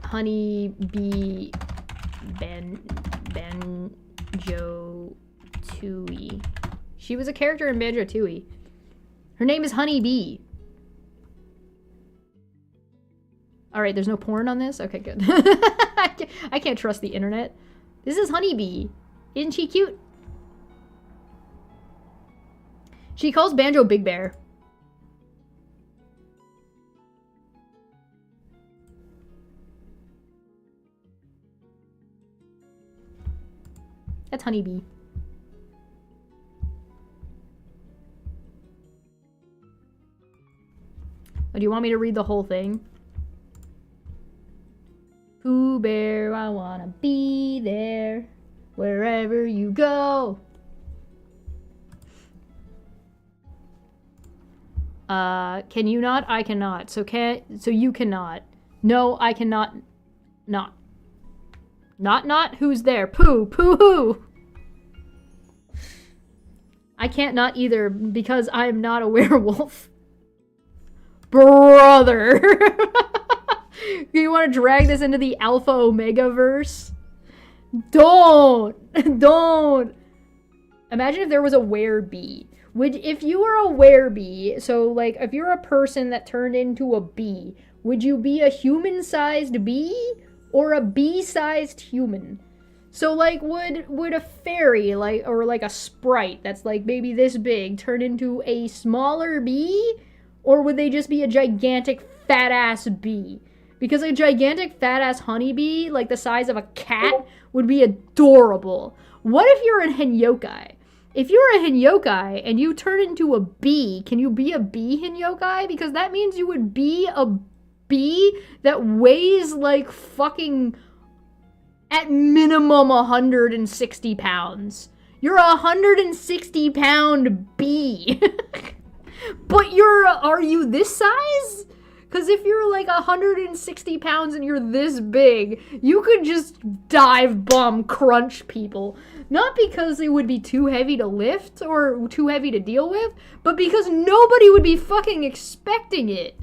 Honey Bee Banjo-Tooie. She was a character in Banjo-Tooie. Her name is Honey Bee. Alright, there's no porn on this? Okay, good. I can't trust the internet. This is Honey Bee. Isn't she cute? She calls Banjo Big Bear. That's Honey Bee. Oh, do you want me to read the whole thing? Pooh Bear, I wanna be there, wherever you go. Can you not? I cannot. So you cannot. No, I cannot not. Not? Who's there? Pooh, who? I can't not either, because I am not a werewolf. Brother! You want to drag this into the Alpha Omega verse? Don't! Imagine if there was a werebee. If you were a werebee, so like if you're a person that turned into a bee, would you be a human-sized bee or a bee-sized human? So like would a fairy or a sprite that's like maybe this big turn into a smaller bee, or would they just be a gigantic fat ass bee? Because a gigantic fat-ass honeybee, like the size of a cat, would be adorable. What if you're a henyokai? If you're a henyokai and you turn into a bee, can you be a bee henyokai? Because that means you would be a bee that weighs like fucking, at minimum, 160 pounds. You're a 160-pound bee. But are you this size? Because if you're like 160 pounds and you're this big, you could just dive bomb crunch people. Not because it would be too heavy to lift or too heavy to deal with, but because nobody would be fucking expecting it.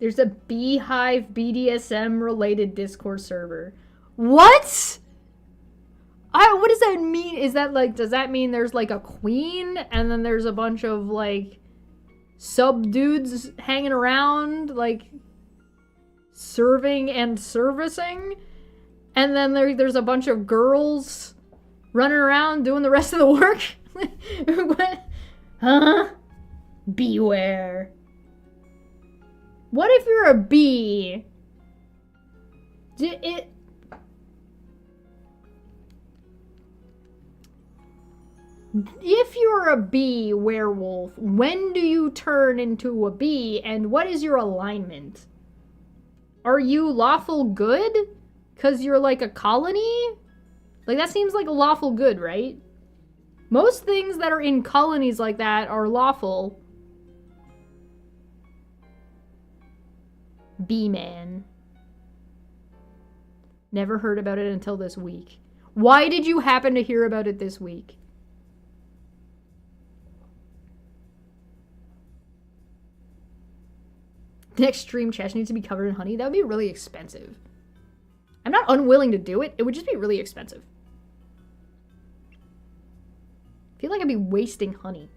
There's a Beehive BDSM related Discord server. What? What does that mean? Is that like, does that mean there's like a queen and then there's a bunch of like sub dudes hanging around like serving and servicing, and then there's a bunch of girls running around doing the rest of the work? What? Huh? Beware. What if you're a bee? If you're a bee werewolf, when do you turn into a bee, and what is your alignment? Are you lawful good? Because you're like a colony? Like, that seems like a lawful good, right? Most things that are in colonies like that are lawful. Bee-man. Never heard about it until this week. Why did you happen to hear about it this week? Next stream chest needs to be covered in honey. That would be really expensive. I'm not unwilling to do it. It would just be really expensive. I feel like I'd be wasting honey.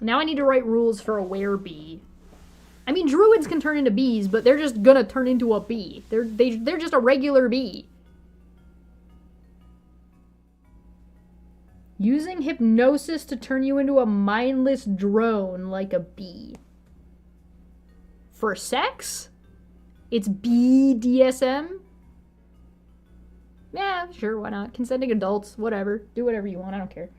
Now I need to write rules for a werebee. I mean, druids can turn into bees, but they're just gonna turn into a bee. They're just a regular bee. Using hypnosis to turn you into a mindless drone like a bee. For sex? It's BDSM? Yeah, sure, why not? Consenting adults, whatever. Do whatever you want, I don't care.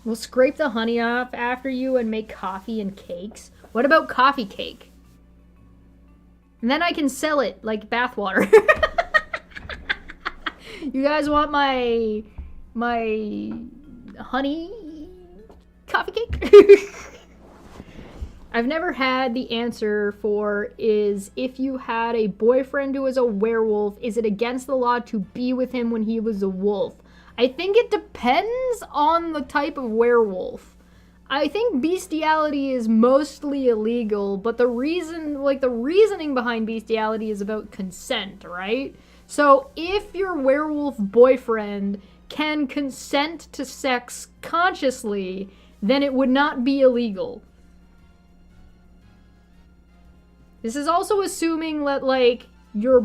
We'll scrape the honey off after you and make coffee and cakes. What about coffee cake? And then I can sell it like bathwater. You guys want my honey coffee cake? I've never had the answer for is if you had a boyfriend who was a werewolf, is it against the law to be with him when he was a wolf? I think it depends on the type of werewolf. I think bestiality is mostly illegal, but the reasoning behind bestiality is about consent, right? So if your werewolf boyfriend can consent to sex consciously, then it would not be illegal. This is also assuming that, like, your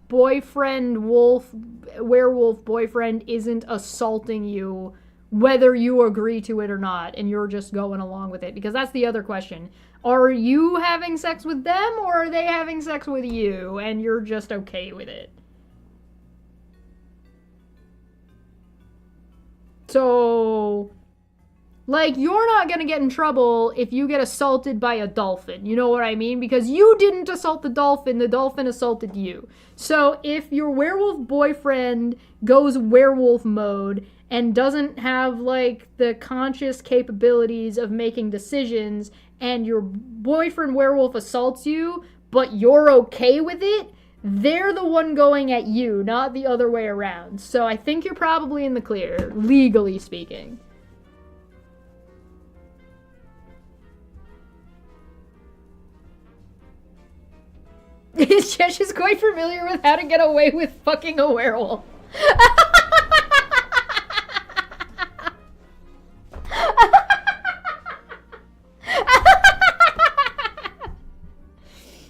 boyfriend werewolf boyfriend isn't assaulting you, whether you agree to it or not, and you're just going along with it. Because that's the other question. Are you having sex with them, or are they having sex with you, and you're just okay with it? So, like, you're not gonna get in trouble if you get assaulted by a dolphin. You know what I mean? Because you didn't assault the dolphin assaulted you. So if your werewolf boyfriend goes werewolf mode and doesn't have, like, the conscious capabilities of making decisions, and your boyfriend werewolf assaults you, but you're okay with it, they're the one going at you, not the other way around. So I think you're probably in the clear, legally speaking. Shesh is quite familiar with how to get away with fucking a werewolf.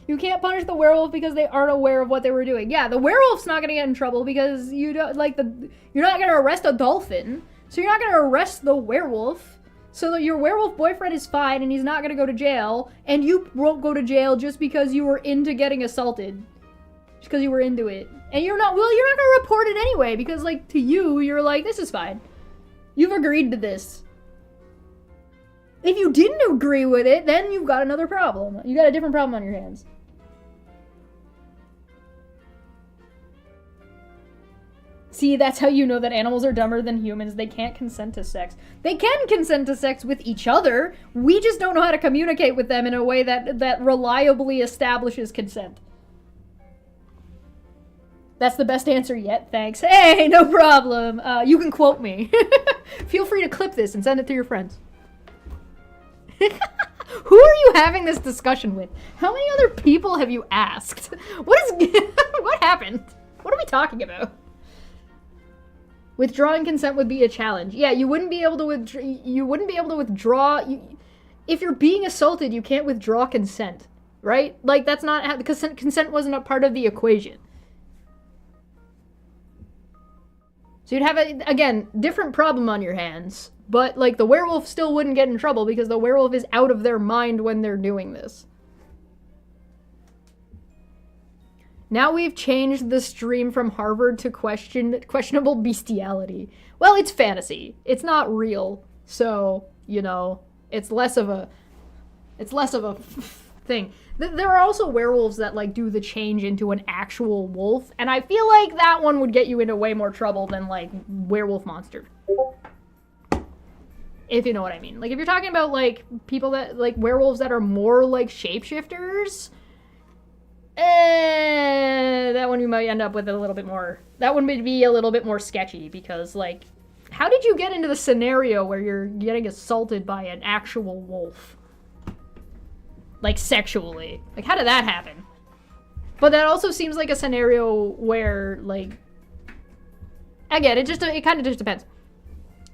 You can't punish the werewolf because they aren't aware of what they were doing. Yeah, the werewolf's not gonna get in trouble because you don't you're not gonna arrest a dolphin, so you're not gonna arrest the werewolf. So that your werewolf boyfriend is fine and he's not gonna go to jail, and you won't go to jail just because you were into getting assaulted. Just because you were into it. And you're not gonna report it anyway, because, like, to you, you're like, this is fine. You've agreed to this. If you didn't agree with it, then you've got another problem. You got a different problem on your hands. See, that's how you know that animals are dumber than humans. They can't consent to sex. They can consent to sex with each other. We just don't know how to communicate with them in a way that reliably establishes consent. That's the best answer yet, thanks. Hey, no problem. You can quote me. Feel free to clip this and send it to your friends. Who are you having this discussion with? How many other people have you asked? What happened? What are we talking about? Withdrawing consent would be a challenge. Yeah, you wouldn't be able to withdraw. If you're being assaulted, you can't withdraw consent, right? Like, that's not how, because consent wasn't a part of the equation. So you'd have again, different problem on your hands, but, like, the werewolf still wouldn't get in trouble because the werewolf is out of their mind when they're doing this. Now we've changed the stream from Harvard to questionable bestiality. Well, it's fantasy. It's not real. So, you know, it's less of a thing. There are also werewolves that, like, do the change into an actual wolf, and I feel like that one would get you into way more trouble than, like, werewolf monster. If you know what I mean. Like, if you're talking about, like, people that, like, werewolves that are more like shapeshifters, that one you might end up with a little bit more. That one would be a little bit more sketchy because, like, how did you get into the scenario where you're getting assaulted by an actual wolf? Like, sexually. Like, how did that happen? But that also seems like a scenario where, like, again, it kind of just depends.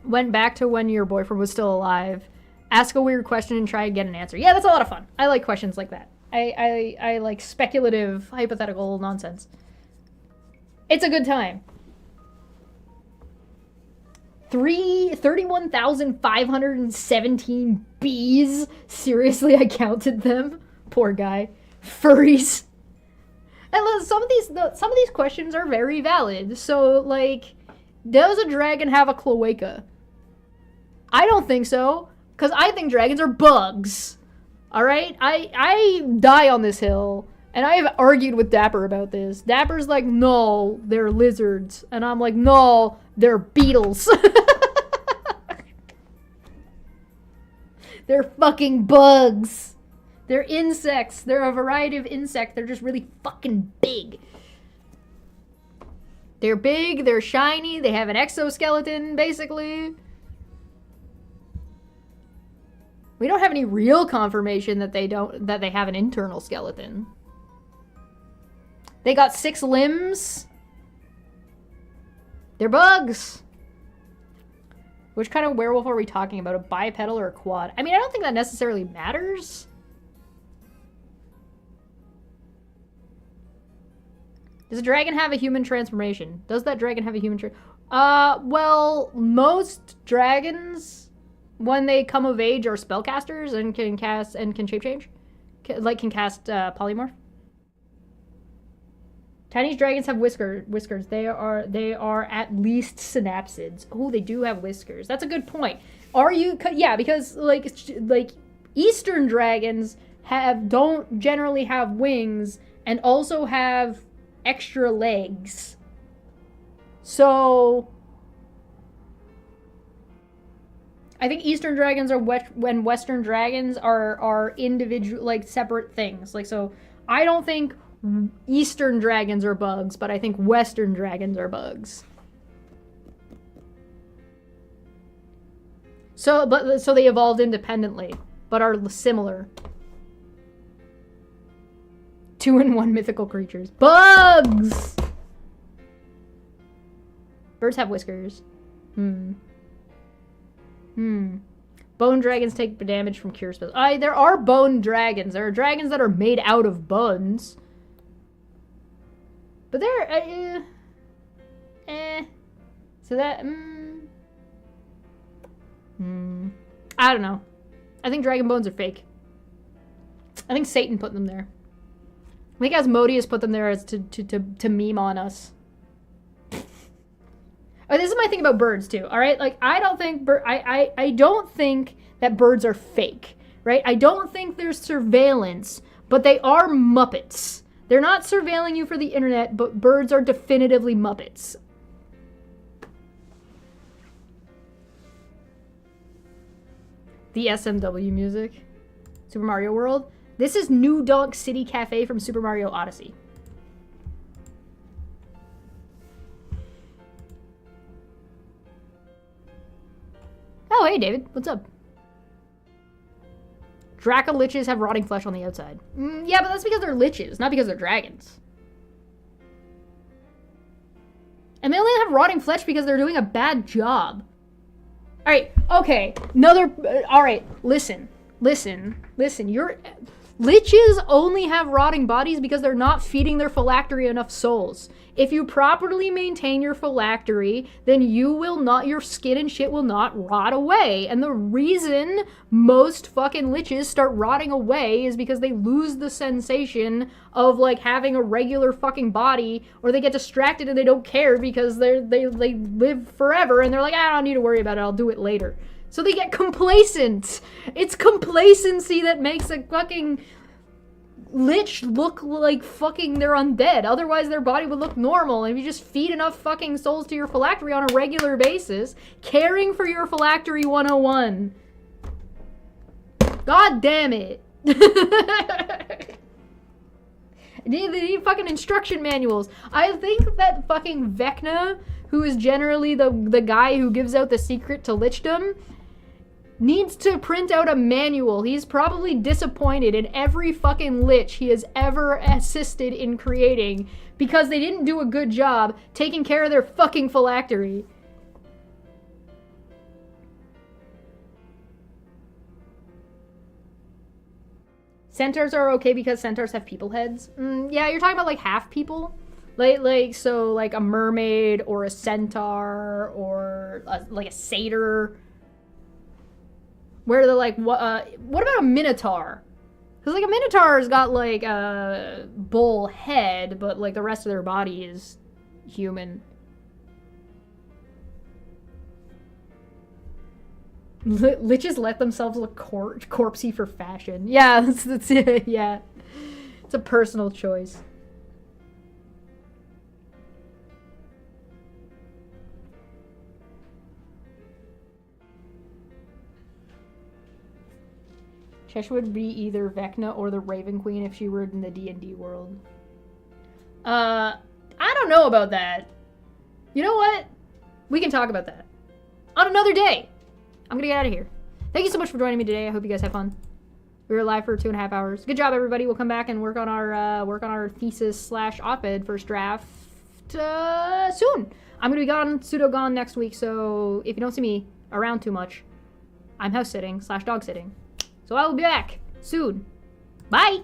Went back to when your boyfriend was still alive, ask a weird question and try and get an answer. Yeah, that's a lot of fun. I like questions like that. I like speculative, hypothetical nonsense. It's a good time. 31,517 bees. Seriously, I counted them. Poor guy. Furries. And some of these questions are very valid. So, like, does a dragon have a cloaca? I don't think so, because I think dragons are bugs. All right, I die on this hill And I have argued with Dapper about this. Dapper's like, no, they're lizards. And I'm like, no, they're beetles. They're fucking bugs. They're insects. They're a variety of insect. They're just really fucking big. They're big, they're shiny, they have an exoskeleton, basically. We don't have any real confirmation that they have an internal skeleton. They got 6 limbs. They're bugs. Which kind of werewolf are we talking about? A bipedal or a quad? I mean, I don't think that necessarily matters. Does a dragon have a human transformation? Does that dragon have a human well, most dragons, when they come of age, are spellcasters and can cast and can shape change. Can cast polymorph. Chinese dragons have whiskers. They are at least synapsids. Oh, they do have whiskers. That's a good point. Yeah, because like Eastern dragons don't generally have wings and also have extra legs. So I think Eastern dragons are when Western dragons are individual, like separate things. Like, so I don't think Eastern dragons are bugs, but I think Western dragons are bugs. So they evolved independently, but are similar. 2-in-1 mythical creatures. Bugs! Birds have whiskers. Bone dragons take damage from cure spells. There are bone dragons. There are dragons that are made out of bones. But they're, So that, I don't know. I think dragon bones are fake. I think Satan put them there. I think Asmodeus put them there as to meme on us. Oh, this is my thing about birds too. All right, like I don't think that birds are fake, right? I don't think there's surveillance, but they are Muppets. They're not surveilling you for the internet, but birds are definitively Muppets. The SMW music. Super Mario World. This is New Donk City Cafe from Super Mario Odyssey. Oh, hey, David. What's up? Draco liches have rotting flesh on the outside. Yeah, but that's because they're liches, not because they're dragons. And they only have rotting flesh because they're doing a bad job. Alright, okay. Alright, listen. Liches only have rotting bodies because they're not feeding their phylactery enough souls. If you properly maintain your phylactery, then your skin and shit will not rot away. And the reason most fucking liches start rotting away is because they lose the sensation of like having a regular fucking body, or they get distracted and they don't care because they live forever and they're like, I don't need to worry about it, I'll do it later. So they get complacent. It's complacency that makes a fucking lich look like fucking they're undead. Otherwise their body would look normal. And if you just feed enough fucking souls to your phylactery on a regular basis, caring for your phylactery 101. God damn it. They need fucking instruction manuals. I think that fucking Vecna, who is generally the guy who gives out the secret to lichdom, needs to print out a manual. He's probably disappointed in every fucking lich he has ever assisted in creating because they didn't do a good job taking care of their fucking phylactery. Centaurs are okay because centaurs have people heads. Yeah, you're talking about like half people? So like a mermaid or a centaur or like a satyr. Where they're like, what about a minotaur? Because like a minotaur's got like a bull head, but like the rest of their body is human. Liches let themselves look corpsey for fashion. Yeah, that's it. Yeah. It's a personal choice. Cheshire would be either Vecna or the Raven Queen if she were in the D&D world. I don't know about that. You know what? We can talk about that on another day. I'm gonna get out of here. Thank you so much for joining me today. I hope you guys had fun. We were live for 2.5 hours. Good job, everybody. We'll come back and work on our thesis / op-ed first draft soon. I'm gonna be pseudo gone next week, so if you don't see me around too much, I'm house sitting / dog sitting. So I will be back soon. Bye.